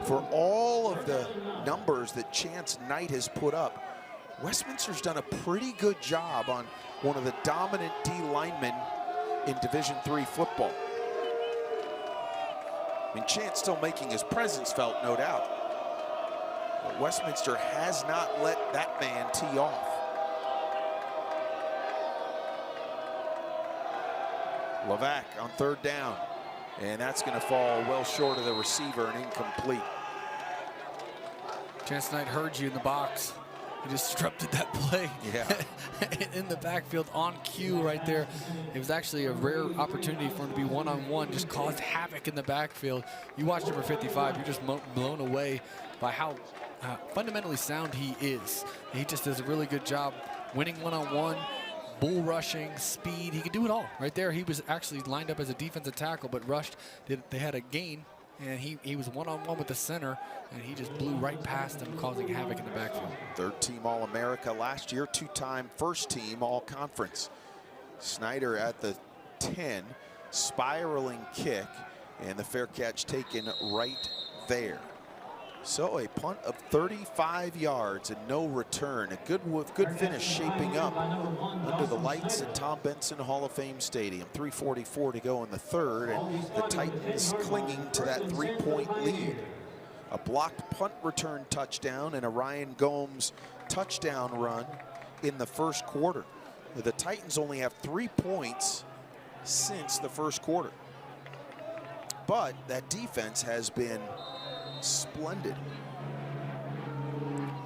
for all of the numbers that Chance Knight has put up, Westminster's done a pretty good job on one of the dominant D linemen in Division III football. I mean, Chance still making his presence felt, no doubt. But Westminster has not let that man tee off. Levac on third down. And that's going to fall well short of the receiver and incomplete. Chance Knight heard you in the box. He disrupted that play. Yeah. In the backfield on cue right there. It was actually a rare opportunity for him to be one-on-one, just caused havoc in the backfield. You watch number 55, you're just blown away by how fundamentally sound he is. He just does a really good job winning one-on-one, bull rushing, speed. He could do it all. Right there, he was actually lined up as a defensive tackle, but rushed. They had a gain, and he was one-on-one with the center, and he just blew right past him, causing havoc in the backfield. Third-team All-America last year, two-time first-team All-Conference. Snyder at the 10, spiraling kick, and the fair catch taken right there. So a punt of 35 yards and no return. A good finish shaping up under the lights at Tom Benson Hall of Fame Stadium. 3:44 to go in the third, and the Titans clinging to that 3-point lead. A blocked punt return touchdown and a Ryan Gomes touchdown run in the first quarter. The Titans only have 3 points since the first quarter. But that defense has been splendid.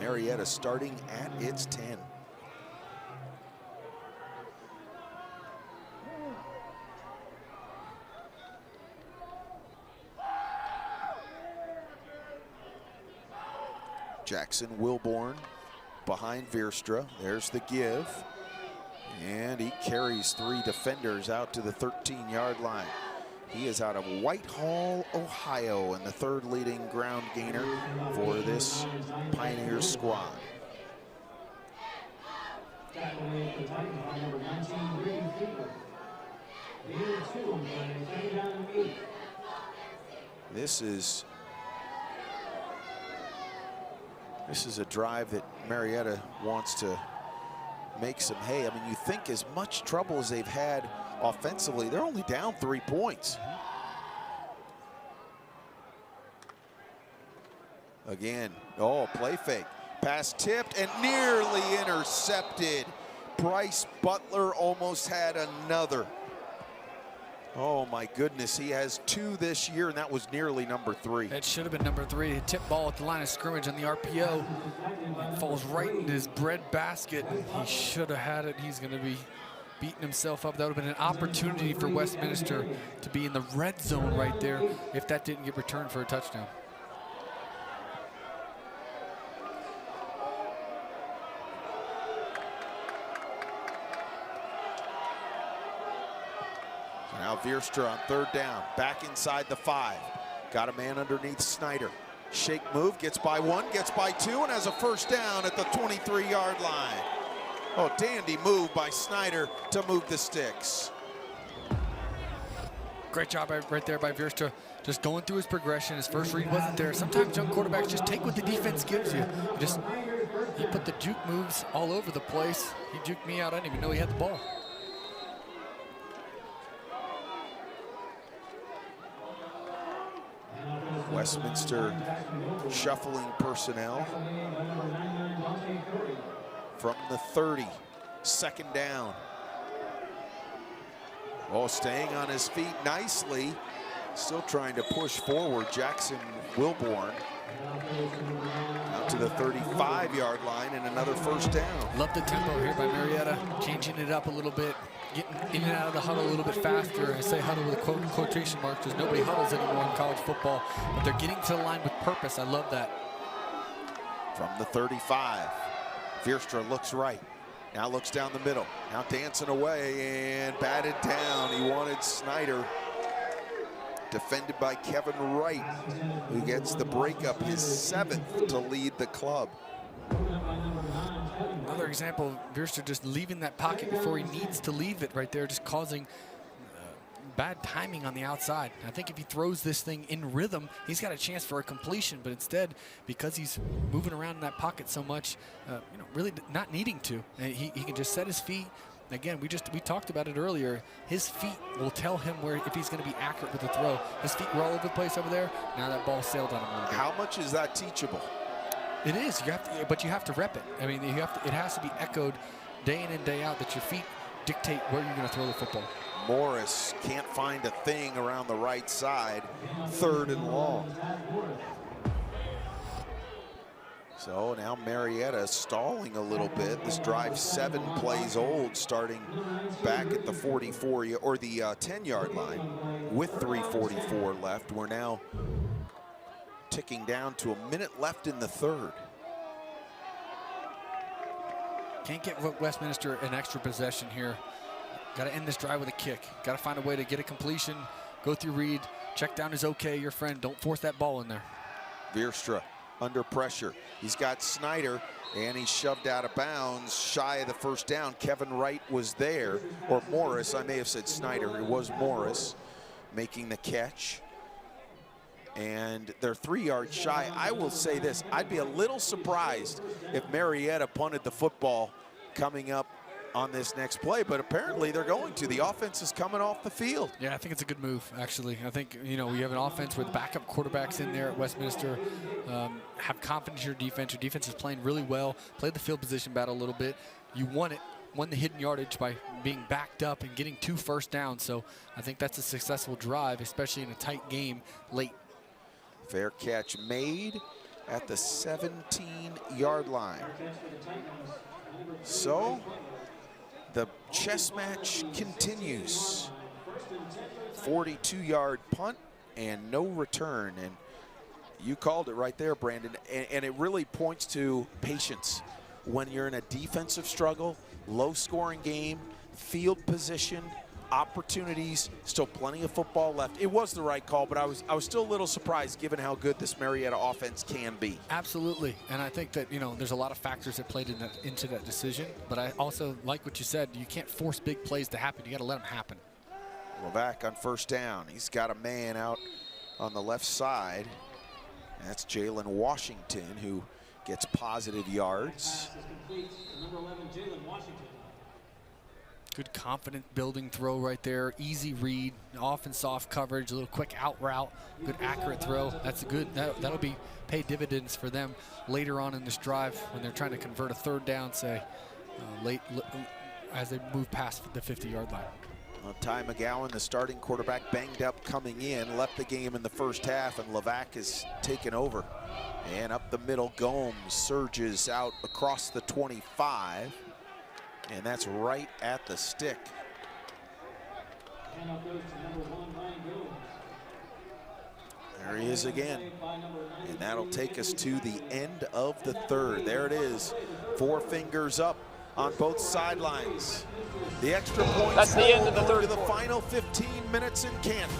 Marietta starting at its 10. Jackson Wilborn behind Veerstra. There's the give. And he carries 3 defenders out to the 13-yard line. He is out of Whitehall, Ohio, and the third leading ground gainer for this Pioneers squad. This is a drive that Marietta wants to make some hay. I mean, you think as much trouble as they've had offensively, they're only down 3 points. Again, play fake. Pass tipped and nearly intercepted. Bryce Butler almost had another. Oh my goodness, he has 2 this year, and that was nearly number 3. That should have been number 3. A tip ball at the line of scrimmage on the RPO. It falls right into his bread basket. He should have had it. He's going to be beating himself up. That would have been an opportunity for Westminster to be in the red zone right there if that didn't get returned for a touchdown. So now Veerstra on third down, back inside the 5. Got a man underneath Snyder. Shake move, gets by 1, gets by 2, and has a first down at the 23-yard line. Oh, dandy move by Snyder to move the sticks. Great job right there by Veerstra, just going through his progression. His first read wasn't there. Sometimes young quarterbacks just take what the defense gives you. He put the juke moves all over the place. He juked me out. I didn't even know he had the ball. Westminster shuffling personnel from the 30, second down. Staying on his feet nicely, still trying to push forward. Jackson Wilborn out to the 35-yard line and another first down. Love the tempo here by Marietta, changing it up a little bit, getting in and out of the huddle a little bit faster. I say huddle with quotation marks because nobody huddles anymore in college football, but they're getting to the line with purpose. I love that. From the 35, Veerstra looks right, now looks down the middle, now dancing away and batted down. He wanted Snyder. Defended by Kevin Wright, who gets the breakup, his 7th to lead the club. Another example of Veerstra just leaving that pocket before he needs to leave it right there, just causing bad timing on the outside. I think if he throws this thing in rhythm, he's got a chance for a completion, but instead, because he's moving around in that pocket so much, really not needing to, and he can just set his feet. Again, we talked about it earlier. His feet will tell him if he's going to be accurate with the throw. His feet were all over the place over there. Now that ball sailed on him a little bit. How much is that teachable? It is. But you have to rep it. I mean, it has to be echoed day in and day out that your feet dictate where you're going to throw the football. Morris can't find a thing around the right side. 3rd and long. So now Marietta stalling a little bit. This drive 7 plays old, starting back at the 44 or the 10-yard line with 3:44 left. We're now ticking down to a minute left in the third. Can't get Westminster an extra possession here. Got to end this drive with a kick. Got to find a way to get a completion, go through read, check down is okay, your friend. Don't force that ball in there. Veerstra under pressure. He's got Snyder, and he's shoved out of bounds, shy of the first down. Kevin Wright was there, or Morris. I may have said Snyder. It was Morris making the catch. And they're 3 yards shy. I will say this, I'd be a little surprised if Marietta punted the football coming up on this next play, but apparently they're going to. The offense is coming off the field. Yeah, I think it's a good move, actually. I think, you know, we have an offense with backup quarterbacks in there at Westminster. Have confidence in your defense. Your defense is playing really well. Played the field position battle a little bit. You won it. Won the hidden yardage by being backed up and getting 2 first downs. So I think that's a successful drive, especially in a tight game late. Fair catch made at the 17-yard line. So the chess match continues. 42-yard punt and no return. And you called it right there, Brandon. And it really points to patience. When you're in a defensive struggle, low-scoring game, field position, opportunities, still plenty of football left. It was the right call, but I was still a little surprised given how good this Marietta offense can be. Absolutely, and I think that, you know, there's a lot of factors that played into that decision, but I also like what you said. You can't force big plays to happen. You got to let them happen. Levac on first down. He's got a man out on the left side. That's Jalen Washington, who gets positive yards. Number 11, Jalen Washington. Good confident building throw right there. Easy read, off and soft coverage, a little quick out route, good accurate throw. That's a good, that'll be pay dividends for them later on in this drive when they're trying to convert a third down, say, as they move past the 50-yard line. Well, Ty McGowan, the starting quarterback, banged up coming in, left the game in the first half, and Levac has taken over. And up the middle, Gomes surges out across the 25. And that's right at the stick. There he is again. And that'll take us to the end of the third. There it is. 4 fingers up on both sidelines. The extra point. That's the end of the third. To the final 15 minutes in Canton.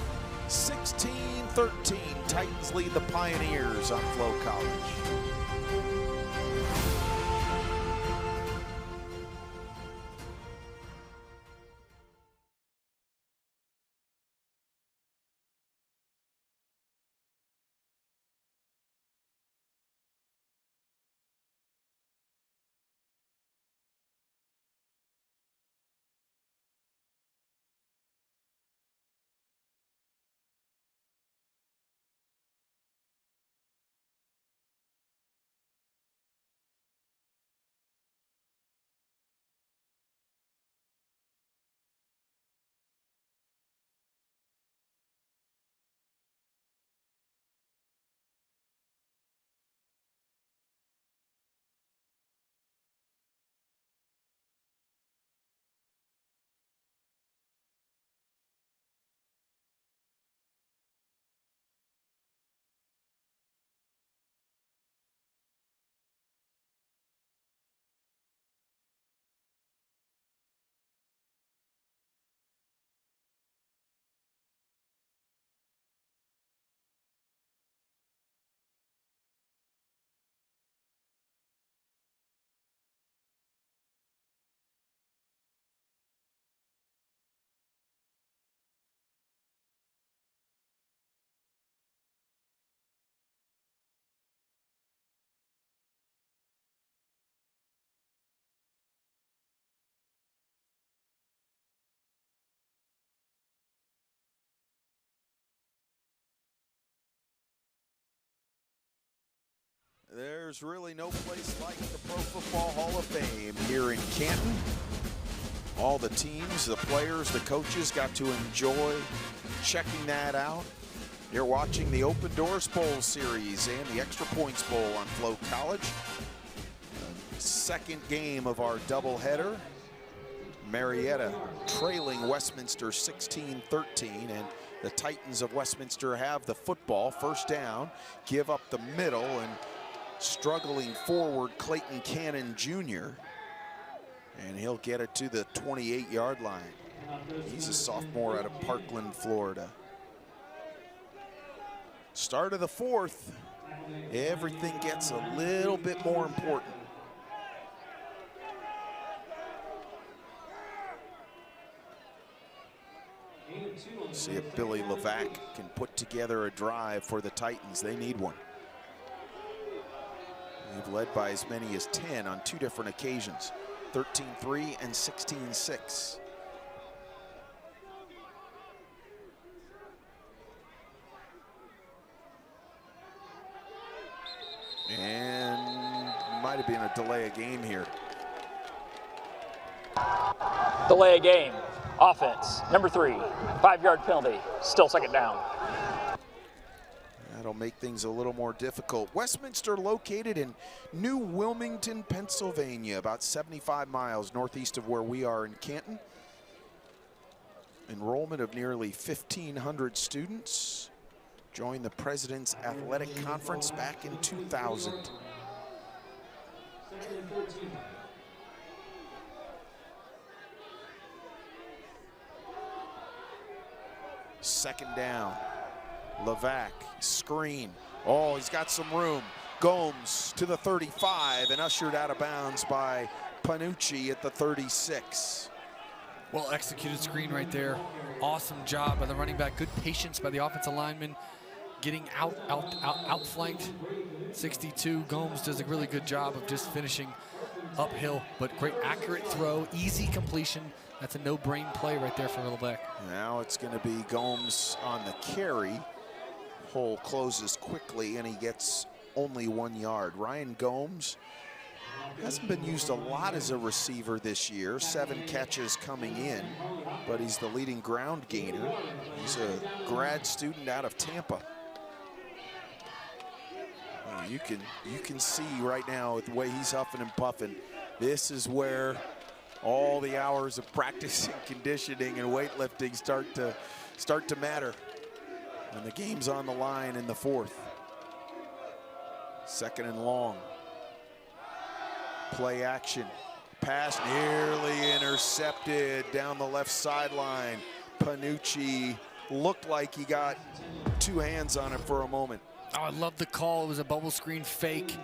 16-13. Titans lead the Pioneers on Flo College. There's really no place like the Pro Football Hall of Fame here in Canton. All the teams, the players, the coaches got to enjoy checking that out. You're watching the Open Doors Bowl series and the Extra Points Bowl on Flo College. Second game of our doubleheader. Marietta trailing Westminster 16-13, and the Titans of Westminster have the football. First down, give up the middle, and struggling forward, Clayton Cannon Jr. And he'll get it to the 28-yard line. He's a sophomore out of Parkland, Florida. Start of the fourth, everything gets a little bit more important. See if Billy Levac can put together a drive for the Titans. They need one. They've led by as many as 10 on 2 different occasions, 13-3 and 16-6. And might have been a delay of game here. Delay of game. Offense, number 3, 5-yard penalty, still second down. That'll make things a little more difficult. Westminster, located in New Wilmington, Pennsylvania, about 75 miles northeast of where we are in Canton. Enrollment of nearly 1,500 students. Joined the President's Athletic Conference back in 2000. Second down. Levac, screen. Oh, he's got some room. Gomes to the 35 and ushered out of bounds by Panucci at the 36. Well executed screen right there. Awesome job by the running back. Good patience by the offensive lineman. Getting outflanked. 62, Gomes does a really good job of just finishing uphill, but great accurate throw, easy completion. That's a no-brain play right there for Levac. Now it's going to be Gomes on the carry. Hole closes quickly and he gets only 1 yard. Ryan Gomes hasn't been used a lot as a receiver this year. 7 catches coming in, but he's the leading ground gainer. He's a grad student out of Tampa. You can see right now the way he's huffing and puffing. This is where all the hours of practice and conditioning and weightlifting start to matter. And the game's on the line in the fourth. Second and long. Play action. Pass nearly intercepted down the left sideline. Panucci looked like he got 2 hands on it for a moment. Oh, I love the call. It was a bubble screen fake.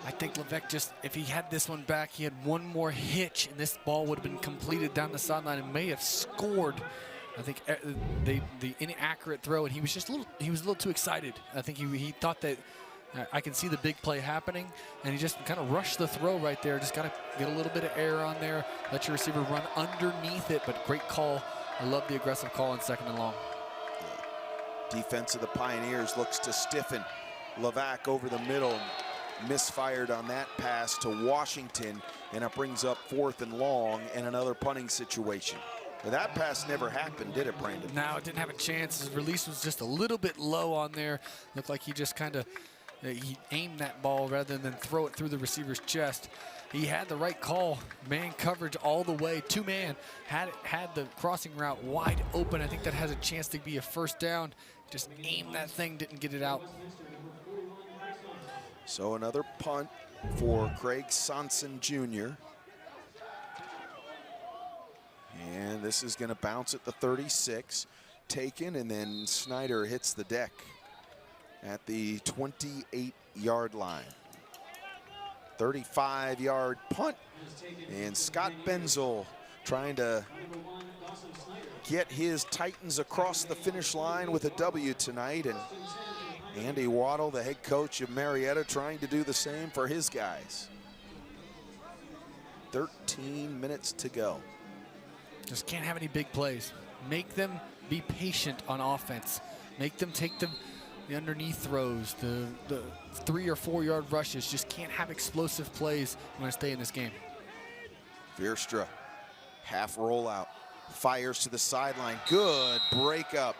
I think Levac just, if he had this one back, he had one more hitch, and this ball would have been completed down the sideline and may have scored. I think the inaccurate throw, and he was just a little too excited. I think he thought that I can see the big play happening, and he just kind of rushed the throw right there. Just got to get a little bit of air on there, let your receiver run underneath it, but great call. I love the aggressive call on second and long. Defense of the Pioneers looks to stiffen. Levac over the middle, misfired on that pass to Washington, and it brings up 4th and long and another punting situation. But that pass never happened, did it, Brandon? No, it didn't have a chance. His release was just a little bit low on there. Looked like he just kind of he aimed that ball rather than throw it through the receiver's chest. He had the right call, man coverage all the way, 2-man, had the crossing route wide open. I think that has a chance to be a first down. Just aimed that thing, didn't get it out. So another punt for Craig Sonson Jr. And this is going to bounce at the 36, taken, and then Snyder hits the deck at the 28-yard line. 35-yard punt, and Scott Benzel trying to get his Titans across the finish line with a W tonight, and Andy Waddle, the head coach of Marietta, trying to do the same for his guys. 13 minutes to go. Just can't have any big plays. Make them be patient on offense. Make them take the underneath throws, the 3 or 4 yard rushes. Just can't have explosive plays when I stay in this game. Veerstra, half rollout, fires to the sideline. Good breakup.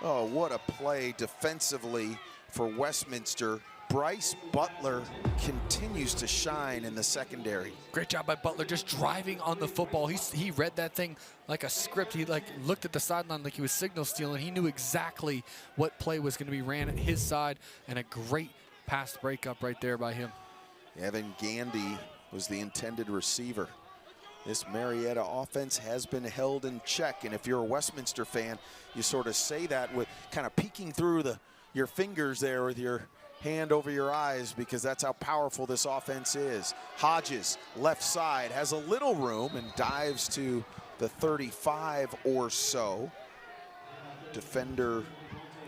Oh, what a play defensively for Westminster. Bryce Butler continues to shine in the secondary. Great job by Butler, just driving on the football. He read that thing like a script. He looked at the sideline like he was signal stealing. He knew exactly what play was going to be ran at his side, and a great pass breakup right there by him. Evan Gandy was the intended receiver. This Marietta offense has been held in check, and if you're a Westminster fan, you sort of say that with kind of peeking through your fingers there with your hand over your eyes, because that's how powerful this offense is. Hodges, left side, has a little room and dives to the 35 or so. Defender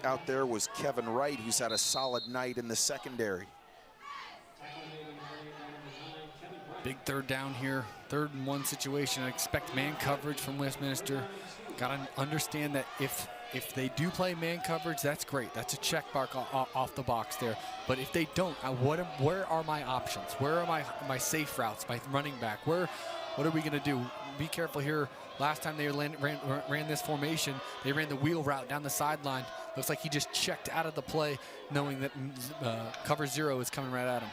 out there was Kevin Wright, who's had a solid night in the secondary. Big third down here, 3rd and 1 situation. I expect man coverage from Westminster. Got to understand that if they do play man coverage, that's great. That's a check mark off the box there. But if they don't, where are my options? Where are my safe routes, my running back? What are we going to do? Be careful here. Last time they ran this formation, they ran the wheel route down the sideline. Looks like he just checked out of the play, knowing that cover 0 is coming right at him.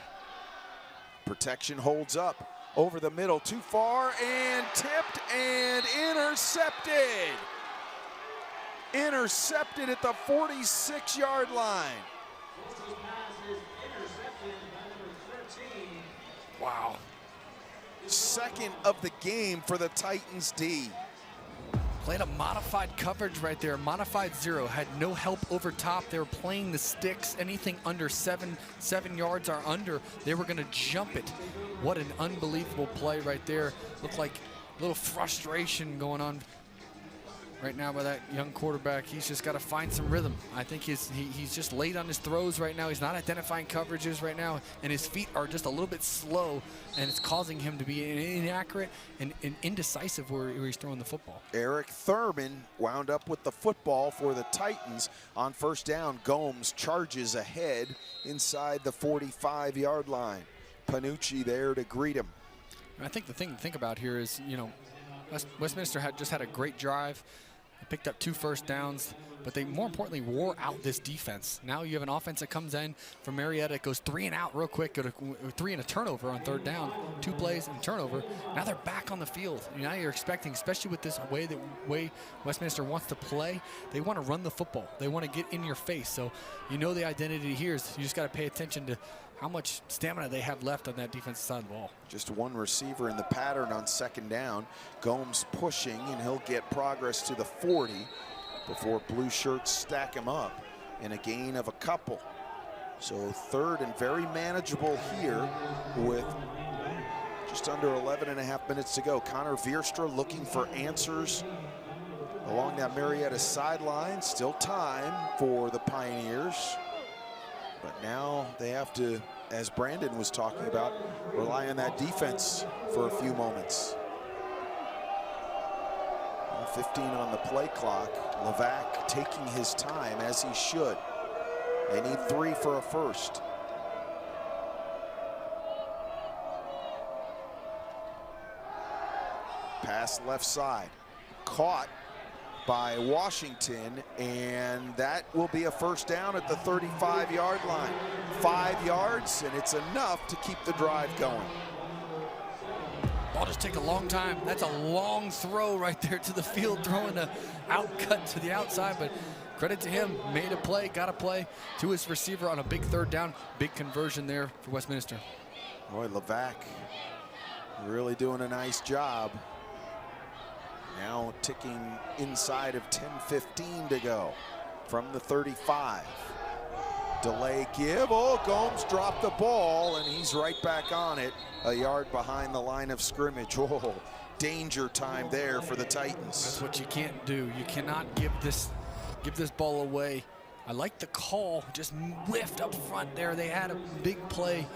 Protection holds up over the middle, too far, and tipped and intercepted. Intercepted at the 46-yard line. Wow. Second of the game for the Titans D. Played a modified coverage right there, modified 0, had no help over top. They were playing the sticks, anything under 7 yards or under, they were gonna jump it. What an unbelievable play right there. Looked like a little frustration going on right now by that young quarterback. He's just got to find some rhythm. I think he's just late on his throws right now. He's not identifying coverages right now, and his feet are just a little bit slow, and it's causing him to be inaccurate and indecisive where he's throwing the football. Eric Thurman wound up with the football for the Titans on 1st down. Gomes charges ahead inside the 45-yard line. Panucci there to greet him. I think the thing to think about here is, you know, Westminster just had a great drive. They picked up 2 first downs, but they more importantly wore out this defense. Now you have an offense that comes in from Marietta. It goes 3 and out real quick, go to 3 and a turnover on 3rd down, 2 plays and turnover. Now they're back on the field. Now you're expecting, especially with this way Westminster wants to play, they want to run the football. They want to get in your face. So you know the identity here is you just got to pay attention to how much stamina they have left on that defensive side of the ball. Just one receiver in the pattern on 2nd down. Gomes pushing, and he'll get progress to the 40 before blue shirts stack him up in a gain of a couple. So 3rd and very manageable here with just under 11.5 minutes to go. Connor Veerstra looking for answers along that Marietta sideline. Still time for the Pioneers. But now they have to, as Brandon was talking about, rely on that defense for a few moments. 15 on the play clock. Levac taking his time, as he should. They need 3 for a first. Pass left side. Caught by Washington, and that will be a 1st down at the 35-yard line. 5 yards, and it's enough to keep the drive going. Ball just take a long time. That's a long throw right there to the field, throwing the outcut to the outside, but credit to him, made a play, got a play to his receiver on a big 3rd down. Big conversion there for Westminster. Boy, Levac really doing a nice job. Now ticking inside of 10:15 to go from the 35. Delay give. Oh, Gomes dropped the ball, and he's right back on it, a yard behind the line of scrimmage. Oh, danger time there for the Titans. That's what you can't do. You cannot give this ball away. I like the call, just whiffed up front there. They had a big play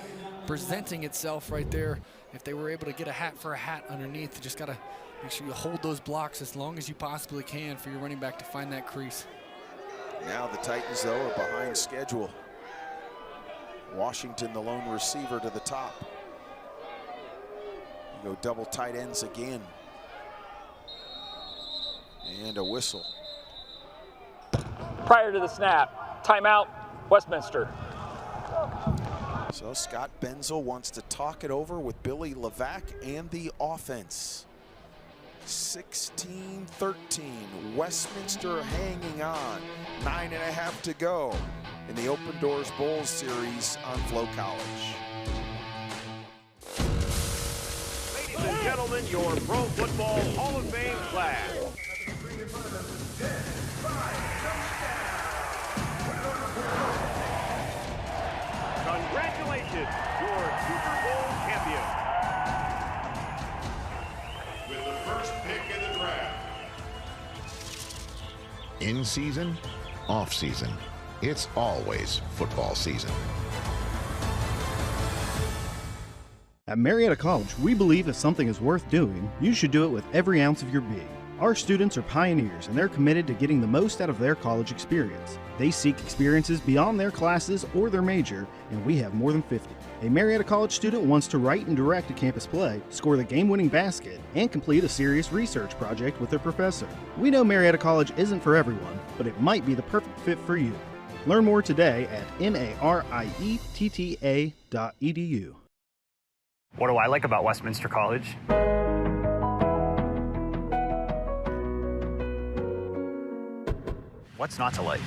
presenting itself right there. If they were able to get a hat for a hat underneath, you just got to make sure you hold those blocks as long as you possibly can for your running back to find that crease. Now the Titans, though, are behind schedule. Washington, the lone receiver, to the top. You go double tight ends again. And a whistle. Prior to the snap, timeout, Westminster. So Scott Benzel wants to talk it over with Billy Levac and the offense. 16-13, Westminster hanging on. 9.5 to go in the Open Doors Bowl series on Flo College. Ladies and gentlemen, gentlemen, your Pro Football Hall of Fame class. Congratulations, your Super Bowl champion. With the first pick in the draft. In season, off season, it's always football season. At Marietta College, we believe if something is worth doing, you should do it with every ounce of your being. Our students are pioneers and they're committed to getting the most out of their college experience. They seek experiences beyond their classes or their major, and we have more than 50. A Marietta College student wants to write and direct a campus play, score the game-winning basket, and complete a serious research project with their professor. We know Marietta College isn't for everyone, but it might be the perfect fit for you. Learn more today at marietta.edu. What do I like about Westminster College? What's not to like?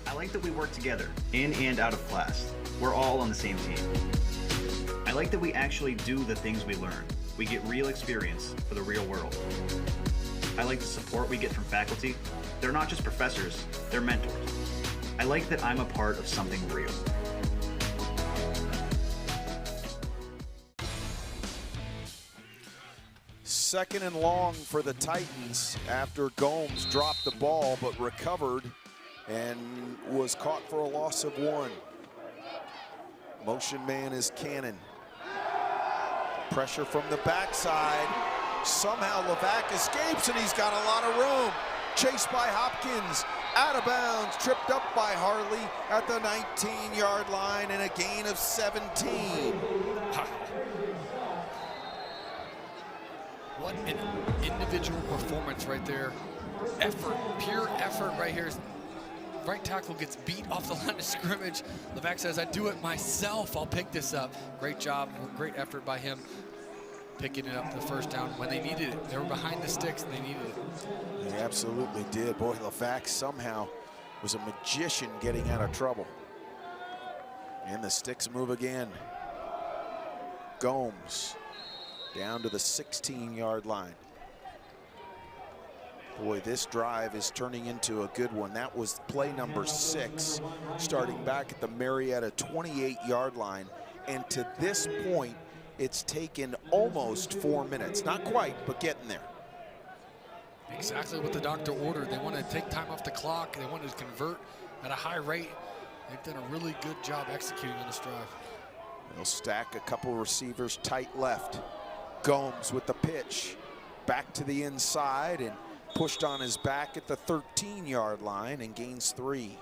I like that we work together, in and out of class. We're all on the same team. I like that we actually do the things we learn. We get real experience for the real world. I like the support we get from faculty. They're not just professors, they're mentors. I like that I'm a part of something real. Second and long for the Titans after Gomes dropped the ball but recovered and was caught for a loss of 1. Motion man is Cannon. Pressure from the backside. Somehow Levac escapes and he's got a lot of room. Chased by Hopkins, out of bounds, tripped up by Harley at the 19-yard line and a gain of 17. What an individual performance right there. Effort, pure effort right here. Right tackle gets beat off the line of scrimmage. Levac says, I do it myself. I'll pick this up. Great job, great effort by him picking it up the first down when they needed it. They were behind the sticks and they needed it. They absolutely did. Boy, Levac somehow was a magician getting out of trouble. And the sticks move again. Gomes down to the 16-yard line. Boy, this drive is turning into a good one. That was play number 6, starting back at the Marietta 28-yard line. And to this point, it's taken almost 4 minutes. Not quite, but getting there. Exactly what the doctor ordered. They want to take time off the clock. They want to convert at a high rate. They've done a really good job executing on this drive. They'll stack a couple receivers tight left. Gomes with the pitch. Back to the inside and pushed on his back at the 13-yard line and gains 3.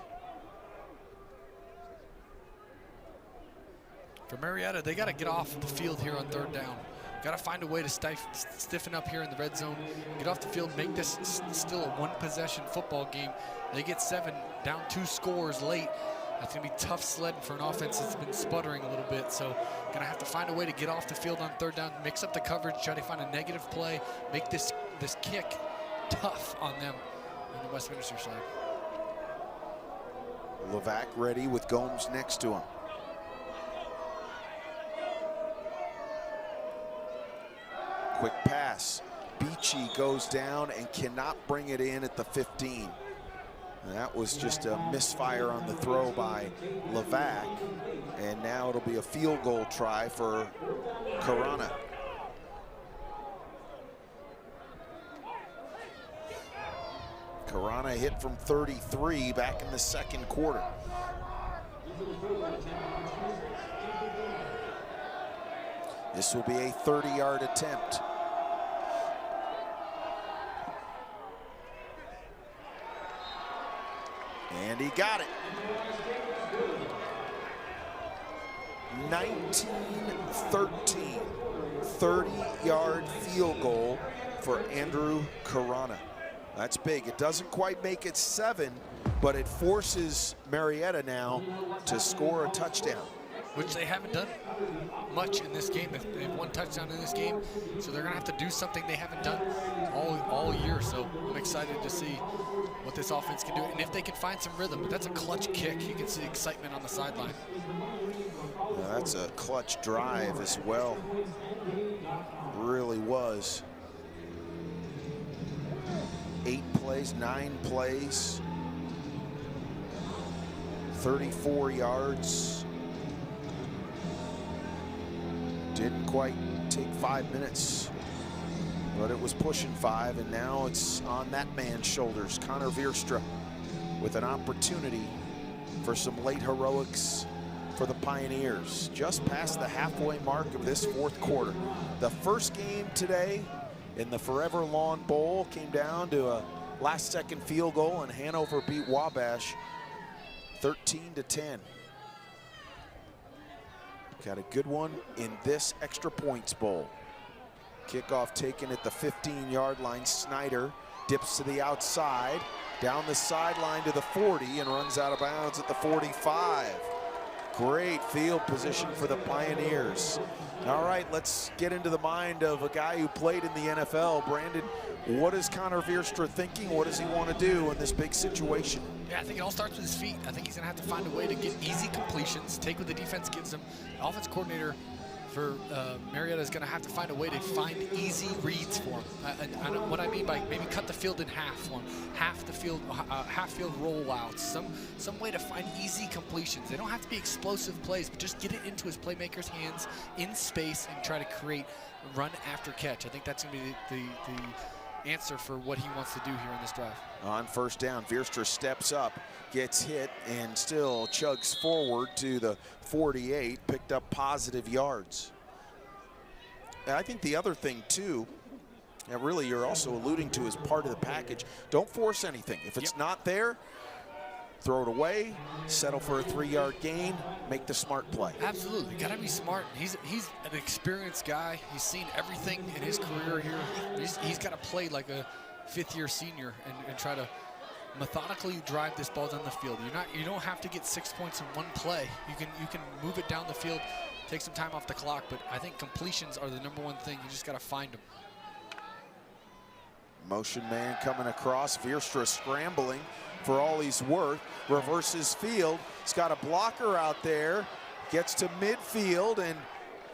For Marietta, they got to get off the field here on third down. Got to find a way to stiffen up here in the red zone, get off the field, make this still a one-possession football game. They get 7, down 2 scores late. That's going to be tough sledding for an offense that's been sputtering a little bit. So going to have to find a way to get off the field on third down, mix up the coverage, try to find a negative play, make this kick tough on them on the Westminster side. Levac ready with Gomes next to him. Quick pass. Beachy goes down and cannot bring it in at the 15. And that was just a misfire on the throw by Levac. And now it'll be a field goal try for Karana. Karana hit from 33 back in the second quarter. This will be a 30-yard attempt. And he got it. 19-13, 30-yard field goal for Andrew Karana. That's big. It doesn't quite make it 7, but it forces Marietta now to score a touchdown. Which they haven't done much in this game. They have 1 touchdown in this game, so they're gonna have to do something they haven't done all year. So I'm excited to see what this offense can do, and if they can find some rhythm. But that's a clutch kick. You can see excitement on the sideline. That's a clutch drive as well. Really was. 8 plays, 9 plays, 34 yards. Didn't quite take 5 minutes, but it was pushing 5, and now it's on that man's shoulders. Connor Veerstra with an opportunity for some late heroics for the Pioneers. Just past the halfway mark of this 4th quarter. The first game today in the Forever Lawn Bowl came down to a last-second field goal, and Hanover beat Wabash 13-10. Got a good one in this Extra Points Bowl. Kickoff taken at the 15-yard line. Snyder dips to the outside, down the sideline to the 40, and runs out of bounds at the 45. Great field position for the Pioneers. All right, let's get into the mind of a guy who played in the NFL. Brandon, what is Connor Veerstra thinking? What does he want to do in this big situation? Yeah, I think it all starts with his feet. I think he's going to have to find a way to get easy completions, take what the defense gives him. The offense coordinator for Marietta is going to have to find a way to find easy reads for him. And what I mean by maybe cut the field in half for him, half field rollouts, some way to find easy completions. They don't have to be explosive plays, but just get it into his playmaker's hands in space and try to create run after catch. I think that's going to be the answer for what he wants to do here in this drive. On first down, Veerstra steps up, gets hit, and still chugs forward to the 48, picked up positive yards. And I think the other thing too, and really you're also alluding to as part of the package, don't force anything. If it's not there, throw it away, settle for a 3-yard gain, make the smart play. Absolutely, gotta be smart. He's an experienced guy. He's seen everything in his career here. He's got to play like a 5th-year senior and try to methodically drive this ball down the field. You don't have to get 6 points in one play. You can move it down the field, take some time off the clock, but I think completions are the #1 thing. You just got to find them. Motion man coming across, Veerstra scrambling for all he's worth, reverses field. He's got a blocker out there, gets to midfield and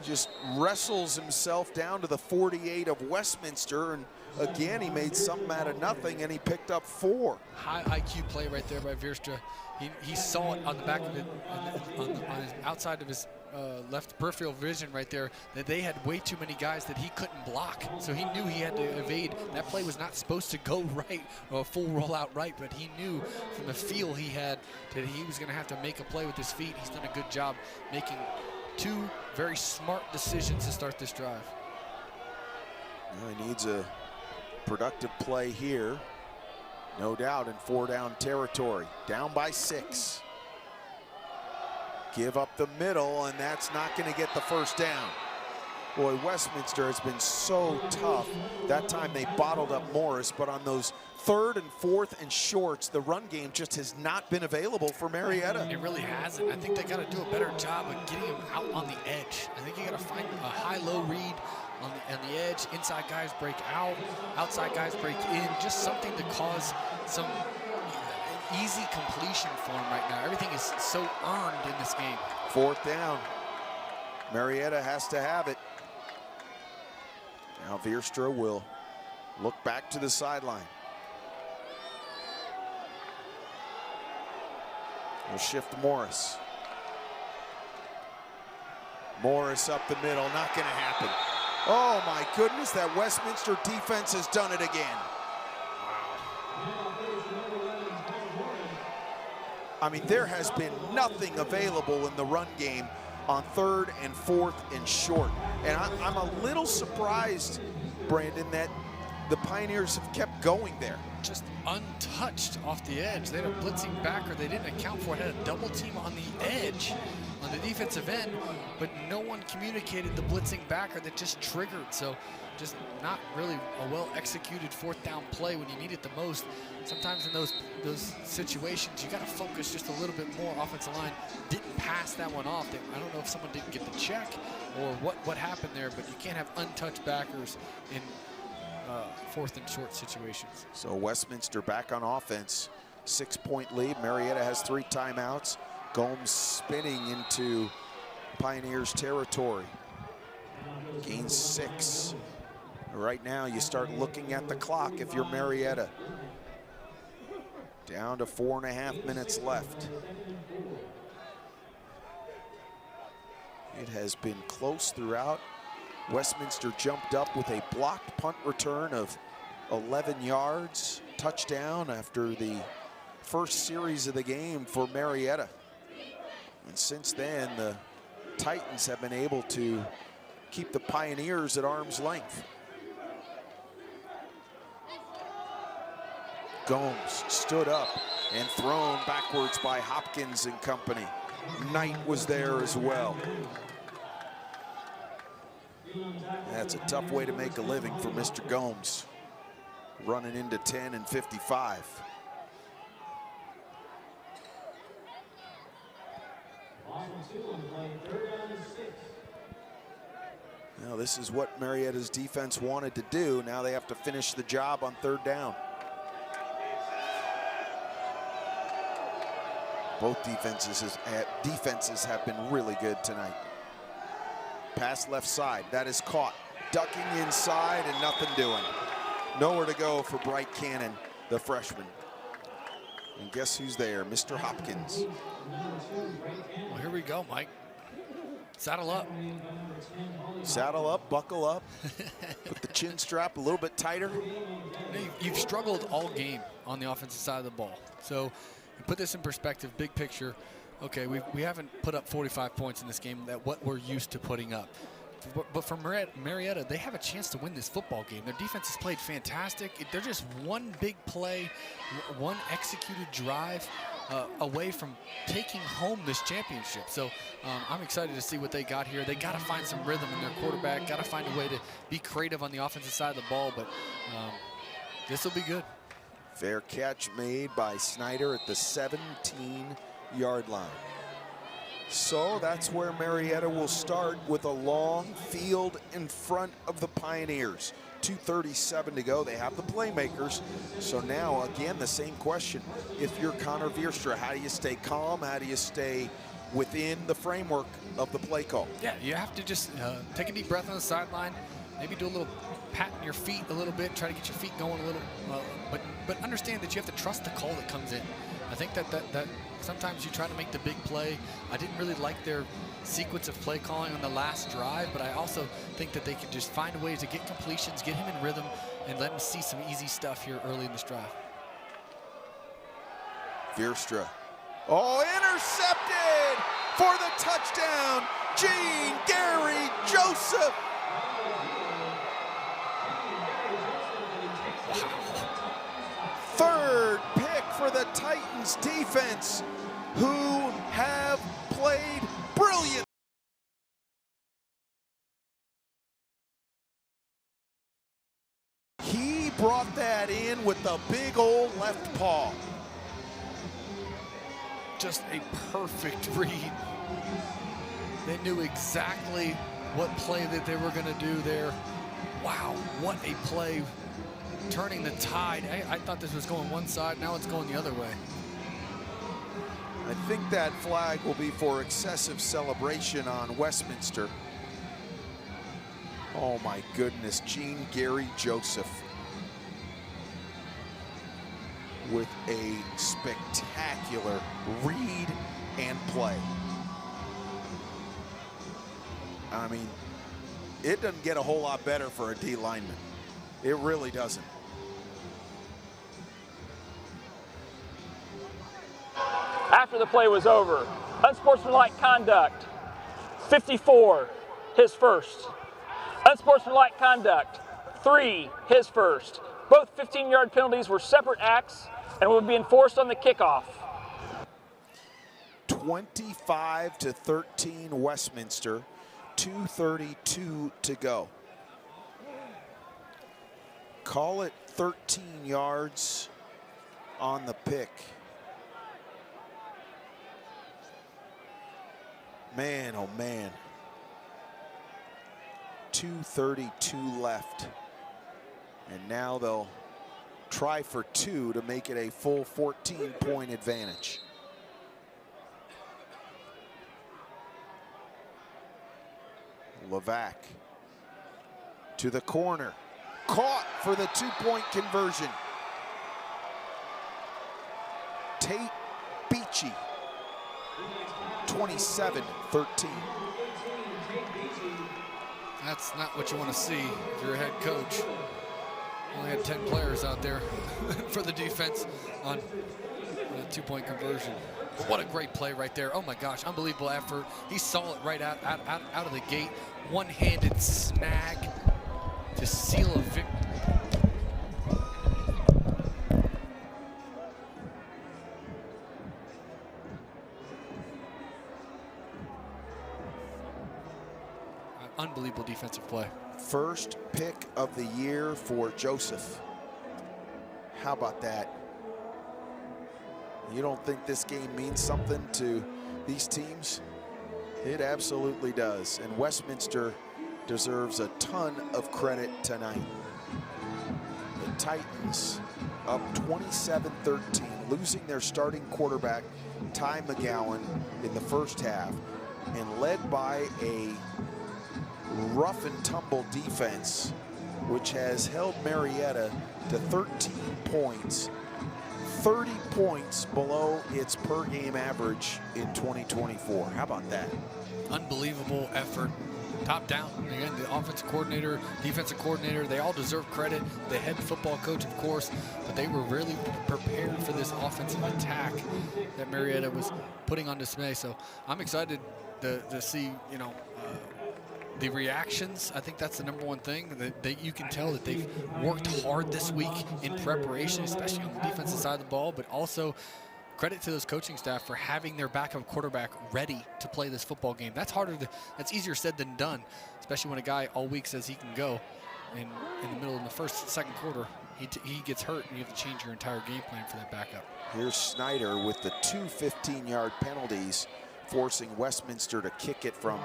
just wrestles himself down to the 48 of Westminster, and again he made something out of nothing and he picked up 4. High IQ play right there by Veerstra. He saw it on the back of it, on his outside of his left peripheral vision right there, that they had way too many guys that he couldn't block. So he knew he had to evade. That play was not supposed to go right, or a full rollout right, but he knew from the feel he had that he was going to have to make a play with his feet. He's done a good job making 2 very smart decisions to start this drive. Well, he needs a productive play here, no doubt, in 4-down territory. Down by 6. Give up the middle, and that's not going to get the first down. Boy, Westminster has been so tough. That time they bottled up Morris, but on those 3rd and 4th and shorts, the run game just has not been available for Marietta. It really hasn't. I think they got to do a better job of getting him out on the edge. I think you got to find a high-low read on the edge. Inside guys break out, outside guys break in. Just something to cause some easy completion for him right now. Everything is so earned in this game. 4th down. Marietta has to have it. Now Veerstra will look back to the sideline. We'll shift Morris. Morris up the middle, not going to happen. Oh my goodness, that Westminster defense has done it again. I mean, there has been nothing available in the run game on 3rd and 4th and short. And I'm a little surprised, Brandon, that the Pioneers have kept going there. Just untouched off the edge. They had a blitzing backer they didn't account for. It had a double team on the edge on the defensive end, but no one communicated the blitzing backer that just triggered. So just not really a well-executed 4th down play when you need it the most. Sometimes in those situations, you got to focus just a little bit more. Offensive line didn't pass that one off. I don't know if someone didn't get the check or what happened there, but you can't have untouched backers in 4th and short situations. So Westminster back on offense, 6-point lead. Marietta has 3 timeouts. Gomes spinning into Pioneers territory. Gain 6. Right now, you start looking at the clock if you're Marietta. Down to 4.5 minutes left. It has been close throughout. Westminster jumped up with a blocked punt return of 11 yards. Touchdown after the first series of the game for Marietta. And since then, the Titans have been able to keep the Pioneers at arm's length. Gomes stood up and thrown backwards by Hopkins and company. Knight was there as well. That's a tough way to make a living for Mr. Gomes. Running into 10 and 55. Now this is what Marietta's defense wanted to do. Now they have to finish the job on 3rd down. Both defenses have been really good tonight. Pass left side, that is caught. Ducking inside and nothing doing. Nowhere to go for Bright Cannon, the freshman. And guess who's there? Mr. Hopkins. Well, here we go, Mike. Saddle up. Saddle up, buckle up. Put the chin strap a little bit tighter. You've struggled all game on the offensive side of the ball. So put this in perspective, big picture. Okay, we haven't put up 45 points in this game, that what we're used to putting up. But for Marietta, they have a chance to win this football game. Their defense has played fantastic. They're just one big play, one executed drive away from taking home this championship. So I'm excited to see what they got here. They got to find some rhythm in their quarterback, got to find a way to be creative on the offensive side of the ball, but this will be good. Fair catch made by Snyder at the 17-yard line. So that's where Marietta will start with a long field in front of the Pioneers. 2:37 to go. They have the playmakers. So now, again, the same question. If you're Connor Vierstra, how do you stay calm? How do you stay within the framework of the play call? Yeah, you have to just take a deep breath on the sideline, maybe do a little patting your feet a little bit, try to get your feet going a little, but understand that you have to trust the call that comes in. I think that sometimes you try to make the big play. I didn't really like their sequence of play calling on the last drive, but I also think that they can just find ways to get completions, get him in rhythm, and let him see some easy stuff here early in this drive. Vierstra. Oh, intercepted for the touchdown. Gene Gary Joseph. Third pick for the Titans defense, who have played brilliant. He brought that in with the big old left paw. Just a perfect read. They knew exactly what play that they were going to do there. Wow, what a play. Turning the tide. I thought this was going one side, now it's going the other way. I think that flag will be for excessive celebration on Westminster. Oh my goodness, Gene Gary Joseph with a spectacular read and play. I mean, it doesn't get a whole lot better for a D lineman. It really doesn't. After the play was over, unsportsmanlike conduct, 54, his first. Unsportsmanlike conduct, 3, his first. Both 15-yard penalties were separate acts and would be enforced on the kickoff. 25-13 Westminster, 2:32 to go. Call it 13 yards on the pick. Man, oh man. 2:32 left. And now they'll try for 2 to make it a full 14-point advantage. Levac to the corner. Caught for the two-point conversion. Tate Beachy, 27-13. That's not what you want to see if you're a head coach. Only had 10 players out there for the defense on a two-point conversion. But what a great play right there. Oh my gosh, unbelievable effort. He saw it right out of the gate. One-handed snag to seal a victory. Unbelievable defensive play. First pick of the year for Joseph. How about that? You don't think this game means something to these teams? It absolutely does. And Westminster deserves a ton of credit tonight. The Titans up 27-13, losing their starting quarterback, Ty McGowan, in the first half, and led by a rough and tumble defense, which has held Marietta to 13 points, 30 points below its per game average in 2024. How about that? Unbelievable effort, top down. Again, the offensive coordinator, defensive coordinator, they all deserve credit. The head football coach, of course, but they were really prepared for this offensive attack that Marietta was putting on display. So I'm excited to see, you know, the reactions. I think that's the number one thing that you can tell that they've worked hard this week in preparation, especially on the defensive side of the ball, but also credit to those coaching staff for having their backup quarterback ready to play this football game. That's that's easier said than done, especially when a guy all week says he can go, and in the middle of the second quarter, he gets hurt and you have to change your entire game plan for that backup. Here's Snyder with the two 15-yard penalties, forcing Westminster to kick it from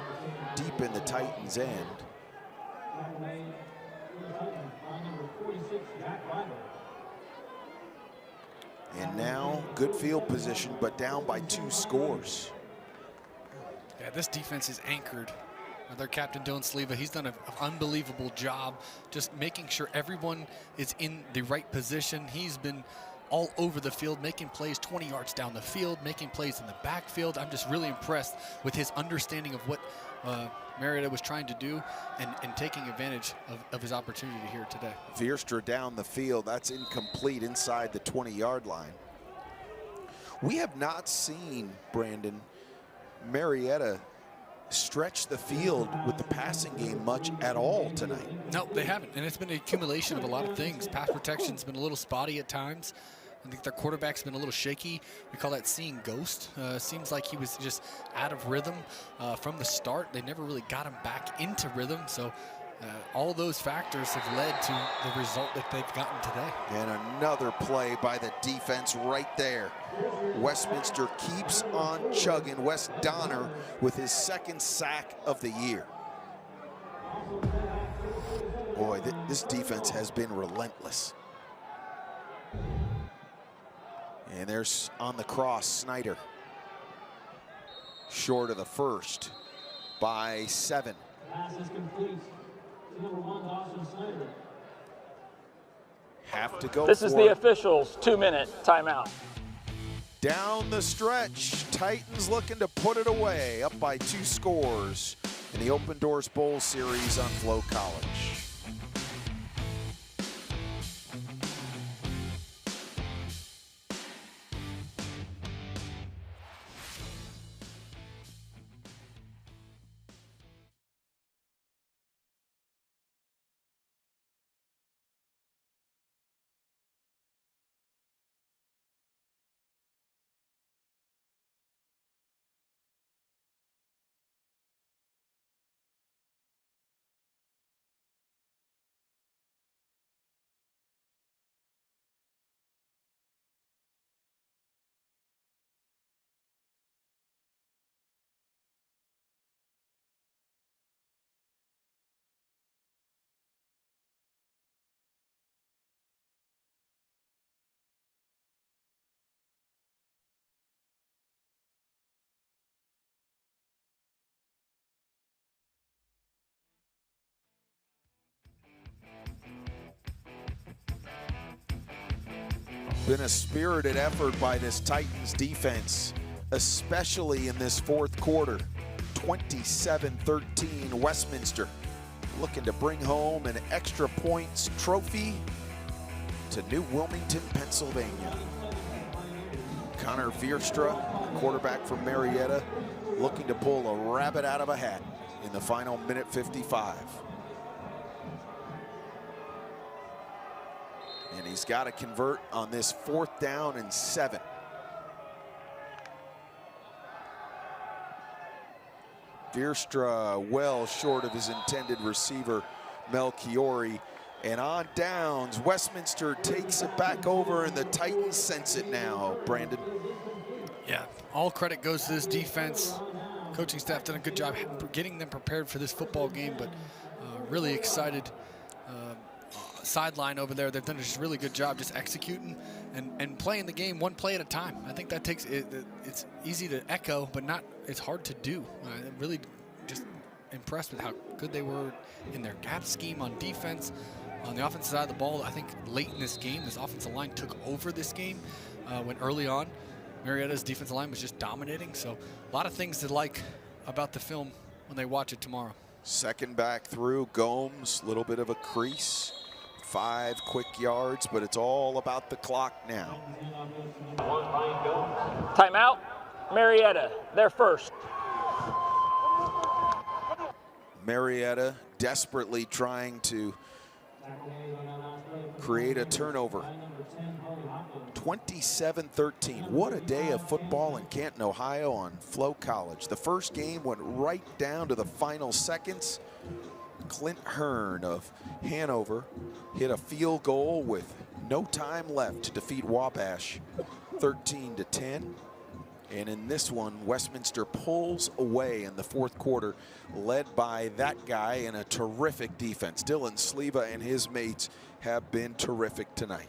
deep in the Titans' end. And now good field position, but down by 2 scores. Yeah, this defense is anchored. Their captain, Dylan Sleva, he's done an unbelievable job just making sure everyone is in the right position. He's been all over the field, making plays 20 yards down the field, making plays in the backfield. I'm just really impressed with his understanding of what Marietta was trying to do and taking advantage of his opportunity here today. Veerstra down the field, that's incomplete inside the 20-yard line. We have not seen, Brandon, Marietta stretch the field with the passing game much at all tonight. No, they haven't, and it's been an accumulation of a lot of things. Pass protection's been a little spotty at times. I think their quarterback's been a little shaky. We call that seeing ghost. Seems like he was just out of rhythm from the start. They never really got him back into rhythm. So all those factors have led to the result that they've gotten today. And another play by the defense right there. Westminster keeps on chugging. Wes Donner with his second sack of the year. Boy, this defense has been relentless. And there's on the cross, Snyder. Short of the first by 7. Pass is complete to number 1, Dawson Snyder. Have to go This for is the it. officials' 2-minute timeout. Down the stretch, Titans looking to put it away, up by 2 scores in the Open Doors Bowl series on Flo College. Been a spirited effort by this Titans defense, especially in this fourth quarter. 27-13 Westminster looking to bring home an extra points trophy to New Wilmington, Pennsylvania. Connor Vierstra, quarterback from Marietta, looking to pull a rabbit out of a hat in the final minute 55. And he's got to convert on this 4th down and 7. Vierstra well short of his intended receiver, Melchiori. And on downs, Westminster takes it back over, and the Titans sense it now, Brandon. Yeah, all credit goes to this defense. Coaching staff done a good job getting them prepared for this football game, but really excited. Sideline over there, they've done a just really good job just executing and playing the game one play at a time. I think that takes it's easy to echo, but it's hard to do. Really just impressed with how good they were in their gap scheme on defense. On the offensive side of the ball, I think late in this game, this offensive line took over this game when early on Marietta's defensive line was just dominating. So a lot of things to like about the film when they watch it tomorrow. Second back through, Gomes, a little bit of a crease. 5 quick yards, but it's all about the clock now. Timeout, Marietta, their first. Marietta desperately trying to create a turnover. 27-13. What a day of football in Canton, Ohio on Flo College. The first game went right down to the final seconds. Clint Hearn of Hanover hit a field goal with no time left to defeat Wabash 13-10. And in this one, Westminster pulls away in the fourth quarter, led by that guy in a terrific defense. Dylan Sleva and his mates have been terrific tonight.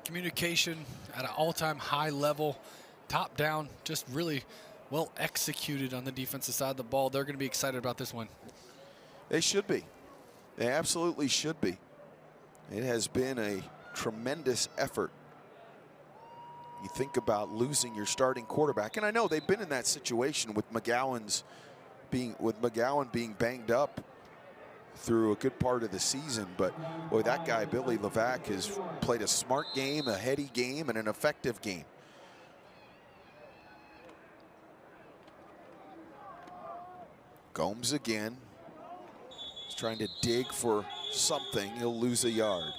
Communication at an all-time high level, top down, just really well executed on the defensive side of the ball. They're going to be excited about this one. They should be. They absolutely should be. It has been a tremendous effort. You think about losing your starting quarterback, and I know they've been in that situation with McGowan being banged up through a good part of the season, but boy, that guy Billy Levac has played a smart game, a heady game, and an effective game. Gomes again. He's trying to dig for something. He'll lose a yard.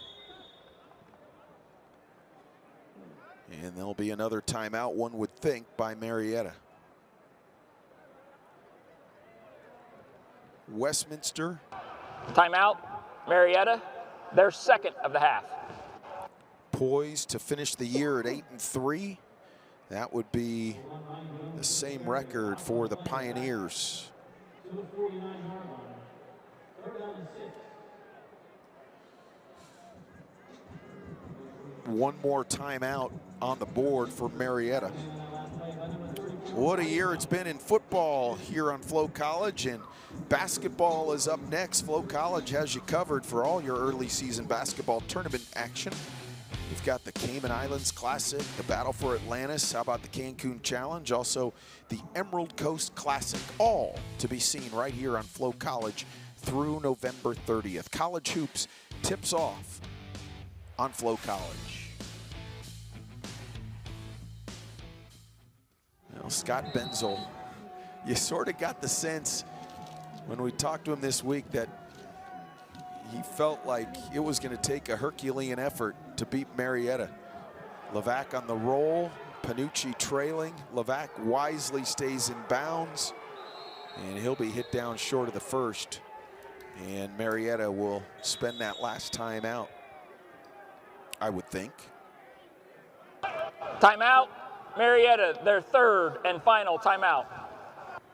And there'll be another timeout, one would think, by Marietta. Westminster. Timeout, Marietta, their second of the half. Poised to finish the year at 8-3. That would be the same record for the Pioneers. One more timeout on the board for Marietta. What a year it's been in football here on Flo College, and basketball is up next. Flo College has you covered for all your early season basketball tournament action. We've got the Cayman Islands Classic, the Battle for Atlantis, how about the Cancun Challenge, also the Emerald Coast Classic, all to be seen right here on Flo College through November 30th. College Hoops tips off on Flo College. Now, Scott Benzel, you sort of got the sense when we talked to him this week that he felt like it was going to take a Herculean effort to beat Marietta. Levac on the roll, Panucci trailing. Levac wisely stays in bounds, and he'll be hit down short of the first. And Marietta will spend that last time out, I would think. Timeout, Marietta, their third and final timeout.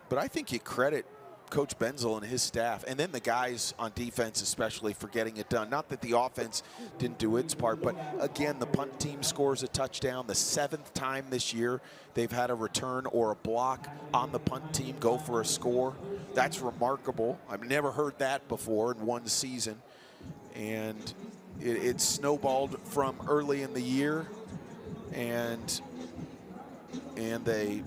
But I think you credit Coach Benzel and his staff, and then the guys on defense especially, for getting it done. Not that the offense didn't do its part, but again, the punt team scores a touchdown. The 7th time this year they've had a return or a block on the punt team go for a score. That's remarkable. I've never heard that before in one season. And it snowballed from early in the year, and they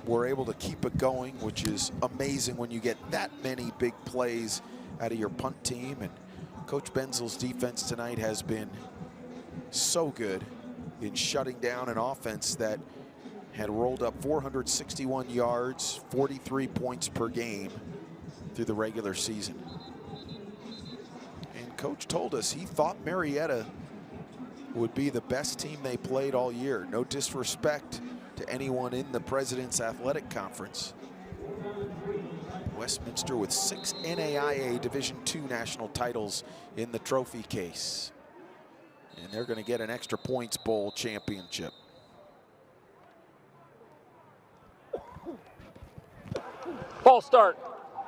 were able to keep it going, which is amazing when you get that many big plays out of your punt team. And Coach Benzel's defense tonight has been so good in shutting down an offense that had rolled up 461 yards, 43 points per game through the regular season. And Coach told us he thought Marietta would be the best team they played all year. No disrespect to anyone in the President's Athletic Conference. Westminster with 6 NAIA Division II national titles in the trophy case. And they're going to get an extra points bowl championship. False start,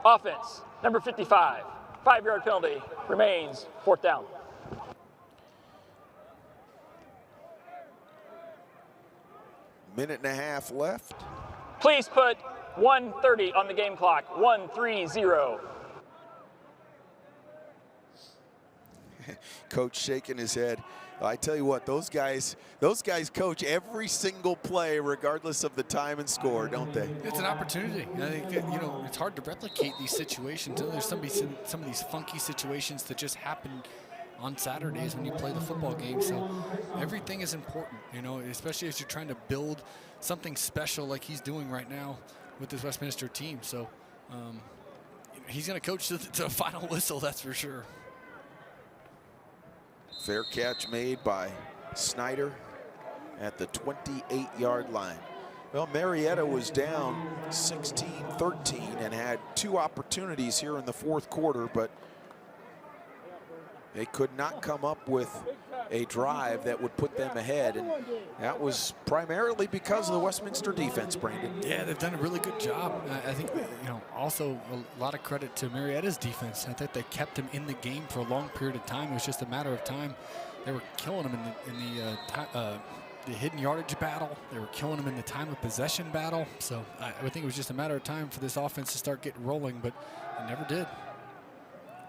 offense, number 55. 5-yard penalty, remains 4th down. Minute and a half left. Please put 1:30 on the game clock, 1:30. Coach shaking his head. I tell you what, those guys coach every single play regardless of the time and score, don't they? It's an opportunity. I think, you know, it's hard to replicate these situations. There's some of these funky situations that just happen on Saturdays when you play the football game. So everything is important, you know, especially as you're trying to build something special like he's doing right now with this Westminster team. So he's going to coach to the final whistle, that's for sure. Fair catch made by Snyder at the 28-yard line. Well, Marietta was down 16-13 and had 2 opportunities here in the 4th quarter, but they could not come up with a drive that would put them ahead, and that was primarily because of the Westminster defense, Brandon. Yeah, they've done a really good job. I think, you know, also a lot of credit to Marietta's defense. I think they kept him in the game for a long period of time. It was just a matter of time. They were killing him in the hidden yardage battle. They were killing him in the time of possession battle. So I think it was just a matter of time for this offense to start getting rolling, but it never did.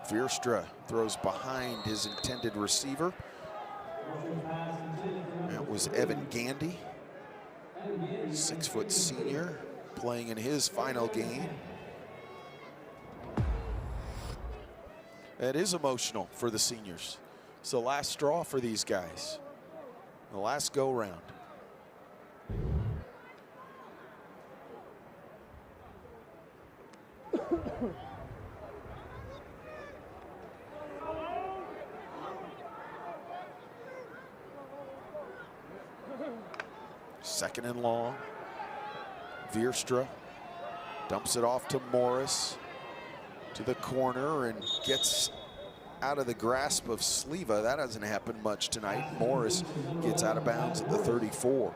Vierstra throws behind his intended receiver. That was Evan Gandy, 6-foot senior, playing in his final game. That is emotional for the seniors. It's the last straw for these guys, the last go-round. Second and long. Vierstra dumps it off to Morris to the corner and gets out of the grasp of Sleva. That hasn't happened much tonight. Morris gets out of bounds at the 34.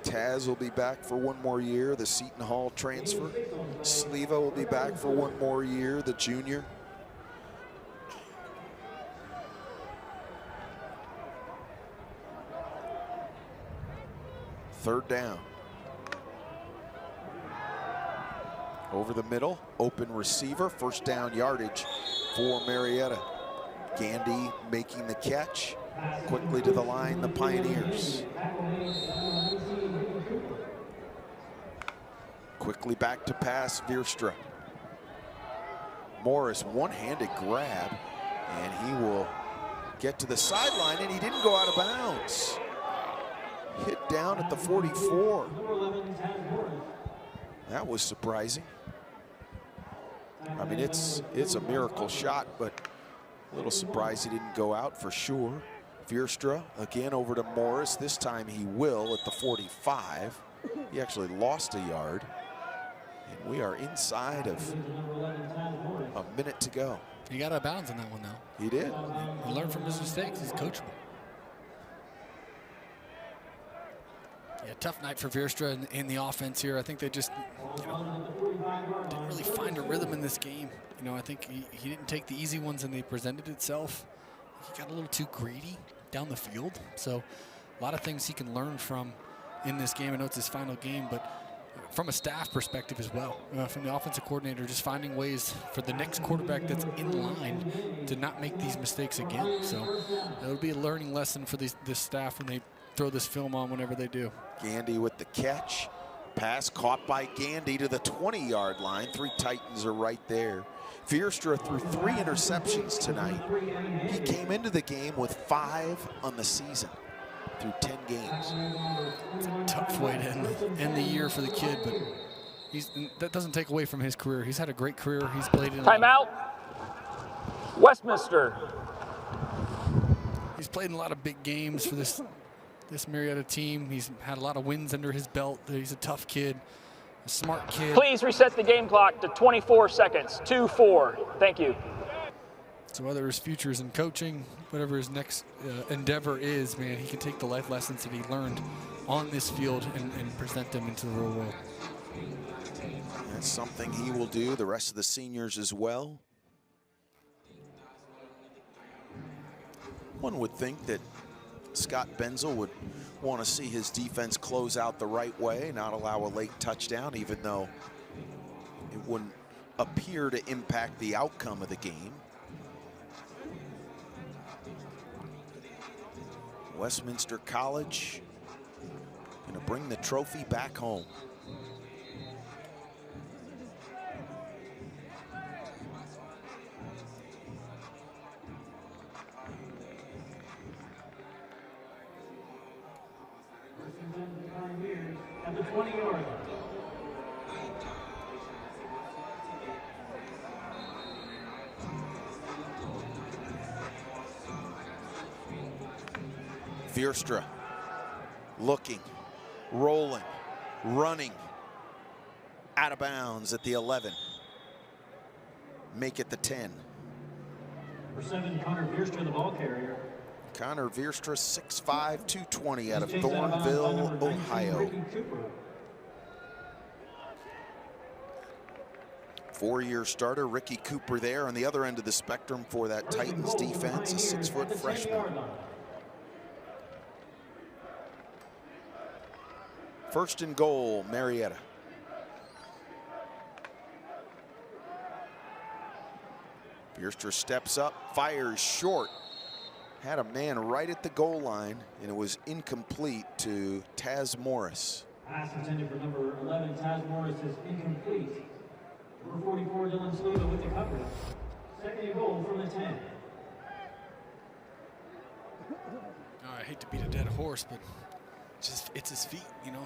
Taz will be back for 1 more year, the Seton Hall transfer. Sleva will be back for 1 more year, the junior. Third down. Over the middle, open receiver, 1st down yardage for Marietta. Gandy making the catch. Quickly to the line, the Pioneers. Quickly back to pass, Vierstra. Morris, one-handed grab, and he will get to the sideline, and he didn't go out of bounds. Hit down at the 44. That was surprising. I mean, it's a miracle shot, but a little surprised he didn't go out for sure. Vierstra again over to Morris. This time he will at the 45. He actually lost a yard. And we are inside of a minute to go. He got out of bounds on that one, though. He did. He learned from his mistakes. He's coachable. Yeah, tough night for Vierstra in the offense here. I think they just, you know, didn't really find a rhythm in this game. You know, I think he didn't take the easy ones and they presented itself. He got a little too greedy down the field. So a lot of things he can learn from in this game. I know it's his final game, but from a staff perspective as well, from the offensive coordinator, just finding ways for the next quarterback that's in line to not make these mistakes again. So it'll be a learning lesson for this staff when they throw this film on whenever they do. Gandy with the catch. Pass caught by Gandy to the 20-yard line. 3 Titans are right there. Vierstra threw 3 interceptions tonight. He came into the game with 5 on the season through 10 games. It's a tough way to end the year for the kid, but that doesn't take away from his career. He's had a great career. He's played in Timeout. Westminster. He's played in a lot of big games for this Marietta team. He's had a lot of wins under his belt. He's a tough kid, a smart kid. Please reset the game clock to 24 seconds. 2-4. Thank you. So whether his future is in coaching, whatever his next endeavor is, man, he can take the life lessons that he learned on this field and present them into the real world. That's something he will do, the rest of the seniors as well. One would think that Scott Benzel would want to see his defense close out the right way, not allow a late touchdown, even though it wouldn't appear to impact the outcome of the game. Westminster College going to bring the trophy back home. At the 20-yard line. Vierstra looking, rolling, running, out of bounds at the 11. Make it the 10. For 7, Connor Vierstra, the ball carrier. Connor Vierstra, 6'5", 220 out of Thornville, Ohio. 4-year starter, Ricky Cooper there on the other end of the spectrum for that Titans defense, a 6-foot freshman. First and goal, Marietta. Vierstra steps up, fires short. Had a man right at the goal line, and it was incomplete to Taz Morris. Pass intended for number 11, Taz Morris, is incomplete. Number 44, Dylan Sluga with the coverage. Second and goal from the 10. I hate to beat a dead horse, but it's his feet. You know,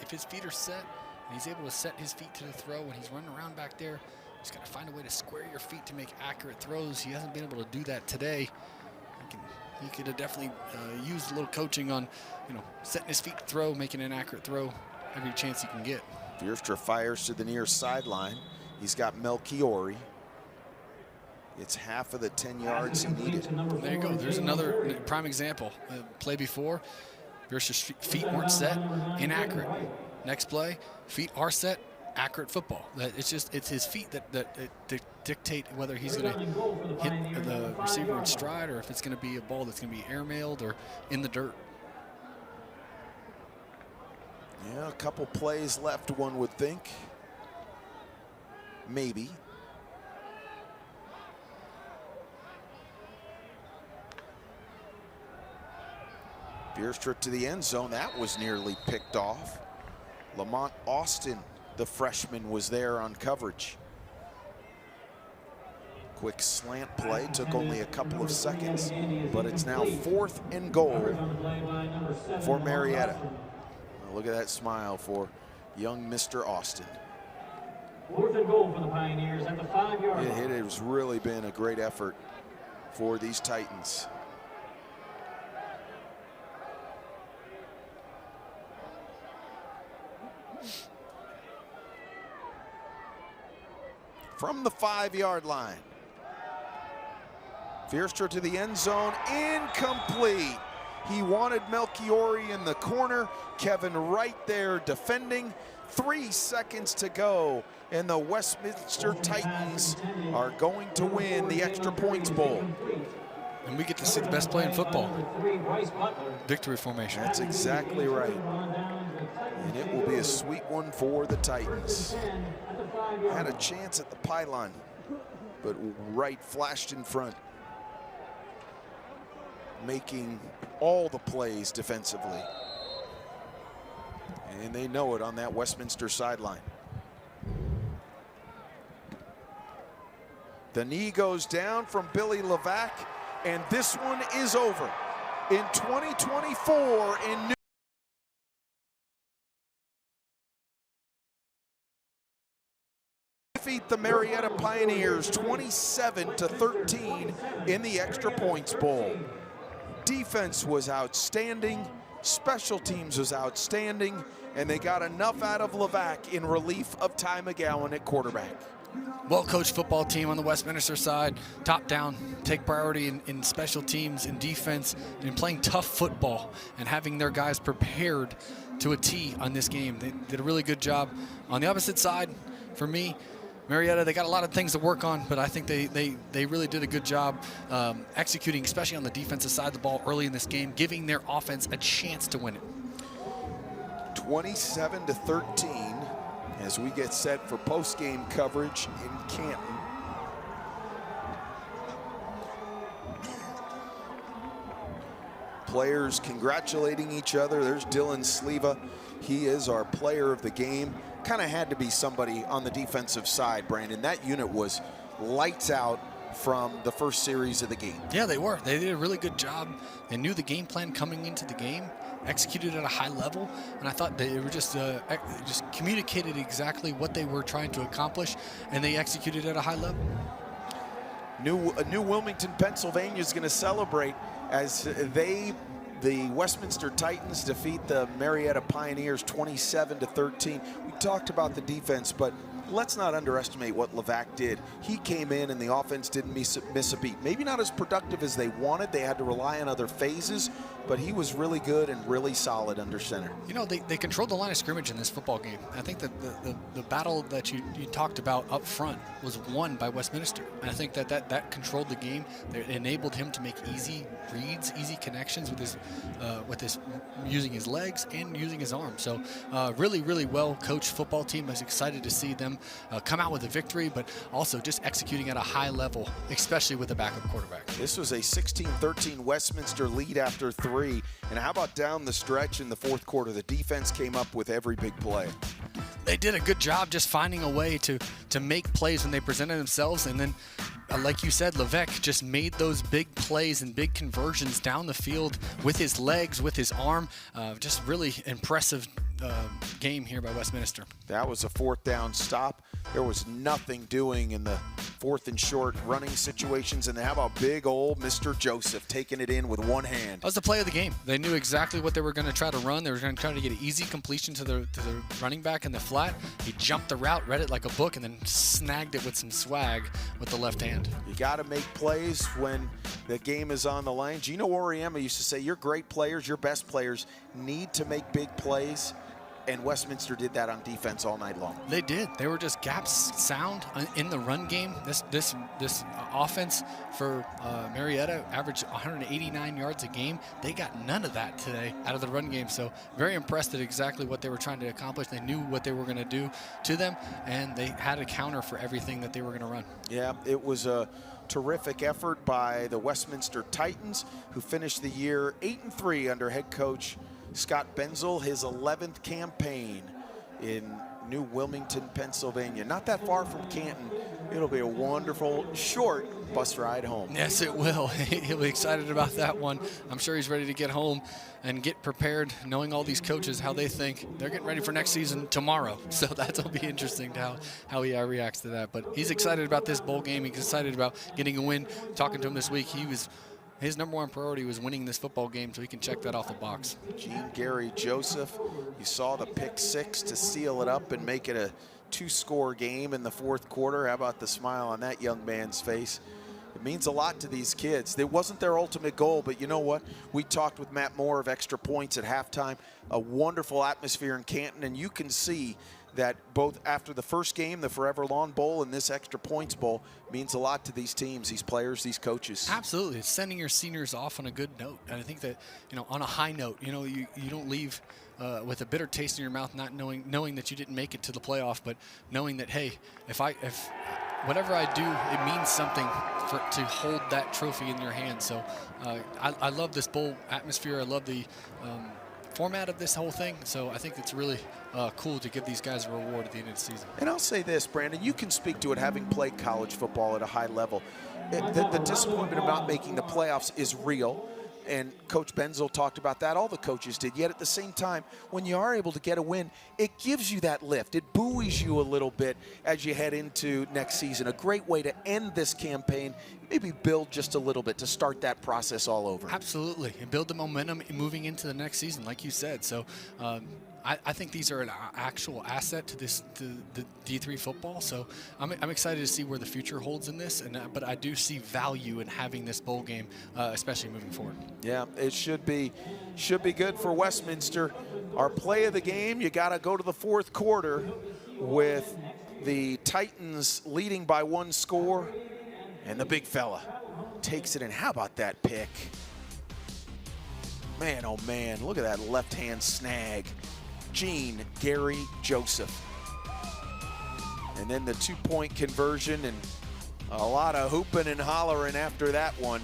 if his feet are set and he's able to set his feet to the throw when he's running around back there, he's got to find a way to square your feet to make accurate throws. He hasn't been able to do that today. He could have definitely used a little coaching on, setting his feet to throw, making an accurate throw every chance he can get. Vierstra fires to the near sideline. He's got Melchiori. It's half of the 10 yards he needed. There you go. There's another prime example. Play before, Vierstra's feet weren't set, inaccurate. Next play, feet are set, accurate football. It's his feet that dictate whether he's going to hit the receiver in stride or if it's going to be a ball that's going to be airmailed or in the dirt. Yeah, a couple plays left, one would think. Maybe. Vierstra to the end zone. That was nearly picked off. Lamont Austin, the freshman, was there on coverage. Quick slant play, took only a couple of seconds, but it's now 4th and goal for Marietta. Well, look at that smile for young Mr. Austin. 4th and goal for the Pioneers at the 5-yard line. It has really been a great effort for these Titans. From the 5-yard line. Vierstra to the end zone, incomplete. He wanted Melchiori in the corner. Kevin right there defending. 3 seconds to go, and the Westminster Titans are going to win the Extra Points Bowl. And we get to see the best play in football. Victory formation. That's exactly right. And it will be a sweet one for the Titans. Had a chance at the pylon, but right flashed in front, making all the plays defensively. And they know it on that Westminster sideline. The knee goes down from Billy Levac, and this one is over. In 2024 in New defeat the Marietta Pioneers 27-13 in the Extra Points Bowl. Defense was outstanding, special teams was outstanding, and they got enough out of Levac in relief of Ty McGowan at quarterback. Well-coached football team on the Westminster side, top down, take priority in special teams, in defense, and playing tough football and having their guys prepared to a T on this game. They did a really good job. On the opposite side, for me, Marietta, they got a lot of things to work on, but I think they really did a good job executing, especially on the defensive side of the ball early in this game, giving their offense a chance to win it. 27-13 as we get set for post-game coverage in Canton. Players congratulating each other. There's Dylan Sleva. He is our player of the game. Kind of had to be somebody on the defensive side, Brandon. That unit was lights out from the first series of the game. Yeah, they were. They did a really good job. They knew the game plan coming into the game, executed at a high level, and I thought they were just communicated exactly what they were trying to accomplish, and they executed at a high level. New Wilmington, Pennsylvania is going to celebrate as the Westminster Titans defeat the Marietta Pioneers 27-13. We talked about the defense, but let's not underestimate what Levac did. He came in and the offense didn't miss a beat. Maybe not as productive as they wanted. They had to rely on other phases, but he was really good and really solid under center. You know, they controlled the line of scrimmage in this football game. I think that the battle that you talked about up front was won by Westminster. And I think that controlled the game. It enabled him to make easy reads, easy connections with his using his legs and using his arm. So really, really well coached football team. I was excited to see them come out with a victory, but also just executing at a high level, especially with a backup quarterback. This was a 16-13 Westminster lead after 3. And how about down the stretch in the fourth quarter? The defense came up with every big play. They did a good job just finding a way to make plays when they presented themselves. And then, like you said, Levac just made those big plays and big conversions down the field with his legs, with his arm. Just really impressive game here by Westminster. That was a fourth down stop. There was nothing doing in the fourth and short running situations. And how about big old Mr. Joseph taking it in with one hand? That was the play of the game. They knew exactly what they were going to try to run. They were going to try to get an easy completion to the running back in the flat. He jumped the route, read it like a book, and then snagged it with some swag with the left hand. You got to make plays when the game is on the line. Gino Auriemma used to say, your great players, your best players need to make big plays. And Westminster did that on defense all night long. They did. They were just gaps sound in the run game. This offense for Marietta averaged 189 yards a game. They got none of that today out of the run game. So very impressed at exactly what they were trying to accomplish. They knew what they were going to do to them, and they had a counter for everything that they were going to run. Yeah, it was a terrific effort by the Westminster Titans, who finished the year 8-3 under head coach Scott Benzel, his 11th campaign in New Wilmington, Pennsylvania. Not that far from Canton. It'll be a wonderful, short bus ride home. Yes, it will. He'll be excited about that one. I'm sure he's ready to get home and get prepared, knowing all these coaches, how they think. They're getting ready for next season tomorrow. So that'll be interesting to how he reacts to that. But he's excited about this bowl game. He's excited about getting a win. Talking to him this week, his number one priority was winning this football game, so he can check that off the box. Gene Gary Joseph, you saw the pick six to seal it up and make it a 2-score game in the fourth quarter. How about the smile on that young man's face? It means a lot to these kids. It wasn't their ultimate goal, but you know what? We talked with Matt Moore of Extra Points at halftime. A wonderful atmosphere in Canton, and you can see that both after the first game, the Forever Lawn Bowl, and this Extra Points Bowl means a lot to these teams, these players, these coaches. Absolutely. It's sending your seniors off on a good note. And I think that, on a high note, you don't leave with a bitter taste in your mouth, not knowing that you didn't make it to the playoff, but knowing that, hey, if whatever I do, it means something to hold that trophy in your hand. So I love this bowl atmosphere. I love the format of this whole thing. So I think it's really cool to give these guys a reward at the end of the season. And I'll say this, Brandon, you can speak to it having played college football at a high level. The disappointment about making the playoffs is real. And Coach Benzel talked about that. All the coaches did. Yet at the same time, when you are able to get a win, it gives you that lift. It buoys you a little bit as you head into next season. A great way to end this campaign, maybe build just a little bit to start that process all over. Absolutely. And build the momentum moving into the next season, like you said. So I think these are an actual asset to the D3 football. So I'm excited to see where the future holds in this. But I do see value in having this bowl game, especially moving forward. Yeah, it should be good for Westminster. Our play of the game, you got to go to the fourth quarter with the Titans leading by 1 score, and the big fella takes it in. How about that pick? Man, oh man, look at that left-hand snag. Gene Gary Joseph. And then the 2-point conversion and a lot of hooping and hollering after that one.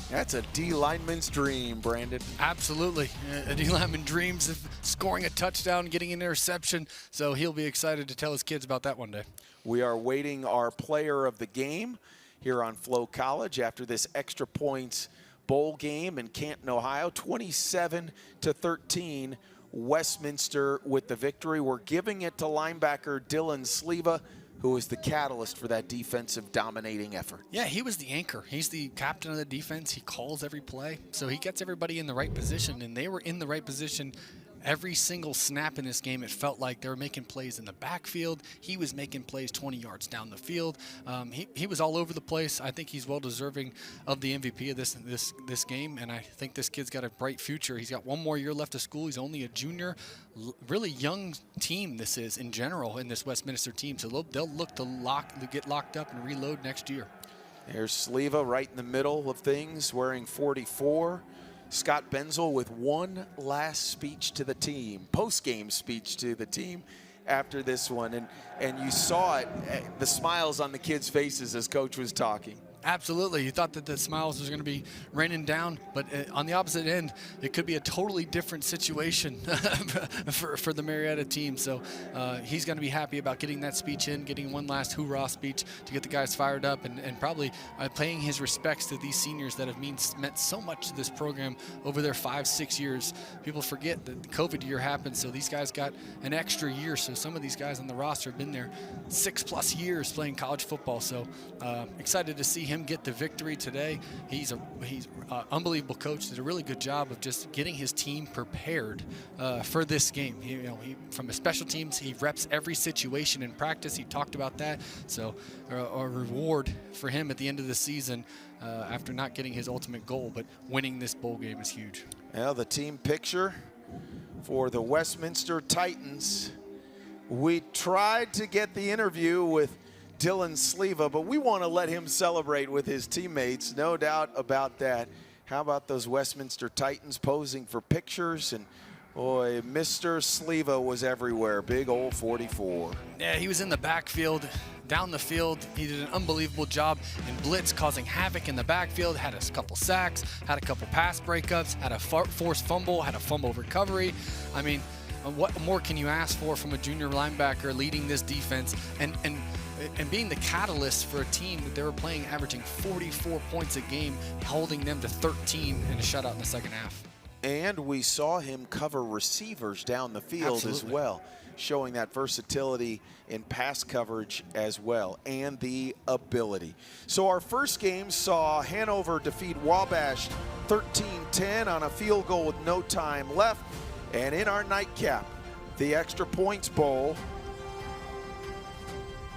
That's a D lineman's dream, Brandon. Absolutely. A D lineman dreams of scoring a touchdown, getting an interception, so he'll be excited to tell his kids about that one day. We are waiting our player of the game here on Flo College after this Extra Points bowl game in Canton, Ohio. 27-13, Westminster with the victory. We're giving it to linebacker Dylan Sleva, who was the catalyst for that defensive dominating effort. Yeah, he was the anchor. He's the captain of the defense. He calls every play, so he gets everybody in the right position, and they were in the right position every single snap in this game. It felt like they were making plays in the backfield. He was making plays 20 yards down the field. He was all over the place. I think he's well deserving of the MVP of this game, and I think this kid's got a bright future. He's got 1 more year left of school. He's only a junior. Really young team this is in general in this Westminster team, so they'll look to get locked up and reload next year. There's Sleva right in the middle of things, wearing 44. Scott Benzel with one last speech to the team, post-game speech to the team after this one. And you saw it, the smiles on the kids' faces as Coach was talking. Absolutely. You thought that the smiles was going to be raining down, but on the opposite end, it could be a totally different situation for the Marietta team. So he's going to be happy about getting that speech in, getting one last hoorah speech to get the guys fired up, and probably paying his respects to these seniors that have meant so much to this program over their 5-6 years. People forget that the COVID year happened, so these guys got an extra year. So some of these guys on the roster have been there 6+ years playing college football. So excited to see him get the victory today. He's an unbelievable coach. Did a really good job of just getting his team prepared for this game. He from the special teams, he reps every situation in practice. He talked about that. So a reward for him at the end of the season after not getting his ultimate goal, but winning this bowl game is huge. Well, the team picture for the Westminster Titans. We tried to get the interview with Dylan Sleva, but we want to let him celebrate with his teammates, no doubt about that. How about those Westminster Titans posing for pictures? And boy, Mr. Sleva was everywhere, big old 44. Yeah, he was in the backfield, down the field. He did an unbelievable job in blitz, causing havoc in the backfield, had a couple sacks, had a couple pass breakups, had a forced fumble, had a fumble recovery. I mean, what more can you ask for from a junior linebacker leading this defense and being the catalyst for a team that they were playing, averaging 44 points a game, holding them to 13 in a shutout in the second half. And we saw him cover receivers down the field as well, showing that versatility in pass coverage as well, and the ability. So our first game saw Hanover defeat Wabash 13-10 on a field goal with no time left. And in our nightcap, the Extra Points Bowl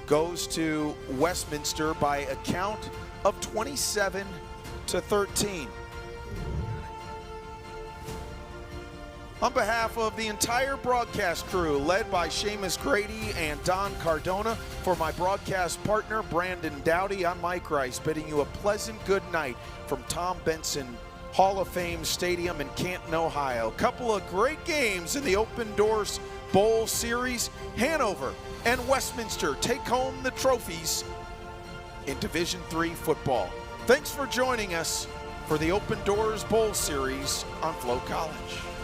goes to Westminster by a count of 27-13. On behalf of the entire broadcast crew, led by Seamus Grady and Don Cardona, for my broadcast partner, Brandon Dowdy, I'm Mike Rice, bidding you a pleasant good night from Tom Benson Hall of Fame Stadium in Canton, Ohio. Couple of great games in the Open Doors Bowl Series. Hanover and Westminster take home the trophies in Division III football. Thanks for joining us for the Open Doors Bowl Series on Flo College.